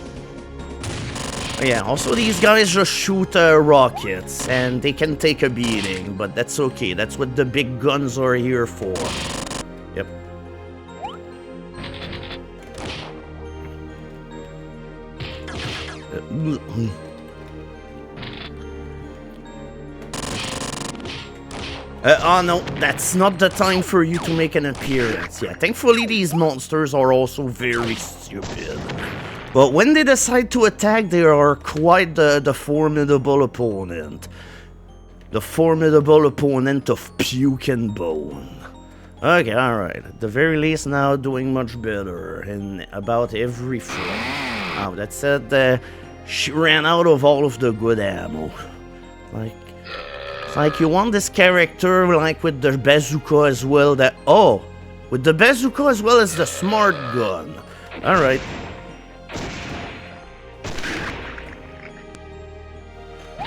Yeah, also these guys just shoot rockets, and they can take a beating, but that's okay. That's what the big guns are here for. Yep. Oh no, that's not the time for you to make an appearance. Yeah, thankfully these monsters are also very stupid. But when they decide to attack, they are quite the formidable opponent. The formidable opponent of puke and bone. Okay, alright. At the very least now doing much better in about every front. Now, that said, she ran out of all of the good ammo. Like you want this character like with the bazooka as well with the bazooka as well as the smart gun. Alright.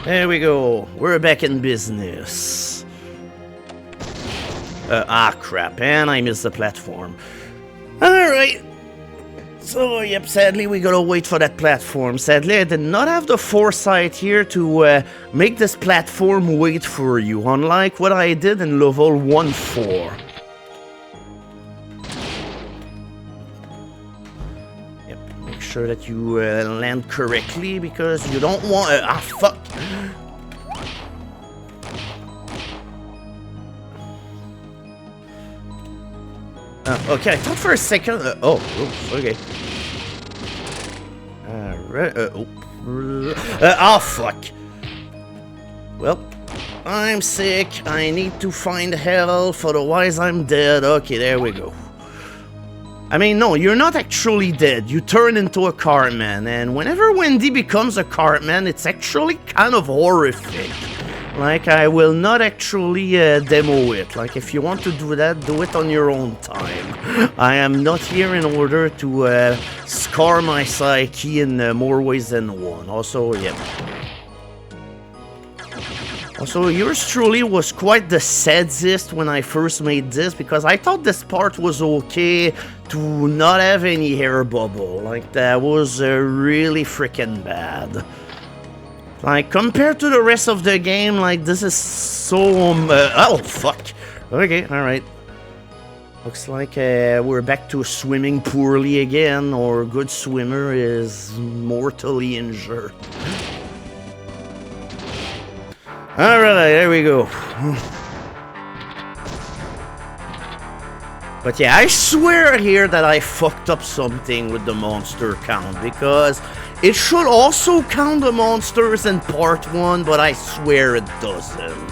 There we go. We're back in business. Crap, and I missed the platform. Alright. So, yep, sadly we gotta wait for that platform. Sadly, I did not have the foresight here to make this platform wait for you, unlike what I did in level 1-4. Yep, make sure that you land correctly, because you don't want... fuck! Okay, I thought for a second... oops, okay. Fuck. Well, I'm sick. I need to find health, otherwise I'm dead. Okay, there we go. I mean, no, you're not actually dead. You turn into a Cartman, and whenever Wendy becomes a Cartman, it's actually kind of horrific. Like, I will not actually demo it. Like, if you want to do that, do it on your own time. I am not here in order to scar my psyche in more ways than one. Also, yeah. Also, yours truly was quite the sadist when I first made this, because I thought this part was okay to not have any hair bubble. Like, that was really freaking bad. Like, compared to the rest of the game, like, this is so... oh, fuck. Okay, alright. Looks like we're back to swimming poorly again, or good swimmer is mortally injured. Alright, there we go. But yeah, I swear here that I fucked up something with the monster count, because it should also count the monsters in part 1, but I swear it doesn't.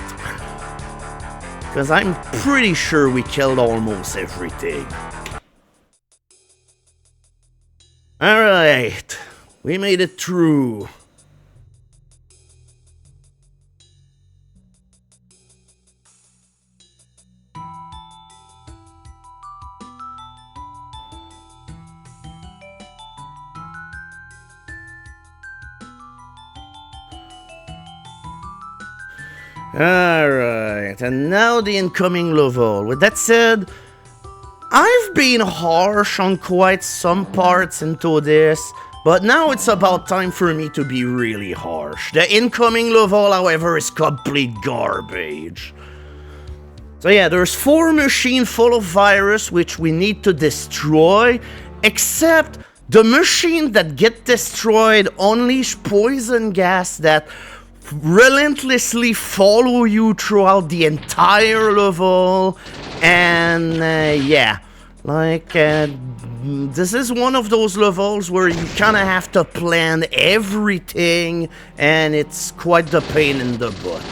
Because I'm pretty sure we killed almost everything. Alright, we made it through. Alright, and now the incoming level. With that said, I've been harsh on quite some parts into this, but now it's about time for me to be really harsh. The incoming level, however, is complete garbage. So yeah, there's 4 machines full of virus which we need to destroy, except the machines that get destroyed unleash poison gas that relentlessly follow you throughout the entire level, and yeah, like this is one of those levels where you kind of have to plan everything, and it's quite the pain in the butt.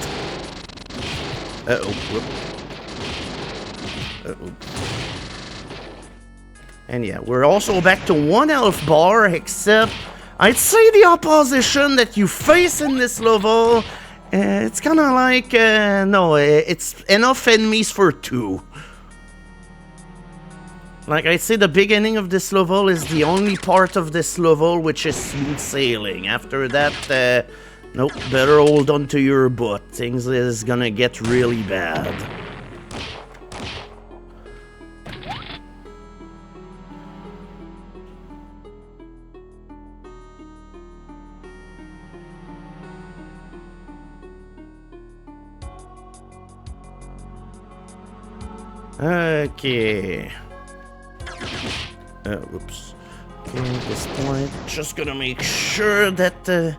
And yeah, we're also back to 1 health bar, except I'd say the opposition that you face in this level, it's kind of like, no, it's enough enemies for 2. Like, I'd say the beginning of this level is the only part of this level which is smooth sailing. After that, nope, better hold on to your butt. Things is gonna get really bad. Okay. Whoops. Okay, at this point, just gonna make sure that the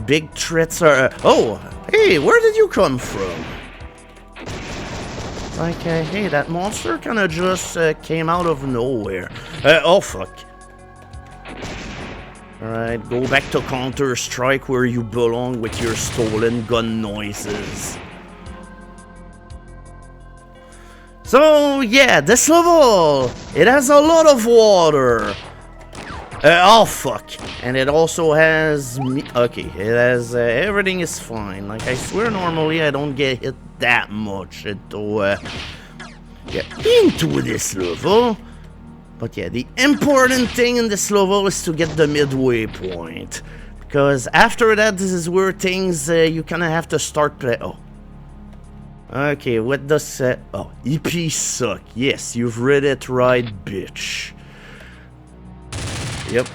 big threats are... oh! Hey, where did you come from? Like, hey, that monster kinda just came out of nowhere. Oh, fuck. Alright, go back to Counter-Strike where you belong with your stolen gun noises. So, yeah, this level, it has a lot of water. Oh, fuck. And it also has... okay, it has... everything is fine. Like, I swear normally I don't get hit that much to get into this level. But yeah, the important thing in this level is to get the midway point. Because after that, this is where things, you kind of have to start play... oh. Okay, what does... oh, EP suck. Yes, you've read it right, bitch. Yep.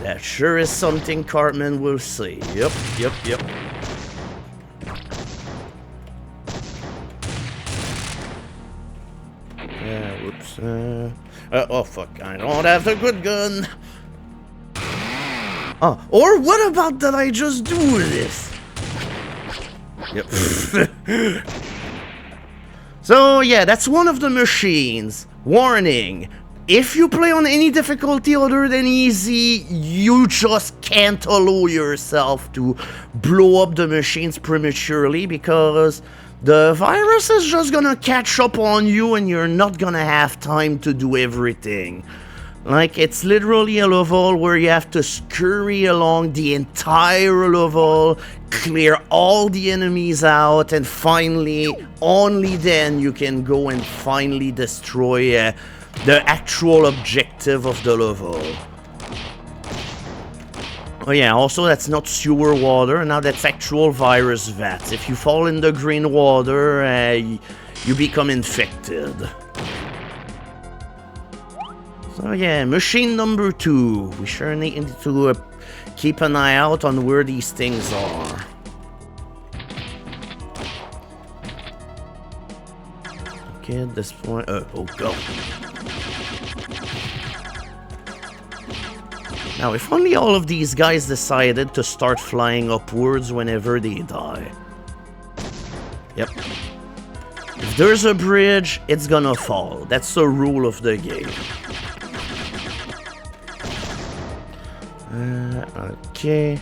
That sure is something Cartman will say. Yep. Whoops. Oh, fuck. I don't have the good gun. Oh, or what about that I just do this? Yep. So, yeah, that's one of the machines. Warning. If you play on any difficulty other than easy, you just can't allow yourself to blow up the machines prematurely because the virus is just gonna catch up on you and you're not gonna have time to do everything. Like, it's literally a level where you have to scurry along the entire level, clear all the enemies out, and finally, only then you can go and finally destroy the actual objective of the level. Oh yeah, also that's not sewer water, now that's actual virus vats. If you fall in the green water, you become infected. So yeah, machine number 2. We sure need to keep an eye out on where these things are. Okay, at this point... oh, go. Now, if only all of these guys decided to start flying upwards whenever they die. Yep. If there's a bridge, it's gonna fall. That's the rule of the game. Okay.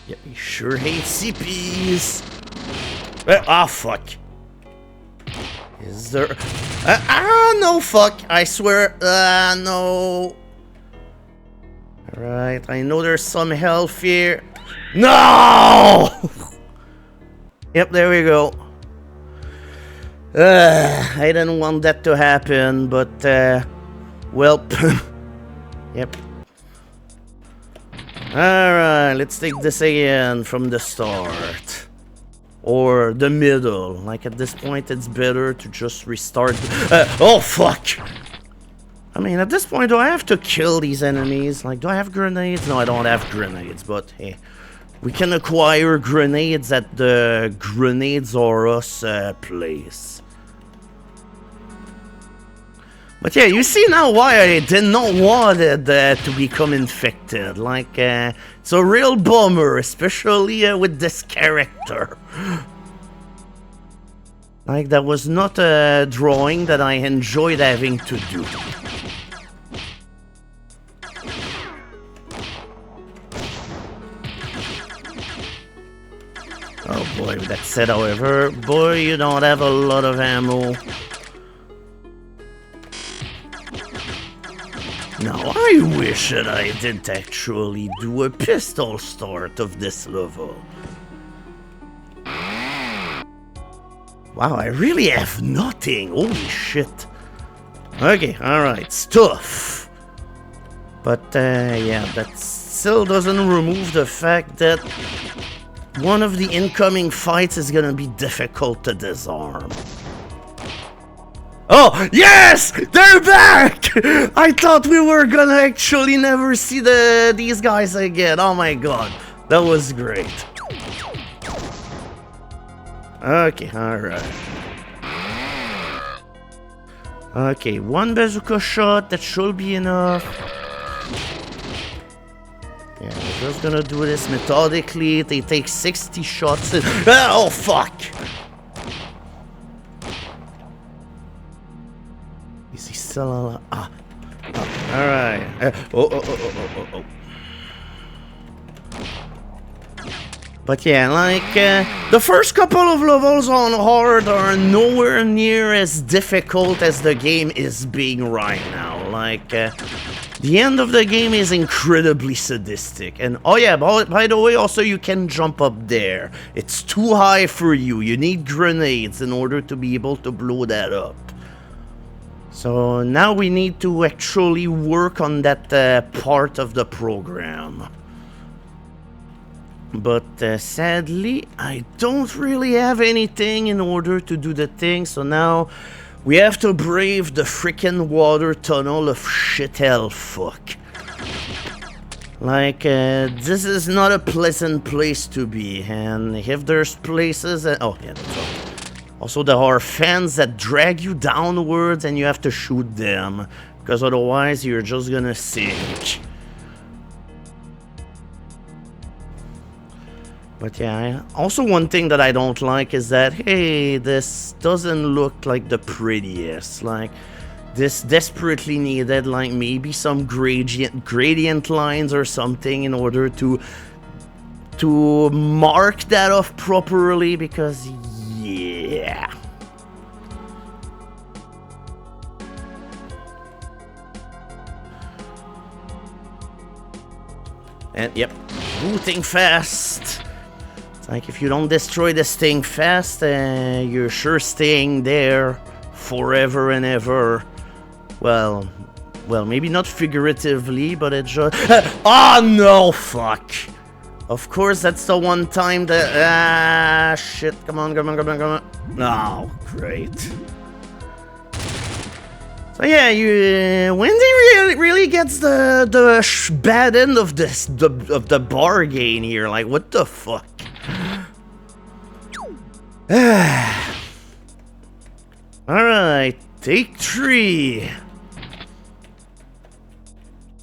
Yeah, we sure hate CPs. Ah, fuck. Is there... no, fuck. I swear. No. Alright, I know there's some health here. No! Yep, there we go. I didn't want that to happen, but, well, yep. Alright, let's take this again from the start. Or the middle. Like, at this point, it's better to just restart. Oh, fuck! I mean, at this point, do I have to kill these enemies? Like, do I have grenades? No, I don't have grenades, but hey. We can acquire grenades at the Grenades or Us place. But yeah, you see now why I did not want it to become infected. Like, it's a real bummer, especially with this character. Like, that was not a drawing that I enjoyed having to do. Oh boy, that said, however, boy, you don't have a lot of ammo. Now, I wish that I didn't actually do a pistol start of this level. Wow, I really have nothing. Holy shit. Okay, alright, stuff. But, yeah, that still doesn't remove the fact that one of the incoming fights is gonna be difficult to disarm. Oh, yes! They're back! I thought we were gonna actually never see these guys again. Oh my god. That was great. Okay, alright. Okay, one bazooka shot, that should be enough. Yeah, we're just gonna do this methodically. They take 60 shots. Oh, fuck! Is he still alive? Ah. Alright. Oh. But yeah, like, the first couple of levels on hard are nowhere near as difficult as the game is being right now. Like, the end of the game is incredibly sadistic. And, oh yeah, by the way, also you can jump up there. It's too high for you. You need grenades in order to be able to blow that up. So now we need to actually work on that part of the program. But sadly, I don't really have anything in order to do the thing, so now we have to brave the freaking water tunnel of shit hell fuck. Like, this is not a pleasant place to be, and if there's places that... Oh, yeah, that's all. Also, there are fans that drag you downwards and you have to shoot them, because otherwise you're just gonna sink. But yeah, also one thing that I don't like is that, hey, this doesn't look like the prettiest. Like, this desperately needed, like, maybe some gradient lines or something in order to mark that off properly, because, yeah. And, yep, booting fast. Like, if you don't destroy this thing fast, you're sure staying there forever and ever. Well, maybe not figuratively, but it just... Oh, no, fuck! Of course, that's the one time that... Ah, shit, come on. Oh, great. So yeah, Wendy really gets the bad end of this, of the bargain here. Like, what the fuck? Alright, take 3.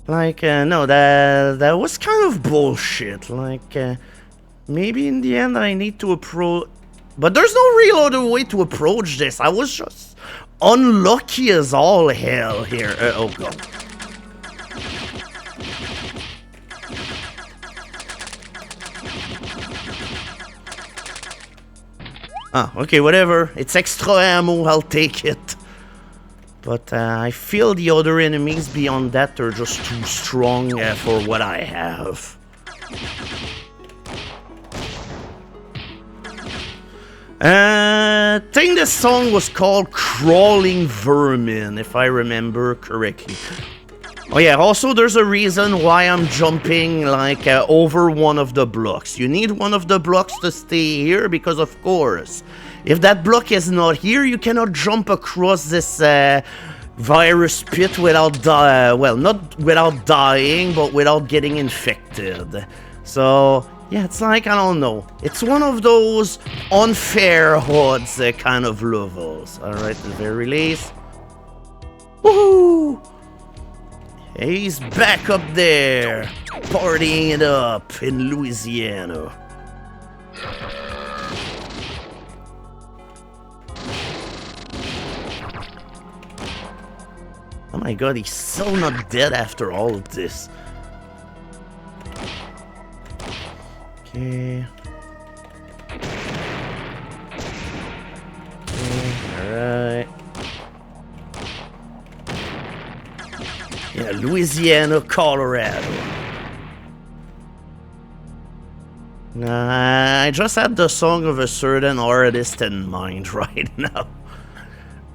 Like, no, that was kind of bullshit. Like, maybe in the end I need to approach... But there's no real other way to approach this. I was just unlucky as all hell here. Oh god. Ah, okay, whatever. It's extra ammo, I'll take it. But I feel the other enemies beyond that are just too strong for what I have. I think the song was called Crawling Vermin, if I remember correctly. Oh yeah, also there's a reason why I'm jumping, like, over one of the blocks. You need one of the blocks to stay here, because of course, if that block is not here, you cannot jump across this virus pit without well, not without dying, but without getting infected. So, yeah, it's like, I don't know. It's one of those unfair odds kind of levels. Alright, the very least. Woohoo! He's back up there, partying it up in Louisiana. Oh my god, he's still not dead after all of this. Okay. Alright. Yeah, Louisiana, Colorado. Nah, I just had the song of a certain artist in mind right now.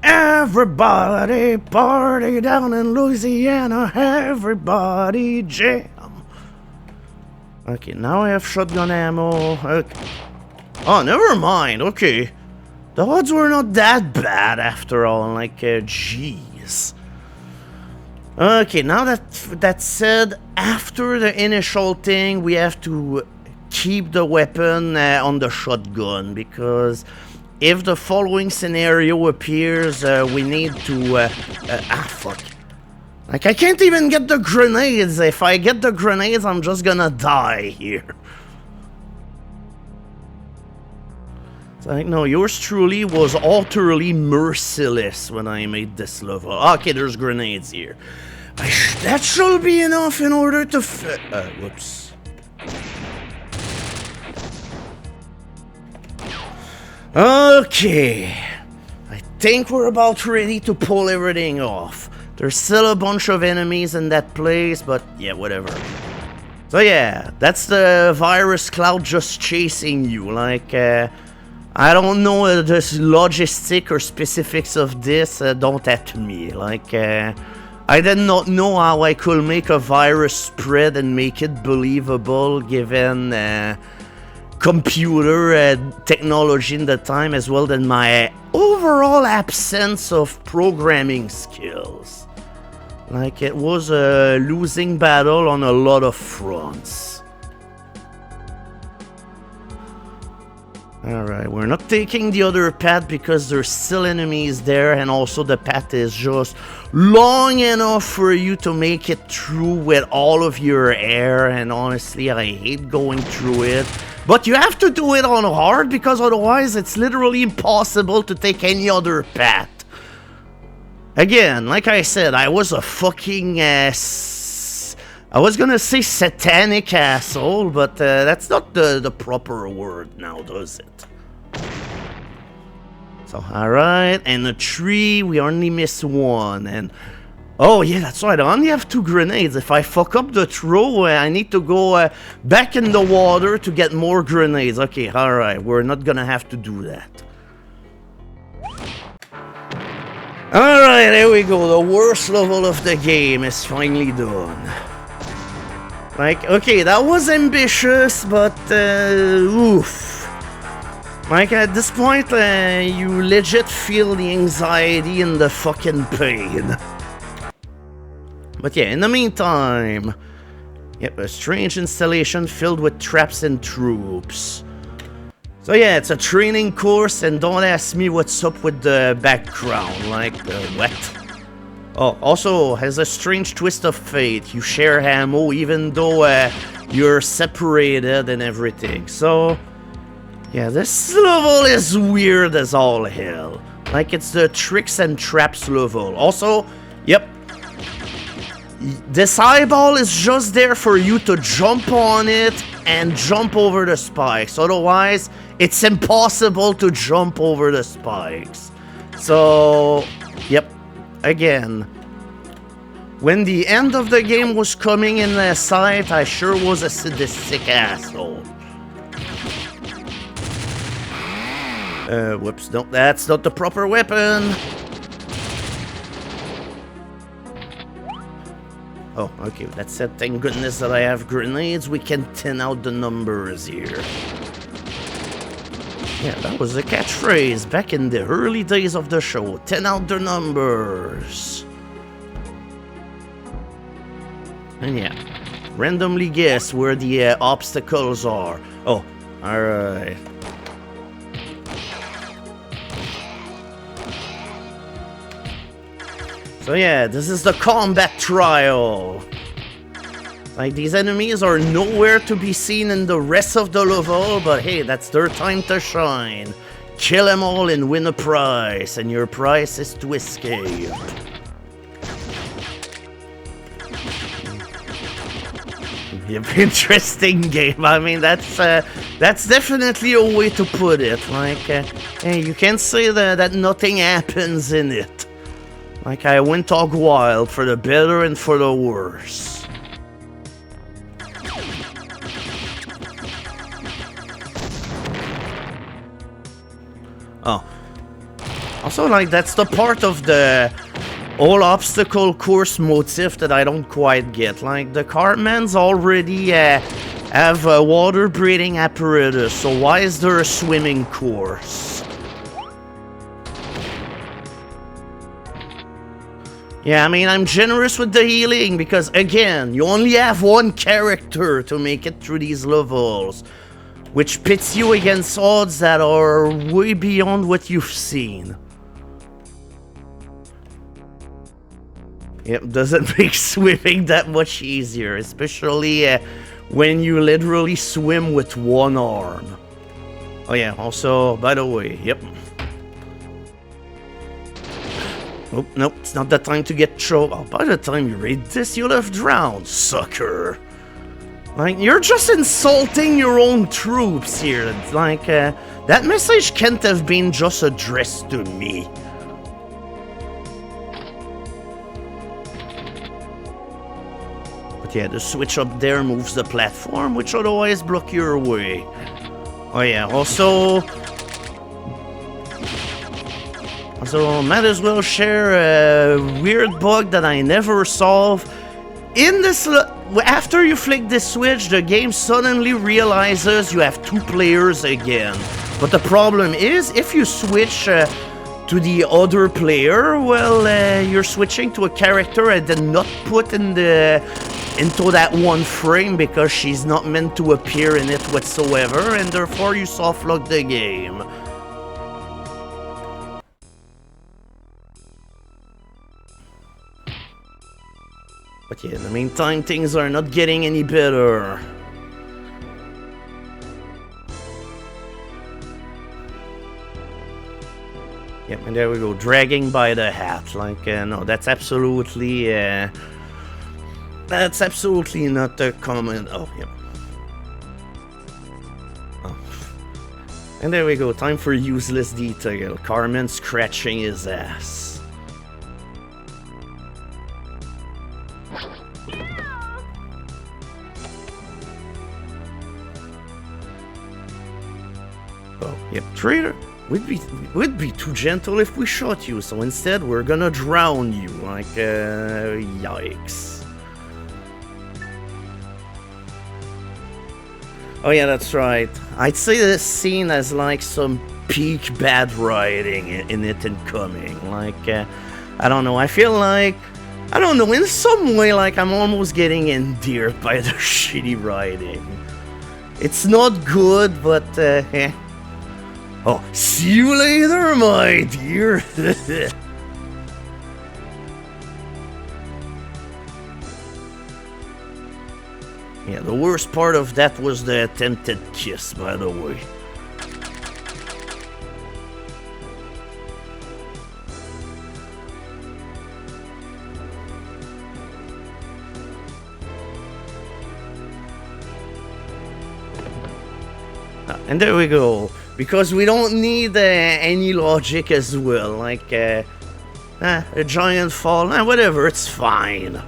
Everybody party down in Louisiana, everybody jam. Okay, now I have shotgun ammo. Okay. Oh, never mind, okay. The odds were not that bad after all, like, jeez. Okay, now that said, after the initial thing, we have to keep the weapon on the shotgun, because if the following scenario appears, we need to... fuck. Like, I can't even get the grenades. If I get the grenades, I'm just gonna die here. It's like, no, yours truly was utterly merciless when I made this level. Okay, there's grenades here. That should be enough in order to whoops. Okay. I think we're about ready to pull everything off. There's still a bunch of enemies in that place, but yeah, whatever. So yeah, that's the virus cloud just chasing you. Like, I don't know the logistic or specifics of this, don't at me. Like, I did not know how I could make a virus spread and make it believable given computer technology in the time, as well as my overall absence of programming skills. Like, it was a losing battle on a lot of fronts. Alright, we're not taking the other path because there's still enemies there, and also the path is just long enough for you to make it through with all of your air, and honestly, I hate going through it. But you have to do it on hard because otherwise it's literally impossible to take any other path. Again, like I said, I was a fucking I was gonna say satanic asshole, but that's not the proper word now, does it? So, alright, and a tree, we only missed one, and... Oh yeah, that's right, I only have 2 grenades. If I fuck up the throw, I need to go back in the water to get more grenades. Okay, alright, we're not gonna have to do that. Alright, there we go, the worst level of the game is finally done. Like, okay, that was ambitious, but, oof. Like, at this point, you legit feel the anxiety and the fucking pain. But yeah, in the meantime... Yep, a strange installation filled with traps and troops. So yeah, it's a training course, and don't ask me what's up with the background, like, what? Oh, also, has a strange twist of fate. You share ammo even though you're separated and everything. So, yeah, this level is weird as all hell. Like, it's the tricks and traps level. Also, yep, this eyeball is just there for you to jump on it and jump over the spikes. Otherwise, it's impossible to jump over the spikes. So, yep, again, when the end of the game was coming in sight, I sure was a sadistic asshole. Whoops, no, that's not the proper weapon. Oh, okay, that's it. Thank goodness that I have grenades. We can thin out the numbers here. Yeah, that was a catchphrase back in the early days of the show. Thin out the numbers. And yeah, randomly guess where the obstacles are. Oh, alright. So yeah, this is the combat trial. Like, these enemies are nowhere to be seen in the rest of the level, but hey, that's their time to shine. Kill them all and win a prize, and your prize is to escape. Yep, interesting game. I mean, that's definitely a way to put it. Like, hey, you can't say that nothing happens in it. Like, I went hog wild for the better and for the worse. Oh. Also, like, that's the part of the whole obstacle course motif that I don't quite get. Like, the Cartmans already have a water breathing apparatus, so why is there a swimming course? Yeah, I mean, I'm generous with the healing because, again, you only have one character to make it through these levels. which pits you against odds that are way beyond what you've seen. Yep, doesn't make swimming that much easier, especially when you literally swim with one arm. Oh yeah, also, by the way, yep. Oh, nope, it's not the time to get choked. Oh, by the time you read this, you'll have drowned, sucker. Like, you're just insulting your own troops here. It's like, that message can't have been just addressed to me. But yeah, the switch up there moves the platform, which otherwise block your way. Oh yeah, also might as well share a weird bug that I never solved. In this, after you flick this switch, the game suddenly realizes you have 2 players again. But the problem is, if you switch to the other player, well, you're switching to a character I did not put into that one frame because she's not meant to appear in it whatsoever, and therefore you softlock the game. But yeah, in the meantime, things are not getting any better. Yep, and there we go, dragging by the hat. Like, no, that's absolutely not a common. Oh, yep. Oh. And there we go, time for useless detail. Cartman scratching his ass. Oh, yep, traitor. We'd be too gentle if we shot you, so instead we're gonna drown you. Like, yikes. Oh yeah, that's right. I'd say this scene has like some peak bad writing in it incoming. Like, I don't know, I feel like, I don't know, in some way, like I'm almost getting endeared by the shitty writing. It's not good, but, eh. Oh, see you later, my dear. Yeah, the worst part of that was the attempted kiss, by the way. And there we go. Because we don't need any logic as well, like, a giant fall, whatever, it's fine.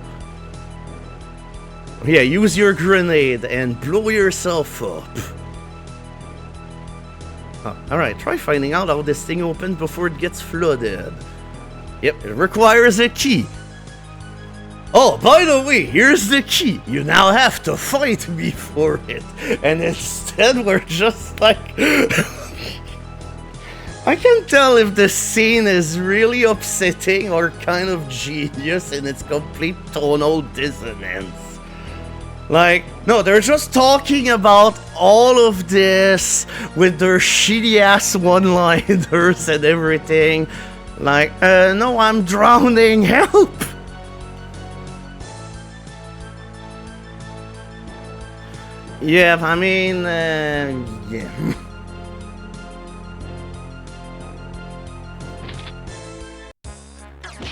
Yeah, use your grenade and blow yourself up. Oh, alright, try finding out how this thing opens before it gets flooded. Yep, it requires a key. Oh, by the way, here's the key. You now have to fight me for it. And instead we're just like... I can't tell if the scene is really upsetting or kind of genius in its complete tonal dissonance. Like, no, they're just talking about all of this with their shitty-ass one-liners and everything. Like, no, I'm drowning, help! Yeah, I mean, yeah.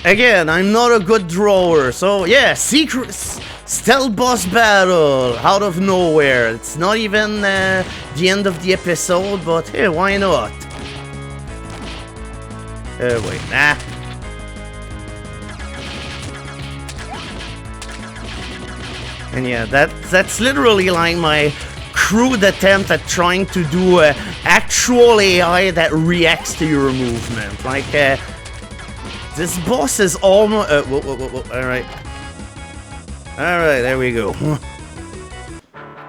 Again, I'm not a good drawer, so yeah, secret stealth boss battle out of nowhere. It's not even the end of the episode, but hey, why not? Wait, nah. And yeah, that's literally like my crude attempt at trying to do actual AI that reacts to your movement. Like, this boss is almost... whoa, alright. Alright, there we go.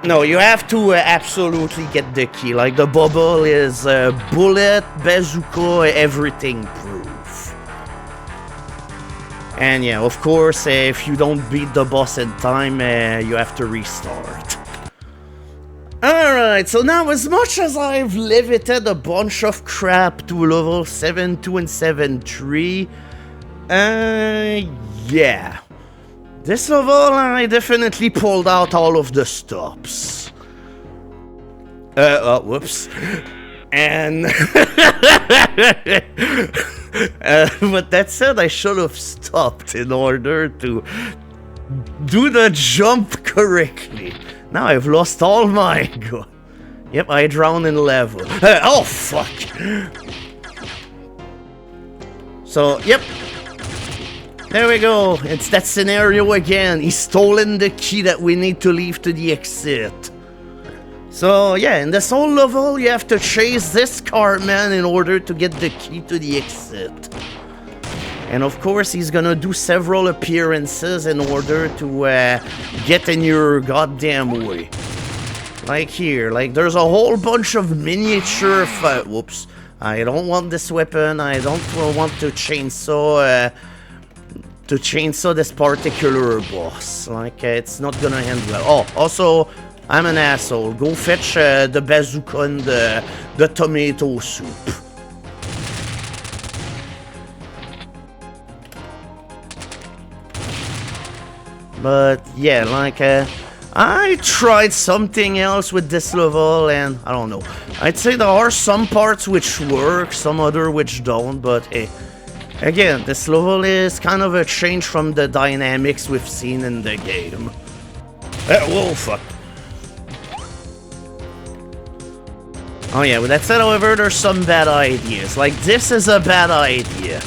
No, you have to absolutely get the key. Like, the bubble is bullet, bazooka, everything proof. And yeah, of course, if you don't beat the boss in time, you have to restart. Alright. Alright, so now as much as I've limited a bunch of crap to level 7.2 and 7.3, yeah. This level, I definitely pulled out all of the stops. Whoops. And... but that said, I should have stopped in order to do the jump correctly. Now I've lost all my... Yep, I drowned in level. Oh, fuck! So, yep. There we go. It's that scenario again. He's stolen the key that we need to leave to the exit. So, yeah, in this whole level, you have to chase this Cartman in order to get the key to the exit. And of course, he's gonna do several appearances in order to get in your goddamn way. Like here, like there's a whole bunch of miniature whoops. I don't want this weapon, I don't want to chainsaw this particular boss. Like, it's not gonna end well. Oh, also, I'm an asshole. Go fetch the bazooka and the tomato soup. But yeah, like I tried something else with this level and I don't know. I'd say there are some parts which work, some other which don't, but hey. Again, this level is kind of a change from the dynamics we've seen in the game. Whoa, fuck. Oh yeah, with that said, however, there's some bad ideas. Like, this is a bad idea.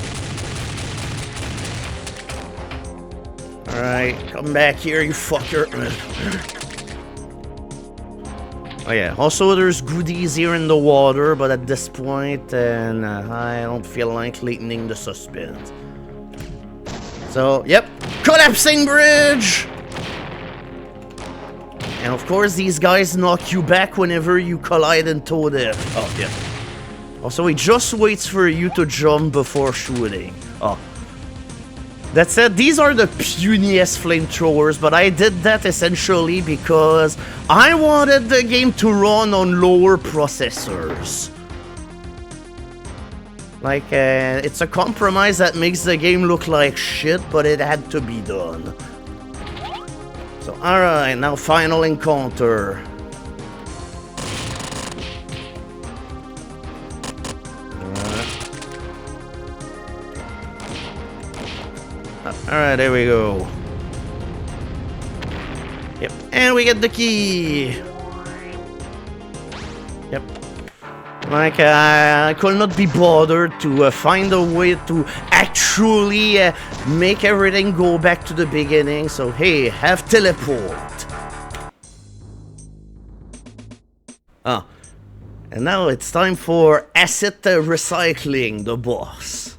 Alright, come back here, you fucker. Oh yeah, also there's goodies here in the water, but at this point, I don't feel like lightening the suspense. So, yep, collapsing bridge! And of course, these guys knock you back whenever you collide into the... Oh, yeah. Also, he just waits for you to jump before shooting. Oh. That said, these are the puniest flamethrowers, but I did that essentially because I wanted the game to run on lower processors. Like, it's a compromise that makes the game look like shit, but it had to be done. So, alright, now final encounter. Alright, there we go. Yep, and we get the key. Yep. Like, I could not be bothered to find a way to actually make everything go back to the beginning, so hey, have teleport. Ah, and now it's time for asset recycling, the boss.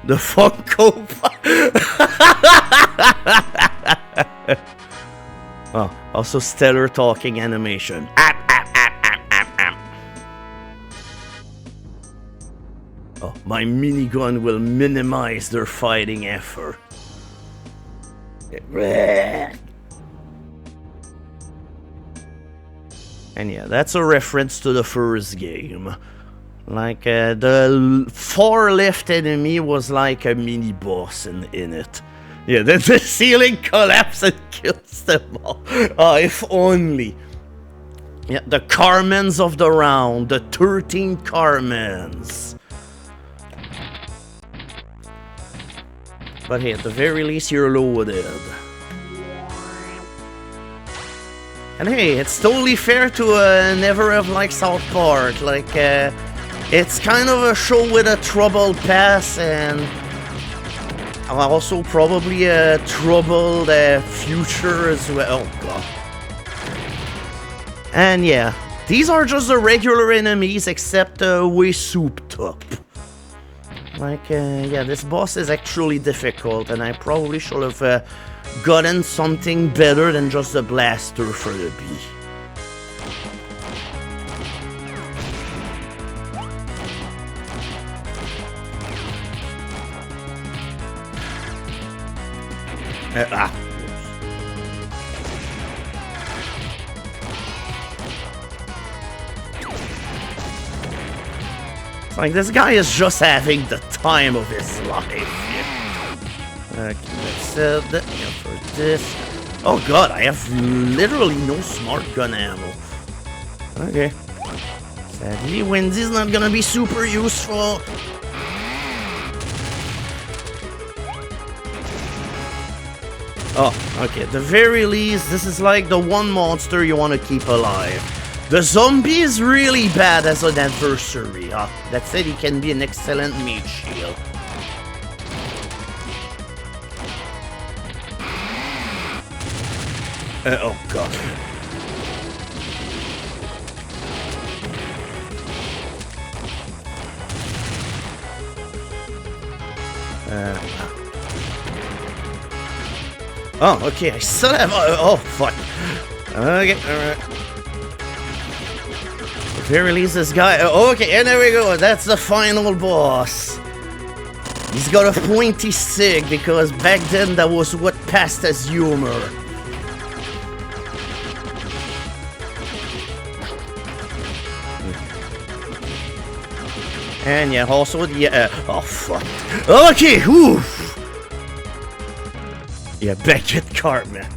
The Funko Pop. Oh, also stellar talking animation. Oh, my minigun will minimize their fighting effort. And yeah, that's a reference to the first game. Like, the far left enemy was like a mini-boss in it. Yeah, then the ceiling collapses and kills them all. Oh, if only. Yeah, the Cartmans of the round. The 13 Cartmans. But hey, at the very least, you're loaded. And hey, it's totally fair to never have liked South Park. Like, it's kind of a show with a troubled past and also probably a troubled future as well. Oh, God. And yeah, these are just the regular enemies except way souped up. Like, yeah, this boss is actually difficult, and I probably should have gotten something better than just a blaster for the bee. Like, this guy is just having the time of his life. Okay, that's that, yeah, for this. Oh god, I have literally no smart gun ammo. Okay. Sadly, Wendy's not gonna be super useful. Oh, okay, at the very least, this is like the one monster you want to keep alive. The zombie is really bad as an adversary, huh? That said, he can be an excellent meat shield. Oh god. Oh, okay, I still have... oh, fuck. Okay, alright. At the very least, this guy... okay, and there we go. That's the final boss. He's got a pointy stick, because back then that was what passed as humor. And yeah, also, yeah... oh, fuck. Okay, whew. Yeah, back at Cartman.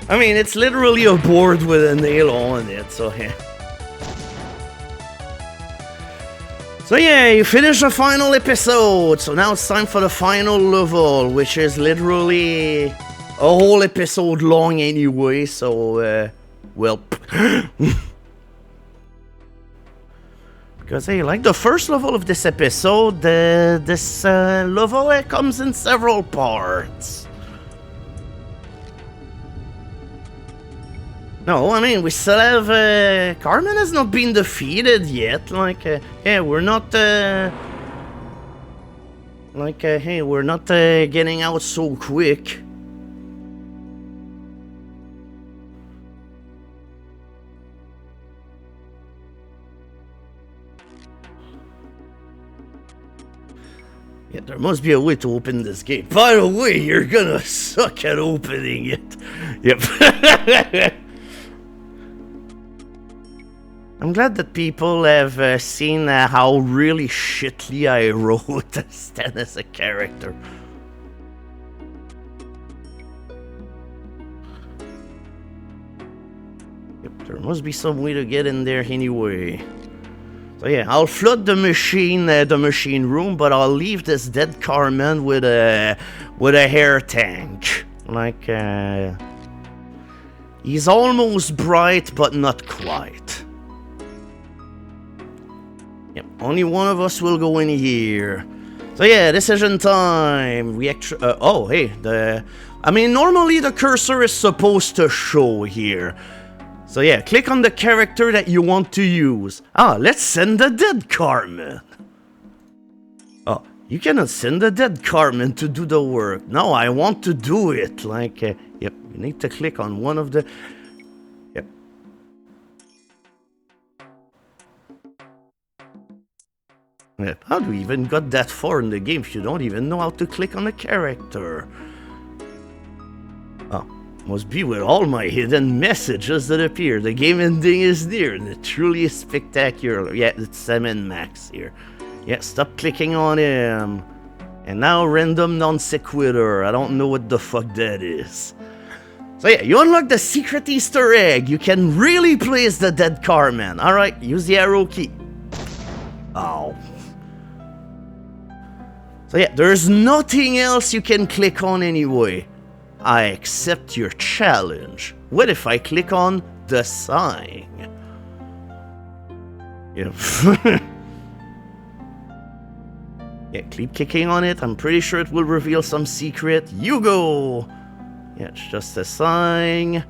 I mean, it's literally a board with a nail on it, so yeah. So yeah, you finished the final episode, so now it's time for the final level, which is literally a whole episode long anyway, so, well... Because, hey, like the first level of this episode, this level comes in several parts. No, I mean, we still have, Cartman has not been defeated yet, like, yeah, we're not, like, hey, we're not, getting out so quick. Yeah, there must be a way to open this gate. By the way, you're gonna suck at opening it. Yep. I'm glad that people have seen how really shittily I wrote Stan as a character. Yep, there must be some way to get in there anyway. So yeah, I'll flood the machine room, but I'll leave this dead Cartman with a air tank. Like, he's almost bright, but not quite. Yep, only one of us will go in here. So yeah, decision time. We actually, oh hey, I mean, normally the cursor is supposed to show here. So yeah, click on the character that you want to use. Ah, let's send the dead Cartman. Oh, you cannot send the dead Cartman to do the work. No, I want to do it. Like, yep, you need to click on one of the... Yep. Yep, how do you even got that far in the game if you don't even know how to click on a character? Oh. Must be with all my hidden messages that appear. The game ending is near, and it truly is spectacular. Yeah, it's Sam and Max here. Yeah, stop clicking on him. And now random non sequitur. I don't know what the fuck that is. So yeah, you unlock the secret Easter egg. You can really place the dead Cartman. Alright, use the arrow key. Oh. So yeah, there's nothing else you can click on anyway. I accept your challenge. What if I click on the sign? Yeah. Yeah, keep clicking on it. I'm pretty sure it will reveal some secret. You go! Yeah, it's just a sign.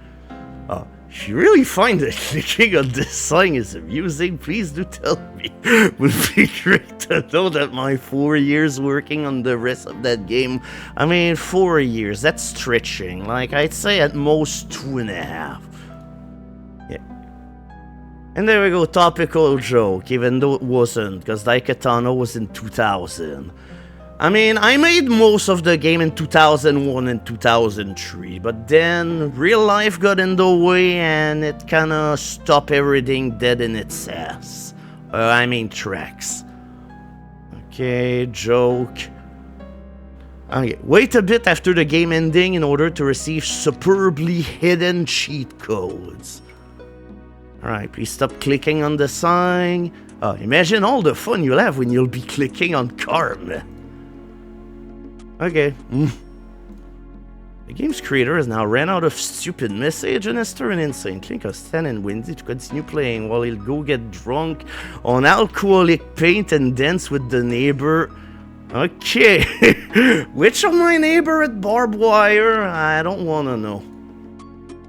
Oh, If you really find that clicking on this sign is amusing, please do tell me. Would be great to know that my 4 years working on the rest of that game, I mean 4 years, that's stretching, like I'd say at most 2.5. Yeah. And there we go, topical joke, even though it wasn't, because Daikatana was in 2000. I mean, I made most of the game in 2001 and 2003, but then real life got in the way and it kinda stopped everything dead in its ass. I mean tracks. Okay, joke. Okay, wait a bit after the game ending in order to receive superbly hidden cheat codes. Alright, please stop clicking on the sign. Oh, imagine all the fun you'll have when you'll be clicking on Cartman. Okay. The game's creator has now ran out of stupid message and has turned insane. Click on Stan and Wendy to continue playing while he'll go get drunk on alcoholic paint and dance with the neighbor. Okay. Which of my neighbor at barbed wire? I don't wanna know.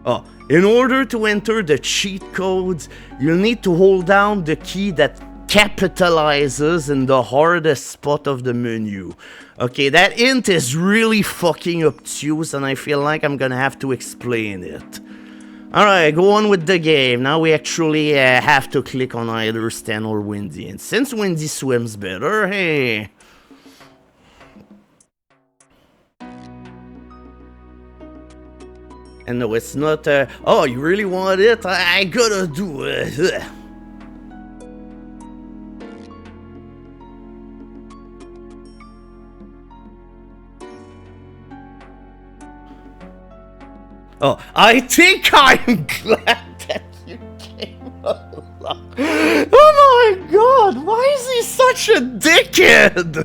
Oh, in order to enter the cheat codes, you'll need to hold down the key that capitalizes in the hardest spot of the menu. Okay, that hint is really fucking obtuse and I feel like I'm gonna have to explain it. Alright, go on with the game. Now we actually have to click on either Stan or Wendy. And since Wendy swims better, hey... And no, it's not, oh, you really want it? I gotta do it. Oh, I think I'm glad that you came along. Oh my god, why is he such a dickhead?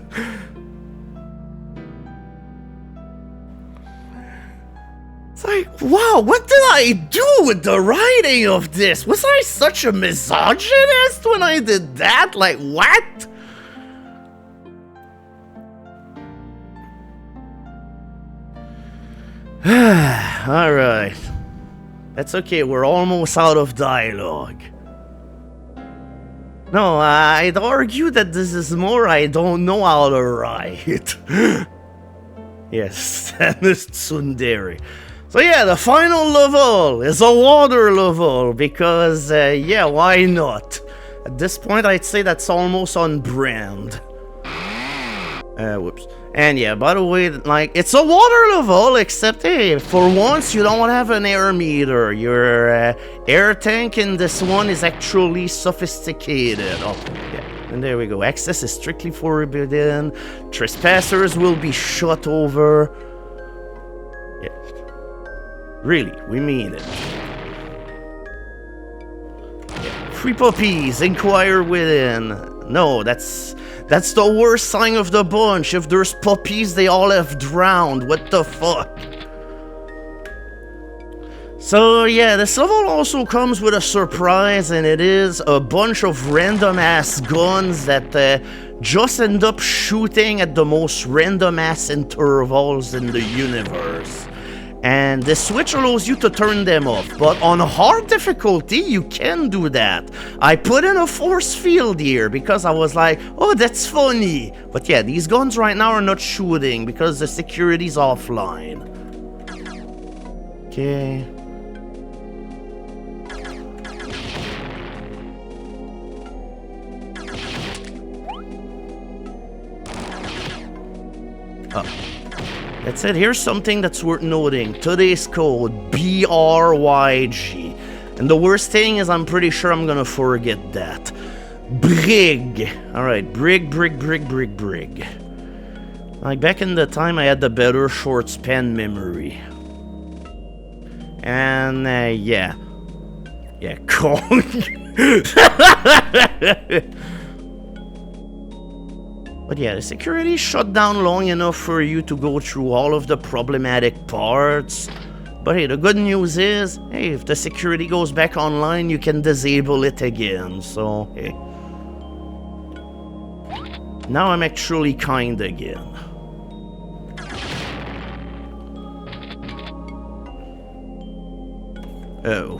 It's like, wow, what did I do with the writing of this? Was I such a misogynist when I did that? Like, what? Alright. That's okay, we're almost out of dialogue. No, I'd argue that this is more I don't know how to write. Yes, that is tsundere. So yeah, the final level is a water level, because, yeah, why not? At this point, I'd say that's almost on brand. Whoops. And yeah, by the way, like, it's a water level, except, hey, for once you don't have an air meter. Your air tank in this one is actually sophisticated. Oh, yeah, and there we go. Access is strictly forbidden. Trespassers will be shut over. Yeah. Really, we mean it. Yeah. Free puppies, inquire within. No, that's the worst sign of the bunch. If there's puppies, they all have drowned. What the fuck? So yeah, this level also comes with a surprise, and it is a bunch of random-ass guns that just end up shooting at the most random-ass intervals in the universe. And the switch allows you to turn them off, but on hard difficulty, you can do that. I put in a force field here because I was like, oh, that's funny. But yeah, these guns right now are not shooting because the security's offline. Okay. Oh. That said, here's something that's worth noting. Today's code, BRYG. And the worst thing is I'm pretty sure I'm gonna forget that. Brig. Alright, brig. Like, back in the time, I had the better short span memory. And, yeah. Yeah, Kong. But yeah, the security shut down long enough for you to go through all of the problematic parts. But hey, the good news is, hey, if the security goes back online, you can disable it again, so hey. Now I'm actually kind again. Oh.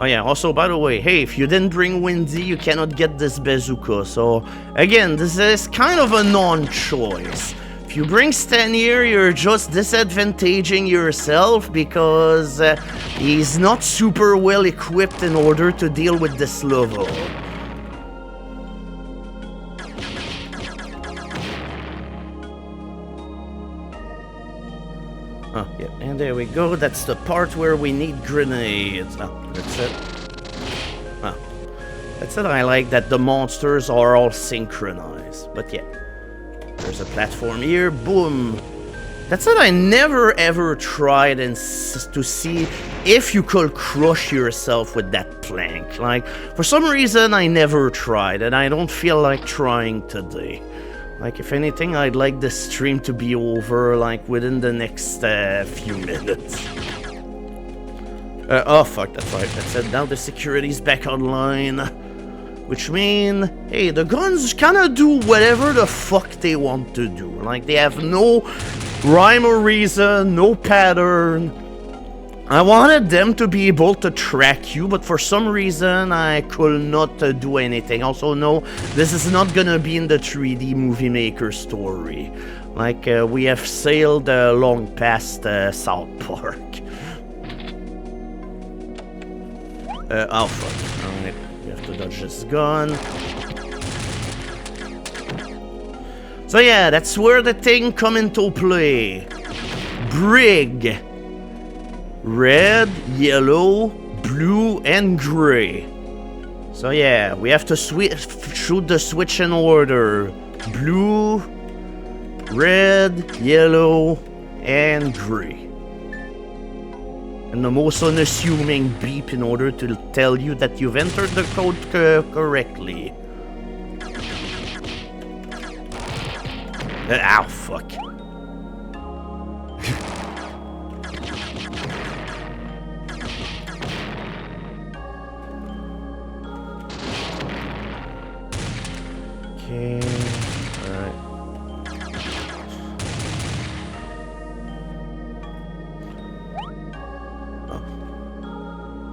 Oh yeah, also, by the way, hey, if you didn't bring Windy, you cannot get this bazooka. So, again, this is kind of a non-choice. If you bring Stan here, you're just disadvantaging yourself because he's not super well equipped in order to deal with this level. Oh, yeah, and there we go. That's the part where we need grenades. Oh, that's it. Oh, that's it. I like that the monsters are all synchronized. But yeah, there's a platform here. Boom. That's it. I never ever tried to see if you could crush yourself with that plank. Like, for some reason, I never tried, and I don't feel like trying today. Like, if anything, I'd like this stream to be over, like, within the next few minutes. Oh, fuck, that's right. That's it. Now the security's back online. Which mean, hey, the guns kind of do whatever the fuck they want to do. Like, they have no rhyme or reason, no pattern. I wanted them to be able to track you, but for some reason I could not do anything. Also, no, this is not gonna be in the 3D Movie Maker story. Like, we have sailed long past South Park. Oh, fuck. Alright, we have to dodge this gun. So yeah, that's where the thing come into play. Brig. Red, yellow, blue, and gray. So yeah, we have to shoot the switch in order. Blue, red, yellow, and gray. And the most unassuming beep in order to tell you that you've entered the code correctly. Ow, fuck. Okay, alright.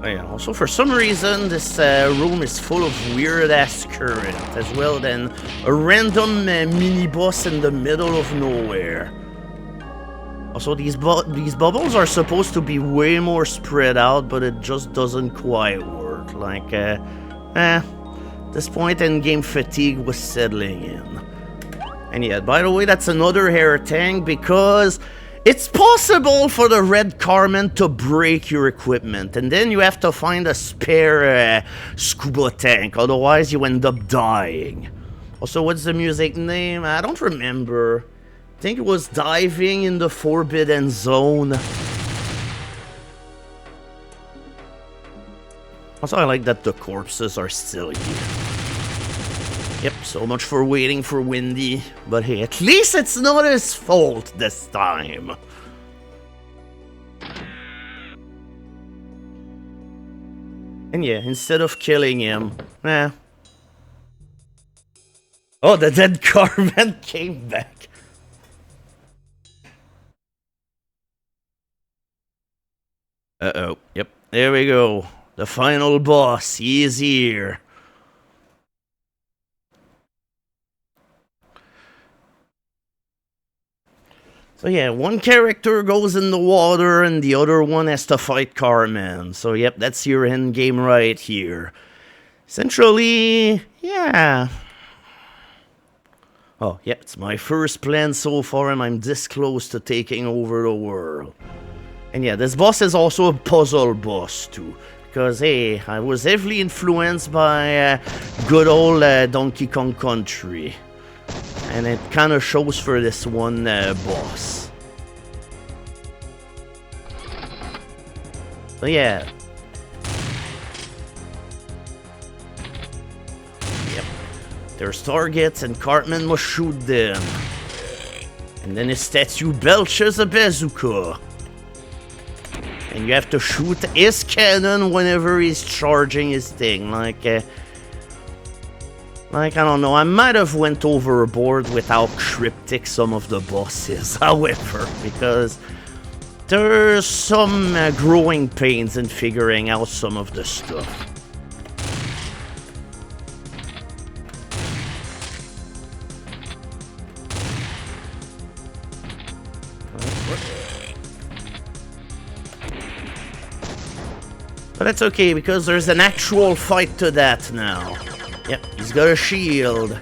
Oh yeah, also for some reason this room is full of weird-ass current, as well than a random mini-boss in the middle of nowhere. Also, these bubbles are supposed to be way more spread out, but it just doesn't quite work. Like, this point in-game fatigue was settling in. And yeah, by the way, that's another hair tank because it's possible for the red Cartman to break your equipment, and then you have to find a spare scuba tank, otherwise you end up dying. Also, what's the music name? I don't remember. I think it was Diving in the Forbidden Zone. Also, I like that the corpses are still here. Yep, so much for waiting for Windy. But hey, at least it's not his fault this time. And yeah, instead of killing him, oh, the dead Cartman came back. Uh-oh, yep, there we go. The final boss, he is here. So yeah, one character goes in the water and the other one has to fight Cartman. So yep, that's your end game right here. Essentially, yeah. Oh, yeah, it's my first plan so far and I'm this close to taking over the world. And yeah, this boss is also a puzzle boss too. Because, hey, I was heavily influenced by good old Donkey Kong Country. And it kind of shows for this one boss. So yeah. Yep. There's targets and Cartman must shoot them. And then his statue belches a bazooka. And you have to shoot his cannon whenever he's charging his thing. Like, I don't know, I might have went overboard with how cryptic some of the bosses, however, because there's some growing pains in figuring out some of the stuff. But that's okay, because there's an actual fight to that now. Yep, he's got a shield.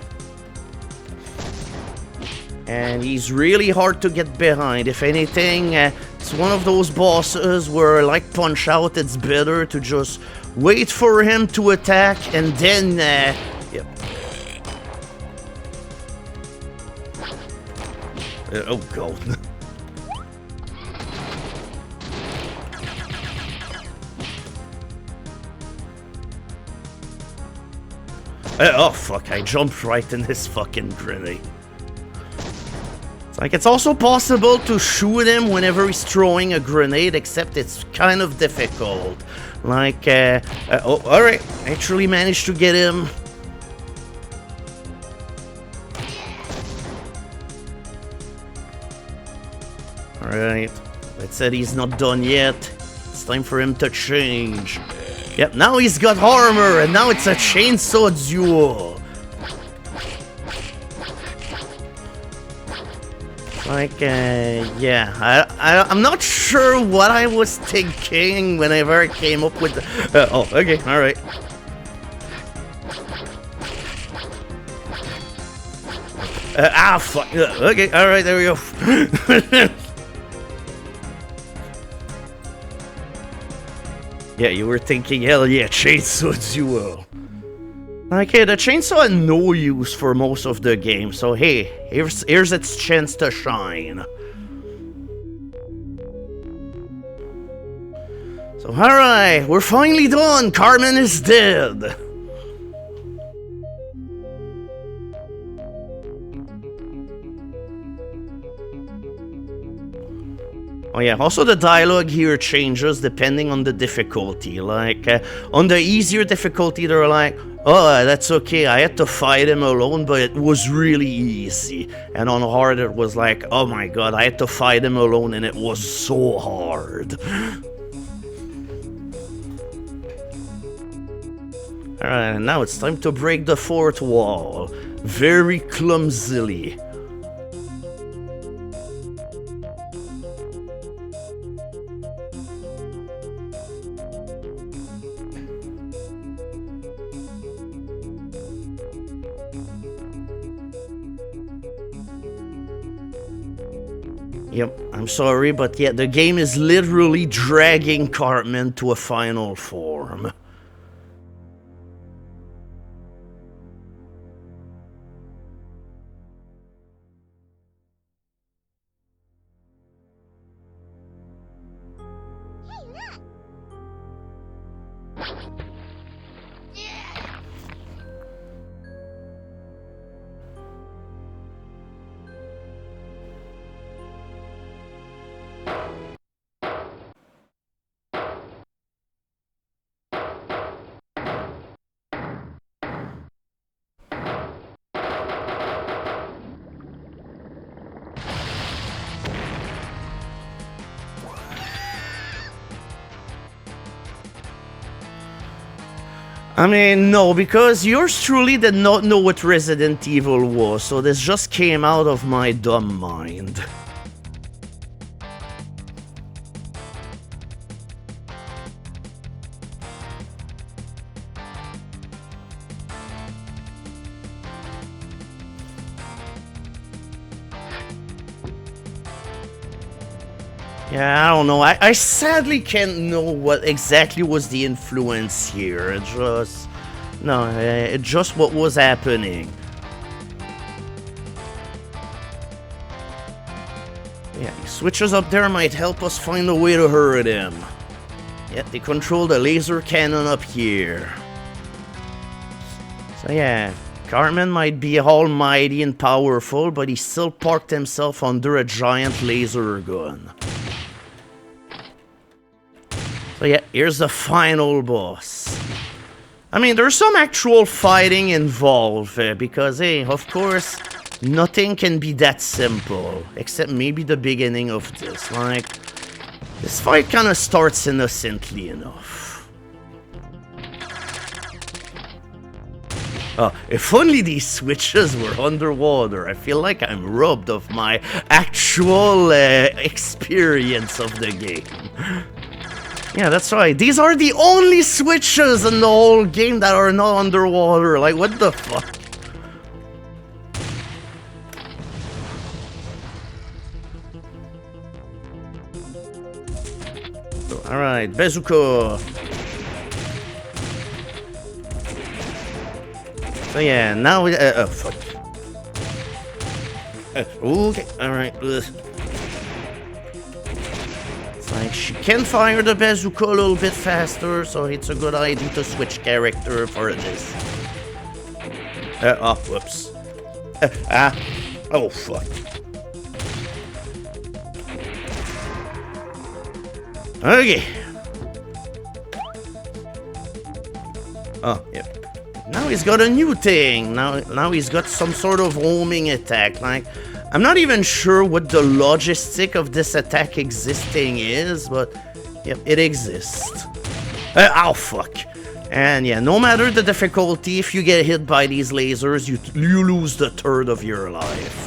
And he's really hard to get behind. If anything, it's one of those bosses where, like Punch-Out, it's better to just wait for him to attack and then, yep. Oh god. Oh fuck, I jumped right in this fucking grenade. It's like, it's also possible to shoot him whenever he's throwing a grenade, except it's kind of difficult. Like, oh, alright, actually managed to get him. Alright, it said he's not done yet. It's time for him to change. Yep, now he's got armor, and now it's a chainsaw duel. Like, yeah, I'm not sure what I was thinking whenever I came up with the, oh, okay, alright. Fuck, okay, alright, there we go. Yeah, you were thinking, hell yeah, chainsaw duel. Okay, the chainsaw had no use for most of the game, so hey, here's its chance to shine. So alright, we're finally done, Cartman is dead. Oh yeah, also the dialogue here changes depending on the difficulty. Like, on the easier difficulty, they're like, oh, that's okay, I had to fight him alone, but it was really easy. And on hard, it was like, oh my god, I had to fight him alone, and it was so hard. Alright, now it's time to break the fourth wall. Very clumsily. Yep, I'm sorry, but yeah, the game is literally dragging Cartman to a final form. I mean, no, because yours truly did not know what Resident Evil was, so this just came out of my dumb mind. Yeah, I don't know. I sadly can't know what exactly was the influence here. It just... No, it just what was happening. Yeah, switches up there might help us find a way to hurt him. Yeah, they control the laser cannon up here. So yeah, Cartman might be almighty and powerful, but he still parked himself under a giant laser gun. So yeah, here's the final boss. I mean, there's some actual fighting involved, because, hey, of course, nothing can be that simple, except maybe the beginning of this. Like, This fight kind of starts innocently enough. Oh, if only these switches were underwater. I feel like I'm robbed of my actual experience of the game. Yeah, that's right. These are the only switches in the whole game that are not underwater. Like, what the fuck? Alright, bazooka. So yeah, now we... oh, fuck. Okay, alright. It's like she can fire the bazooka a little bit faster, so it's a good idea to switch character for this. Oh, whoops. Oh, fuck. Okay. Oh, yep. Now he's got a new thing. Now he's got some sort of homing attack. Like, I'm not even sure what the logistic of this attack existing is, but yep, it exists. Oh, fuck. And yeah, no matter the difficulty, if you get hit by these lasers, you lose the third of your life.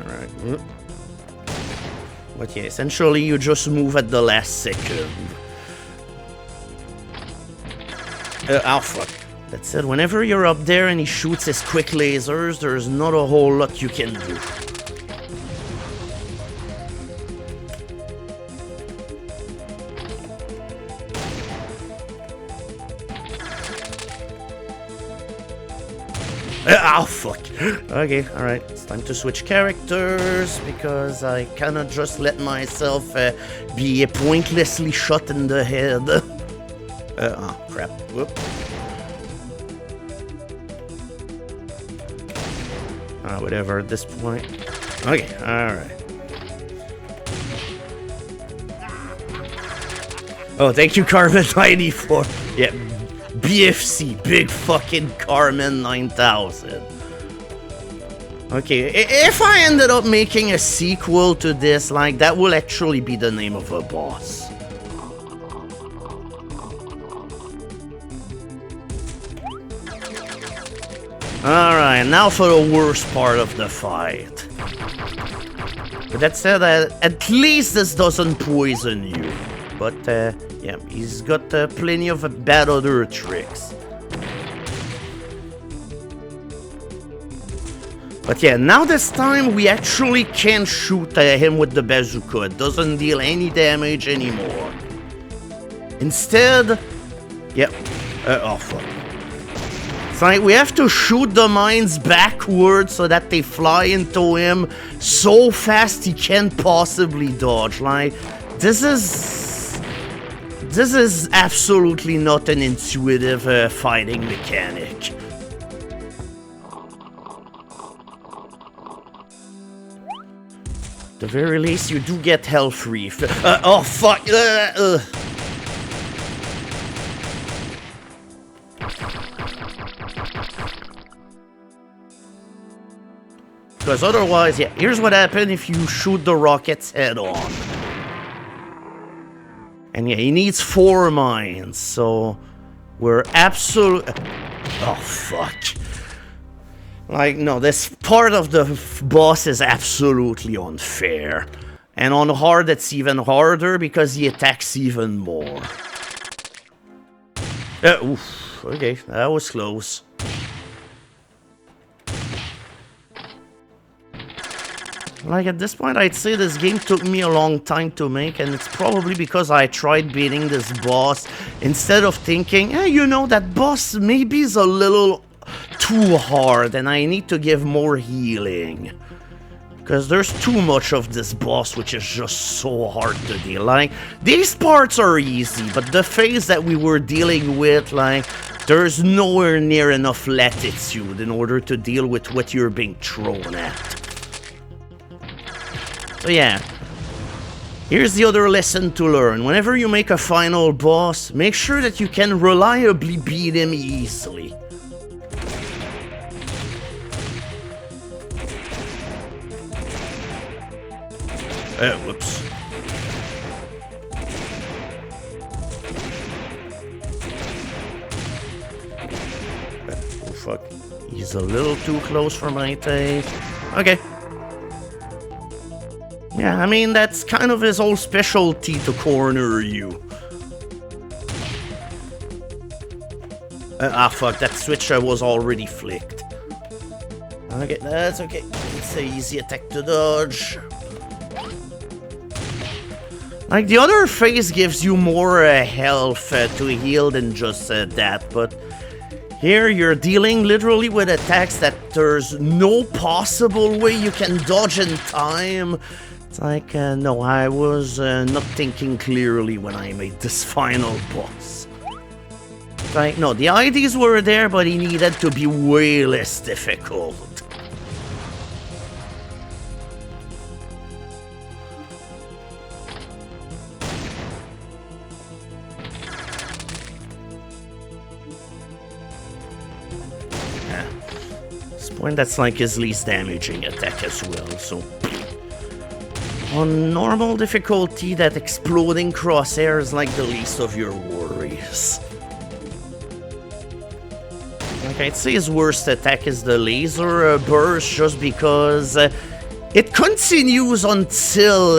Alright. But yeah, essentially you just move at the last second. Oh, fuck. That said, whenever you're up there and he shoots his quick lasers, there's not a whole lot you can do. Oh, fuck. Okay, alright. It's time to switch characters because I cannot just let myself be pointlessly shot in the head. Oh, crap. Whoop. Whatever at this point. Okay, alright. Oh, thank you, Cartman 94. Yeah. BFC, big fucking Cartman 9000. Okay, if I ended up making a sequel to this, like, that will actually be the name of a boss. Alright, now for the worst part of the fight. But that said, at least this doesn't poison you. But, yeah, he's got plenty of bad other tricks. But yeah, now this time we actually can shoot him with the bazooka. It doesn't deal any damage anymore. Instead, yep. Oh, fuck. It's like we have to shoot the mines backwards so that they fly into him so fast he can't possibly dodge. Like, this is absolutely not an intuitive fighting mechanic. At the very least, you do get health free. Oh, fuck. Because otherwise, yeah, here's what happens if you shoot the rockets head on. And yeah, he needs 4 mines, so we're absolute. Oh, fuck. Like, no, this part of the boss is absolutely unfair. And on hard, it's even harder because he attacks even more. Oof, okay, that was close. Like, at this point, I'd say this game took me a long time to make, and it's probably because I tried beating this boss instead of thinking, hey, you know, that boss maybe is a little too hard, and I need to give more healing. Because there's too much of this boss, which is just so hard to deal. Like, these parts are easy, but the phase that we were dealing with, like, there's nowhere near enough latitude in order to deal with what you're being thrown at. So yeah, here's the other lesson to learn. Whenever you make a final boss, make sure that you can reliably beat him easily. Whoops. Oh, fuck. He's a little too close for my taste. Okay. Yeah, I mean, that's kind of his whole specialty to corner you. Fuck, that switch was already flicked. Okay, that's okay. It's an easy attack to dodge. Like, the other phase gives you more health to heal than just that, but here you're dealing literally with attacks that there's no possible way you can dodge in time. It's like, no, I was not thinking clearly when I made this final boss. Like, no, the ideas were there, but he needed to be way less difficult. Yeah. At this point, that's like his least damaging attack as well, so... On normal difficulty, that exploding crosshair is like the least of your worries. Like, I'd say his worst attack is the laser burst, just because it continues until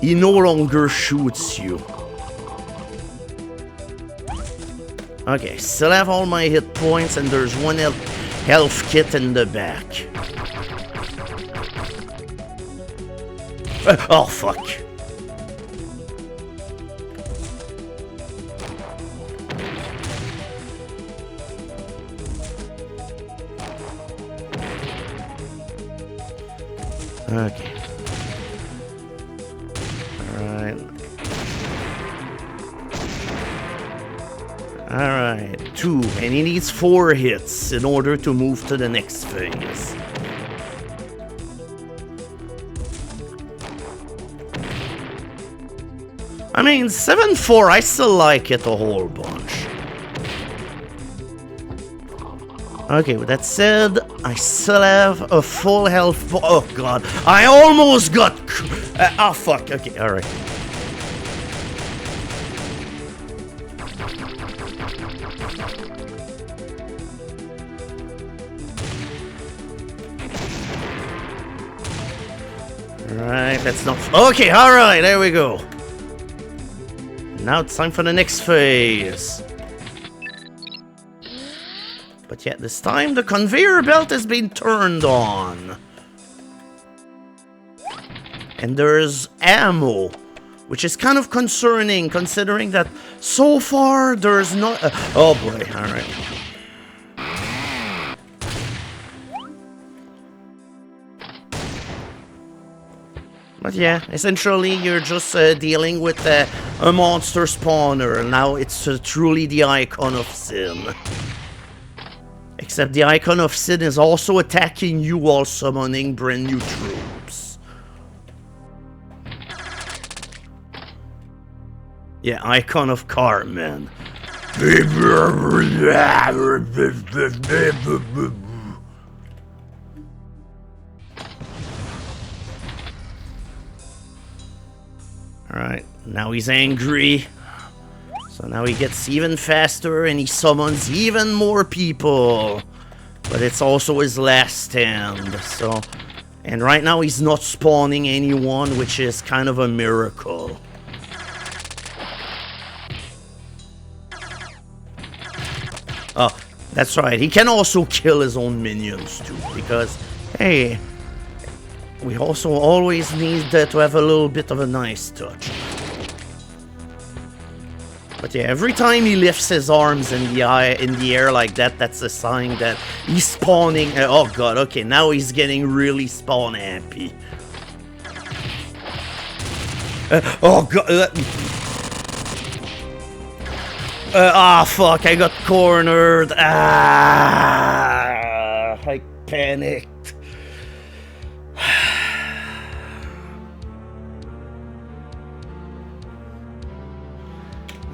he no longer shoots you. Okay, still have all my hit points, and there's one health kit in the back. Oh, fuck. Okay. Alright. Alright, 2. And he needs 4 hits in order to move to the next phase. I mean, 7-4, I still like it a whole bunch. Okay, with that said, I still have a full health... Oh, God. I almost got... oh, fuck. Okay, alright. Alright, that's not... Okay, alright, there we go. Now it's time for the next phase. But yet this time the conveyor belt has been turned on. And there's ammo, which is kind of concerning considering that so far there's not... oh boy, alright. But yeah, essentially you're just dealing with a monster spawner. Now it's truly the icon of sin. Except the icon of sin is also attacking you while summoning brand new troops. Yeah, icon of Cartman. Alright, now he's angry. So now he gets even faster and he summons even more people. But it's also his last stand, so... And right now he's not spawning anyone, which is kind of a miracle. Oh, that's right, he can also kill his own minions too, because, hey... We also always need to have a little bit of a nice touch. But yeah, every time he lifts his arms in the air like that, that's a sign that he's spawning. Oh god, okay, now he's getting really spawn happy. Oh god. Ah, fuck, I got cornered. Ah, I panicked.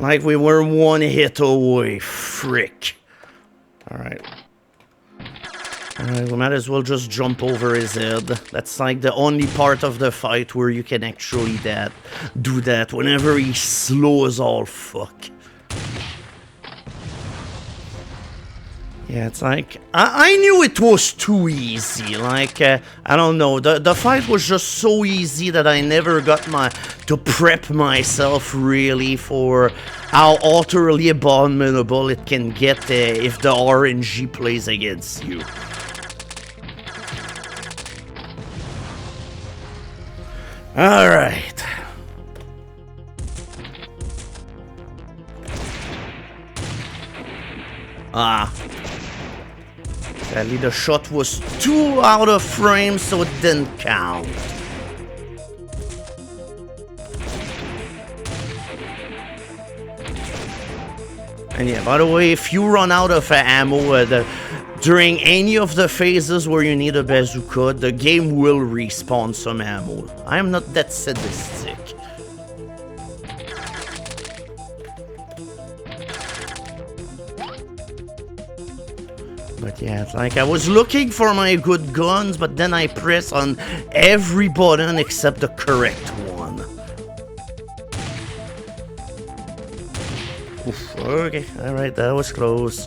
Like we were one hit away, frick. Alright. Alright, we might as well just jump over his head. That's like the only part of the fight where you can actually do that whenever he's slow as all fuck. Yeah, it's like, I knew it was too easy, like, I don't know, the fight was just so easy that I never got to prep myself really for how utterly abominable it can get if the RNG plays against you. Alright. Sadly, the shot was too out of frame, so it didn't count. And yeah, by the way, if you run out of ammo during any of the phases where you need a bazooka, the game will respawn some ammo. I am not that sadistic. But yeah, it's like I was looking for my good guns, but then I press on every button except the correct one. Oof, okay, alright, that was close.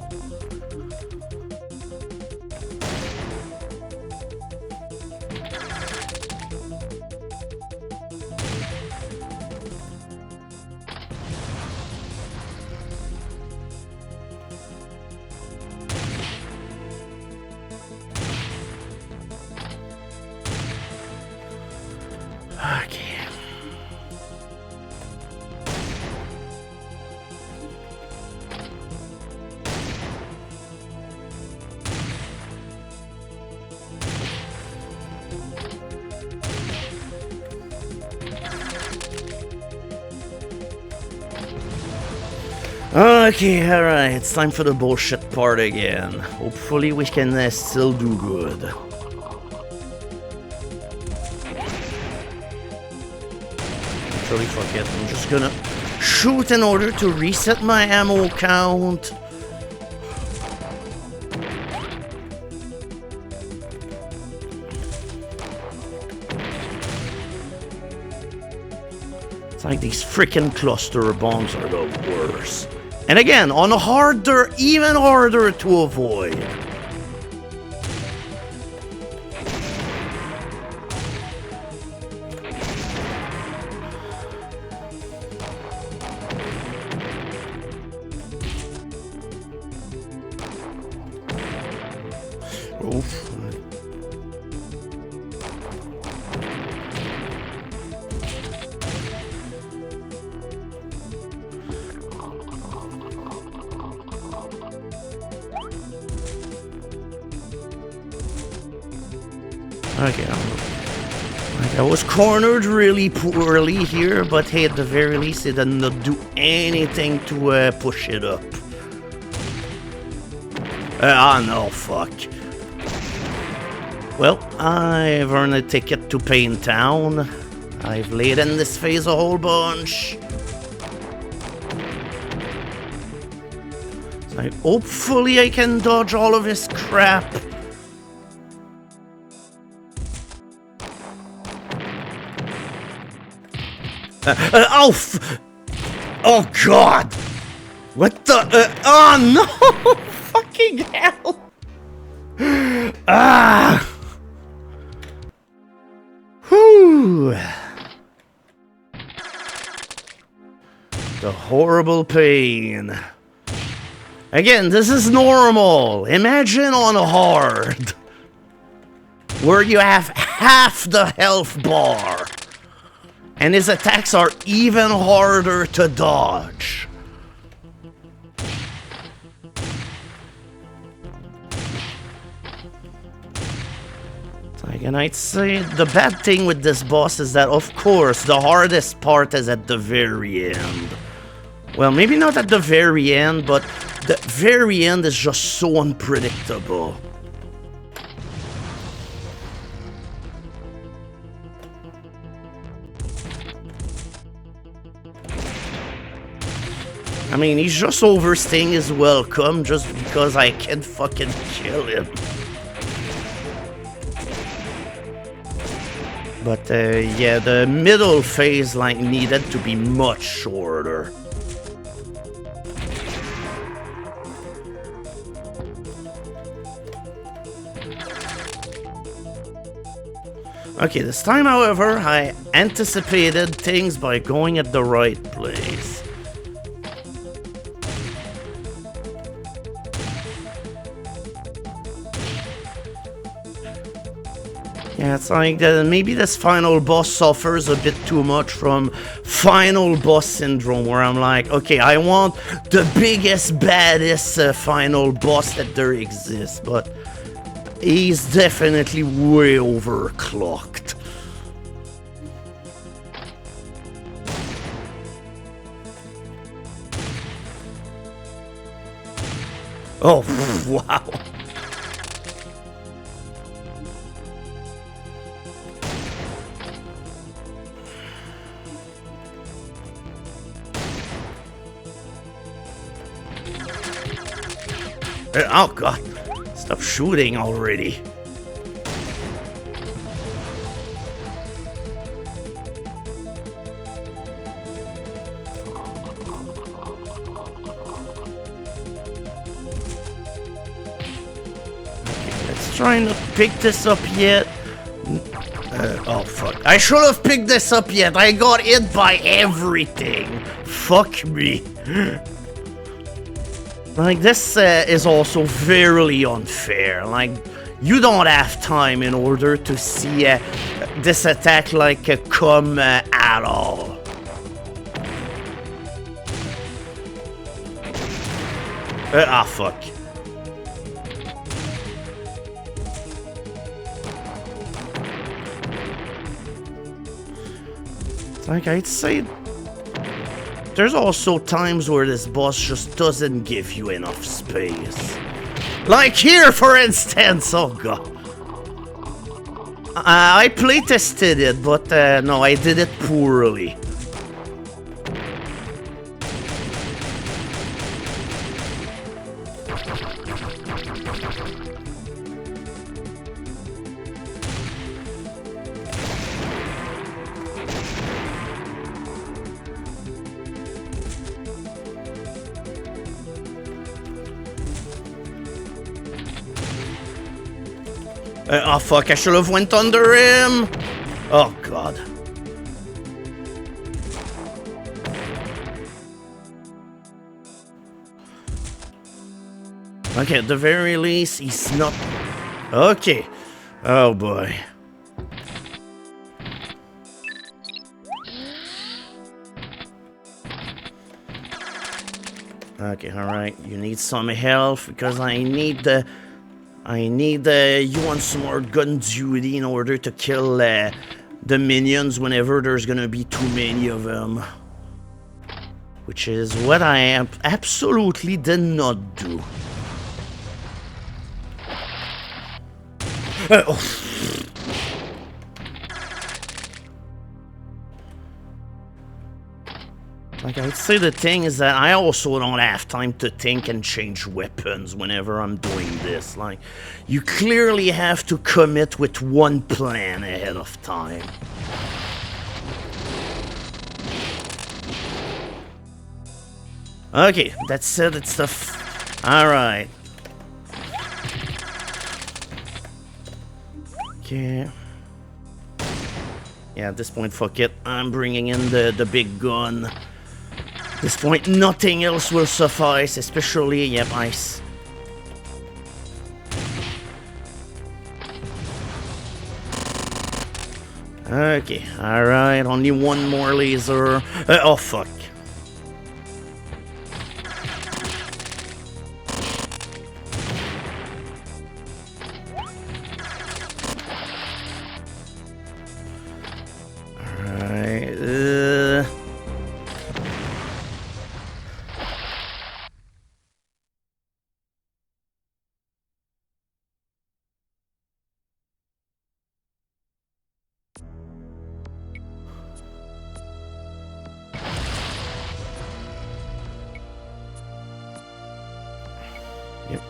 Okay, alright, it's time for the bullshit part again. Hopefully we can still do good. Actually, fuck it, I'm just gonna shoot in order to reset my ammo count. It's like these freaking cluster bombs are the worst. And again, on hard, they're even harder to avoid. Oof. Okay, I was cornered really poorly here, but hey, at the very least, it did not do anything to push it up. No, fuck. Well, I've earned a ticket to Pain Town. I've laid in this phase a whole bunch. So hopefully I can dodge all of this crap. Oh god! What the? Oh no! Fucking hell! Whew! The horrible pain. Again, this is normal. Imagine on hard, where you have half the health bar. And his attacks are even harder to dodge. And I'd say the bad thing with this boss is that, of course, the hardest part is at the very end. Well, maybe not at the very end, but the very end is just so unpredictable. I mean, he's just overstaying his welcome just because I can't fucking kill him. But yeah, the middle phase like needed to be much shorter. Okay, this time, however, I anticipated things by going at the right place. Yeah, it's like maybe this final boss suffers a bit too much from final boss syndrome, where I'm like, okay, I want the biggest, baddest final boss that there exists, but he's definitely way overclocked. Oh, wow. Oh god, stop shooting already. Okay, let's try not to pick this up yet. Oh fuck, I should have picked this up yet. I got hit by everything. Fuck me. Like, this is also very unfair. Like, you don't have time in order to see this attack, like, come at all. Fuck. It's like, I'd say... There's also times where this boss just doesn't give you enough space. Like here, for instance! Oh god. I playtested it, but no, I did it poorly. Oh fuck, I should have went under him! Oh god. Okay, at the very least, he's not... Okay. Oh boy. Okay, alright, you need some health, because I need you on some more gun duty in order to kill the minions whenever there's gonna be too many of them. Which is what I absolutely did not do. Like, I'd say the thing is that I also don't have time to think and change weapons whenever I'm doing this. Like, you clearly have to commit with one plan ahead of time. Okay, that's it, it's the alright. Okay. Yeah, at this point, fuck it. I'm bringing in the big gun. At this point, nothing else will suffice, especially, yep, ice. Okay, alright, only one more laser. Oh, fuck.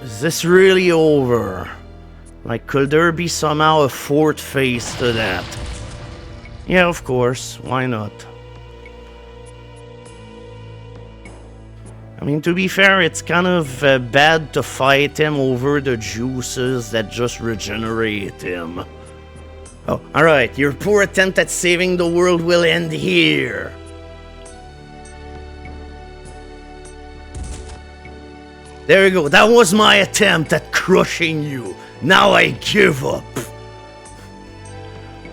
Is this really over? Like, could there be somehow a fourth phase to that? Yeah, of course. Why not? I mean, to be fair, it's kind of bad to fight him over the juices that just regenerate him. Oh, alright, your poor attempt at saving the world will end here. There you go, that was my attempt at crushing you. Now I give up.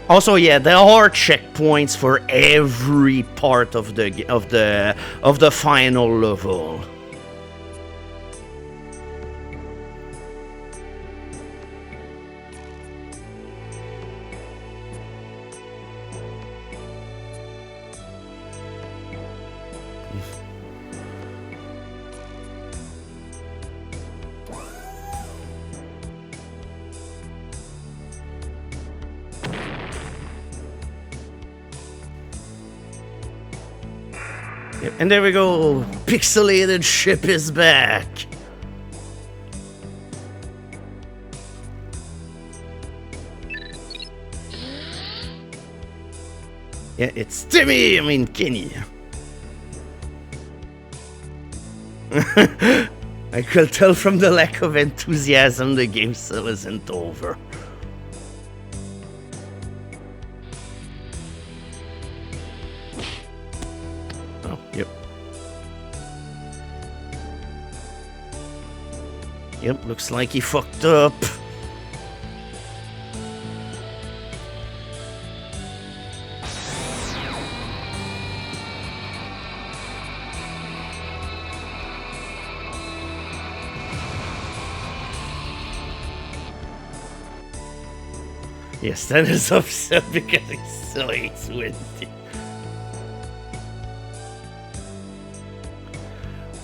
Also, yeah, there are checkpoints for every part of the final level. And there we go, pixelated ship is back. Yeah, it's Timmy, I mean Kenny. I could tell from the lack of enthusiasm the game still isn't over. Yep. Yep, looks like he fucked up. Yes, that is upset because he still hates Wendy.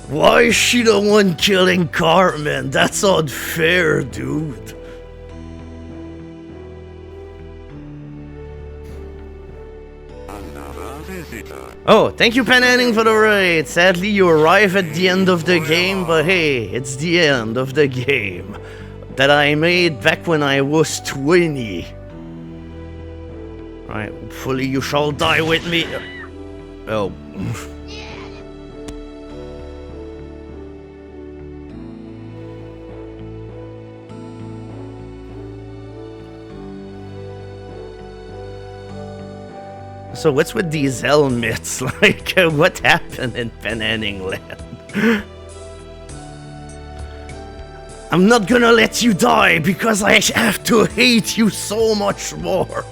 Why is she the one killing Cartman? That's unfair, dude. Oh, thank you, Pananning, for the raid. Sadly, you arrive at the end of the game, but hey, it's the end of the game that I made back when I was 20. Right, hopefully you shall die with me. Oh. So what's with these helmets? Like, what happened in Pananning Land? I'm not gonna let you die because I have to hate you so much more.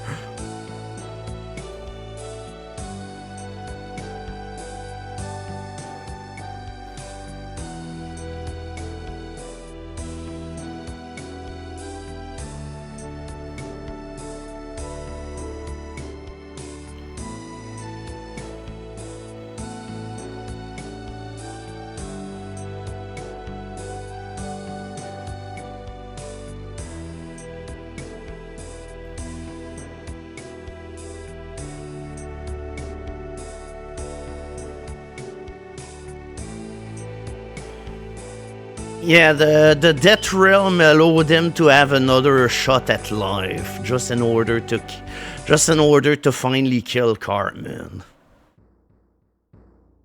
Yeah, the Death Realm allowed him to have another shot at life, just in order to finally kill Cartman.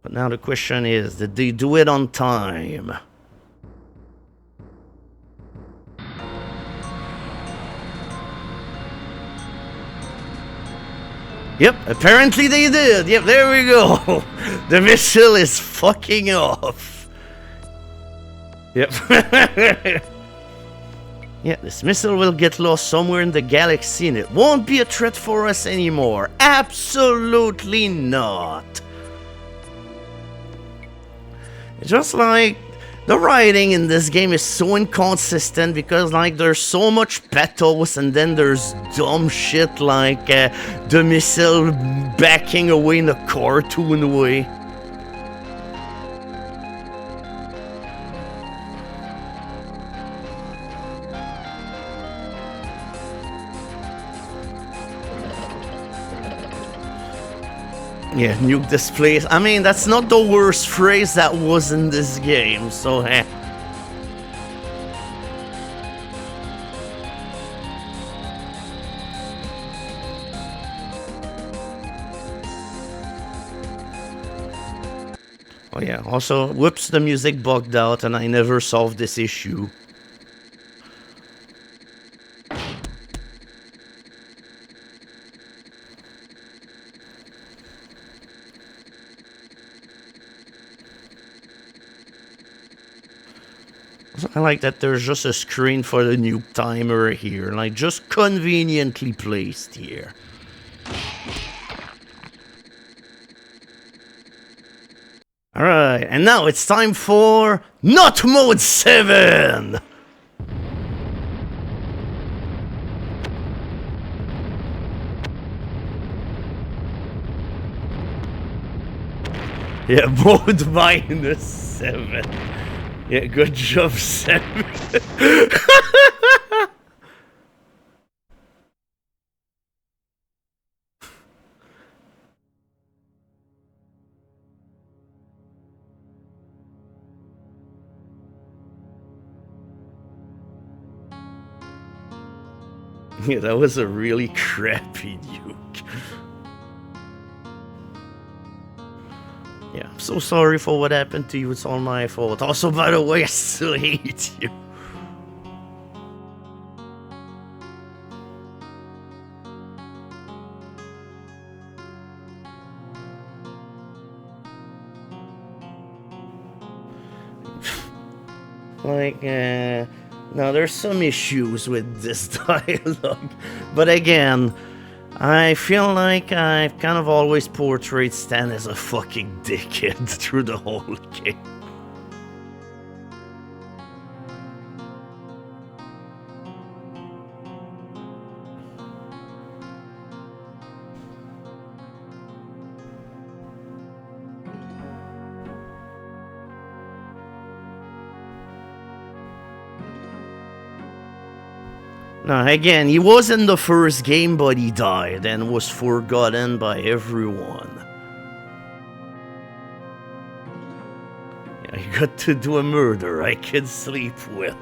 But now the question is, did they do it on time? Yep, apparently they did. Yep, there we go. The missile is fucking off. Yep. Yeah, this missile will get lost somewhere in the galaxy and it won't be a threat for us anymore. Absolutely not. It's just like, the writing in this game is so inconsistent because like there's so much pathos and then there's dumb shit like the missile backing away in a cartoon way. Yeah, nuke this place. I mean, that's not the worst phrase that was in this game, so eh. Oh yeah, also, whoops, the music bugged out and I never solved this issue. I like that there's just a screen for the nuke timer here, like just conveniently placed here. Alright, and now it's time for Not Mode 7! Yeah, mode -7. Yeah, good job, 7. Yeah, that was a really crappy nuke. Yeah, I'm so sorry for what happened to you, it's all my fault. Also, by the way, I still hate you. Like, now there's some issues with this dialogue, but again, I feel like I've kind of always portrayed Stan as a fucking dickhead through the whole game. Now, again, he was in the first game, but he died and was forgotten by everyone. Yeah, I got to do a murder. I can sleep well.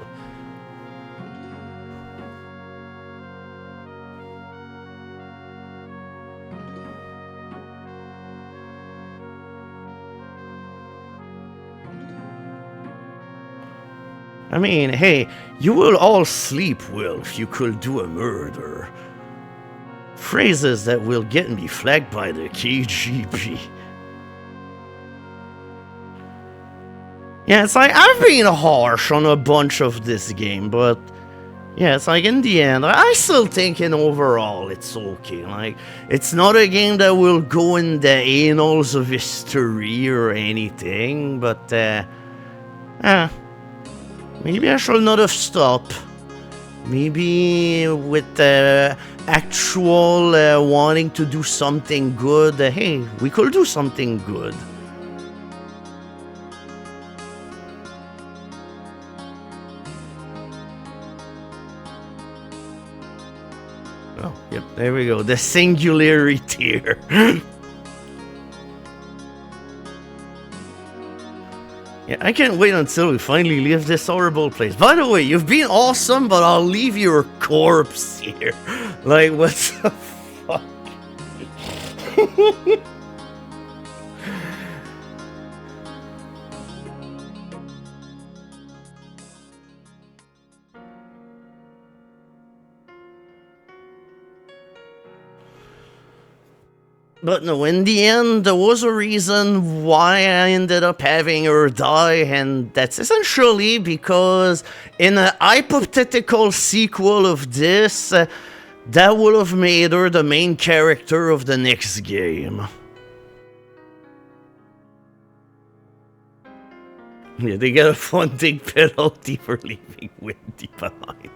I mean, hey, you will all sleep well if you could do a murder. Phrases that will get me flagged by the KGB. Yeah, it's like, I've been harsh on a bunch of this game, but yeah, it's like, in the end, I still think in overall it's okay. Like, it's not a game that will go in the annals of history or anything, but, maybe I should not have stopped. Maybe with actual wanting to do something good, hey, we could do something good. Oh, yep, there we go. The singularity here. Yeah, I can't wait until we finally leave this horrible place. By the way, you've been awesome, but I'll leave your corpse here. Like, what the fuck? But no, in the end, there was a reason why I ended up having her die, and that's essentially because in a hypothetical sequel of this, that would have made her the main character of the next game. Yeah, they get a funding penalty for leaving Wendy behind.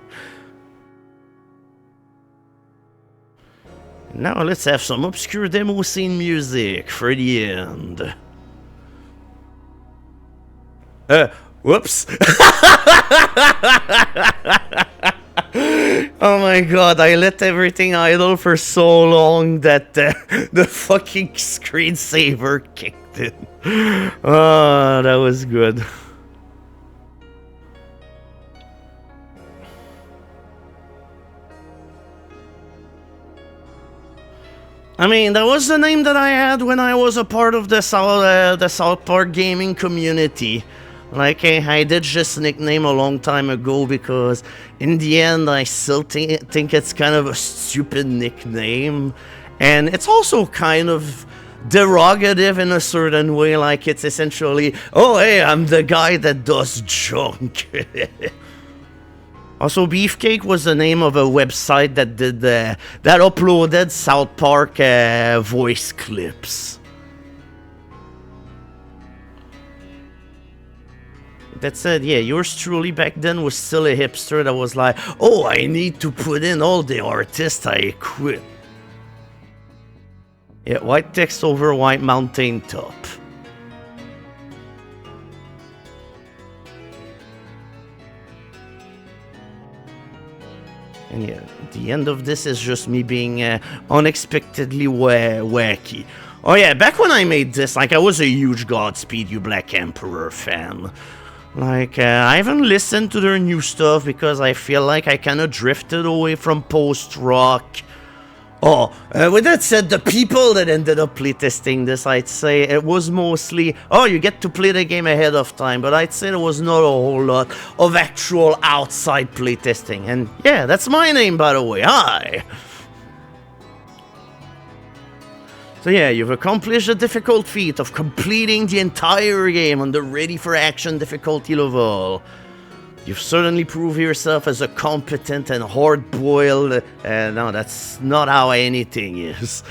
Now let's have some obscure demo scene music for the end. Whoops. Oh my god, I let everything idle for so long that the fucking screensaver kicked in. Oh, that was good. I mean, that was the name that I had when I was a part of the South Park gaming community. Like, I did just nickname a long time ago because in the end I still think it's kind of a stupid nickname. And it's also kind of derogative in a certain way, like it's essentially, oh hey, I'm the guy that does junk. Also, Beefcake was the name of a website that did that uploaded South Park voice clips. That said, yeah, yours truly back then was still a hipster that was like, oh, I need to put in all the artists I quit. Yeah, white text over white mountain top. And yeah, the end of this is just me being unexpectedly wacky. Oh yeah, back when I made this, like, I was a huge Godspeed You Black Emperor fan. Like, I haven't listened to their new stuff because I feel like I kind of drifted away from post-rock. Oh, with that said, the people that ended up playtesting this, I'd say it was mostly, oh, you get to play the game ahead of time, but I'd say there was not a whole lot of actual outside playtesting. And yeah, that's my name, by the way. Hi! So yeah, you've accomplished the difficult feat of completing the entire game on the Ready for Action difficulty level. You've certainly proved yourself as a competent and hard-boiled... no, that's not how anything is.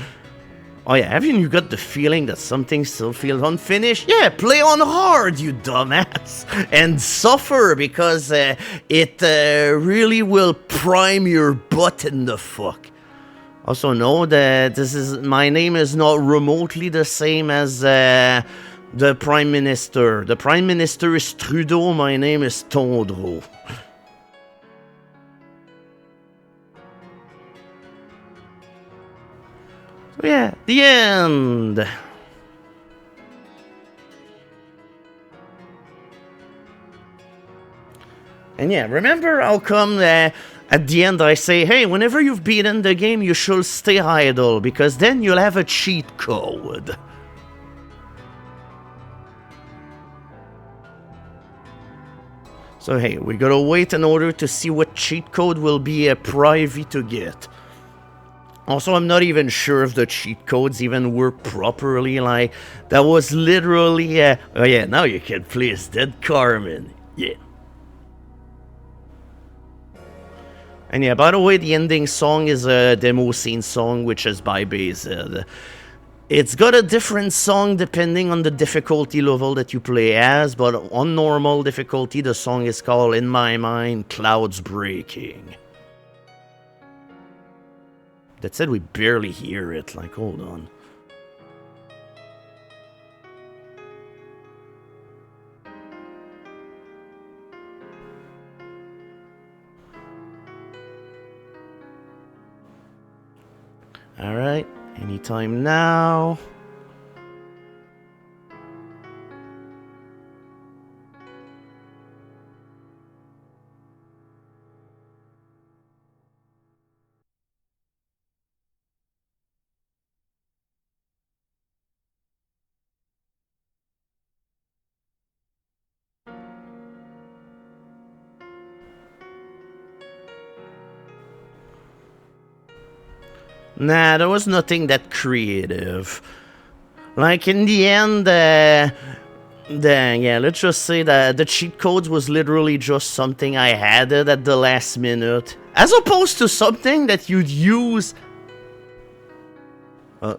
Oh yeah, haven't you got the feeling that something still feels unfinished? Yeah, play on hard, you dumbass! And suffer, because it really will prime your butt in the fuck. Also know that my name is not remotely the same as the Prime Minister. The Prime Minister is Trudeau, my name is Tondreau. So yeah, the end. And yeah, remember how come at the end I say, hey, whenever you've beaten the game, you should stay idle, because then you'll have a cheat code. So hey, we gotta wait in order to see what cheat code will be private to get. Also, I'm not even sure if the cheat codes even work properly, like, that was literally, oh yeah, now you can play as Dead Cartman, yeah. And yeah, by the way, the ending song is a demo scene song, which is by Bazed. It's got a different song depending on the difficulty level that you play as, but on normal difficulty, the song is called, in my mind, Clouds Breaking. That said, we barely hear it, like, hold on. Alright, anytime now. Nah, there was nothing that creative. Like, in the end, yeah, let's just say that the cheat codes was literally just something I added at the last minute. As opposed to something that you'd use...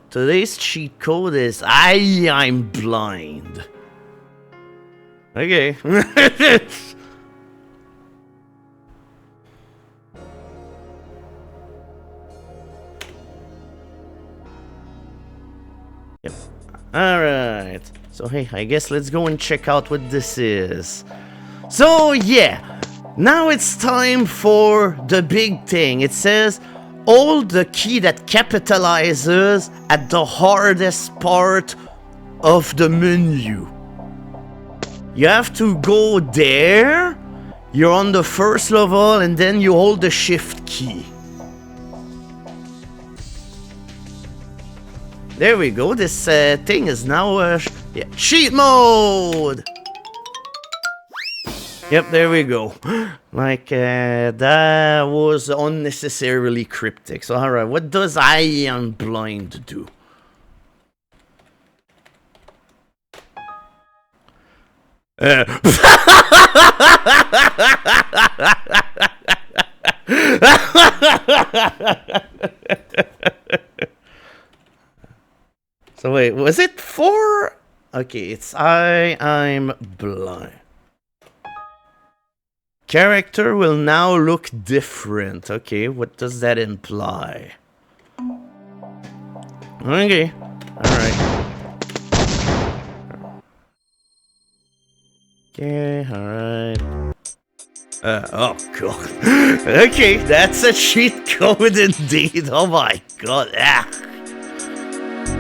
today's cheat code is, I'm blind. Okay. Yep. Alright. So hey, I guess let's go and check out what this is. So yeah, now it's time for the big thing. It says, hold the key that capitalizes at the hardest part of the menu. You have to go there, you're on the first level, and then you hold the shift key. there we go. This thing is now yeah, cheat mode. Yep, there we go. Like, that was unnecessarily cryptic. So, alright, what does I am blind do? So wait, was it 4? Okay, it's I'm blind. Character will now look different. Okay, what does that imply? Okay, alright. Okay, alright. Oh god. Okay, that's a cheat code indeed. Oh my god. Ah.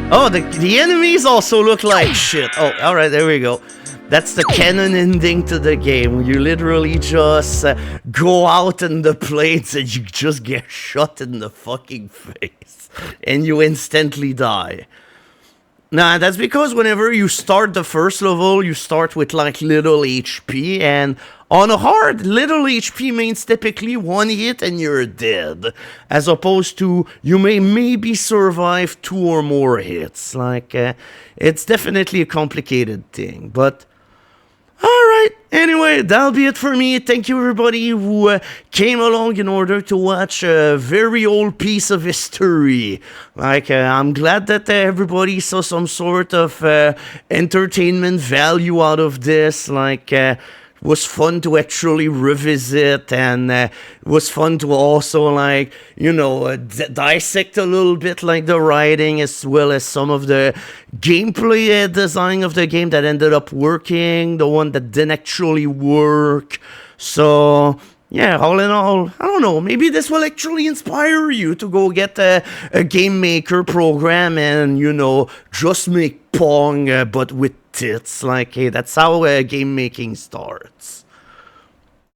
Oh, the enemies also look like shit. Oh, alright, there we go. That's the canon ending to the game. You literally just go out in the plains and you just get shot in the fucking face. And you instantly die. Nah, that's because whenever you start the first level, you start with like little HP, and on a hard, little HP means typically 1 hit and you're dead, as opposed to you may maybe survive 2 or more hits. Like, it's definitely a complicated thing, but alright, anyway, that'll be it for me. Thank you everybody who came along in order to watch a very old piece of history. Like, I'm glad that everybody saw some sort of entertainment value out of this. Like, it was fun to actually revisit, and it was fun to also, like, you know, dissect a little bit, like, the writing as well as some of the gameplay design of the game that ended up working, the one that didn't actually work. So, yeah, all in all, I don't know, maybe this will actually inspire you to go get a game maker program and, you know, just make Pong, but with tits. Like, hey, that's how game making starts.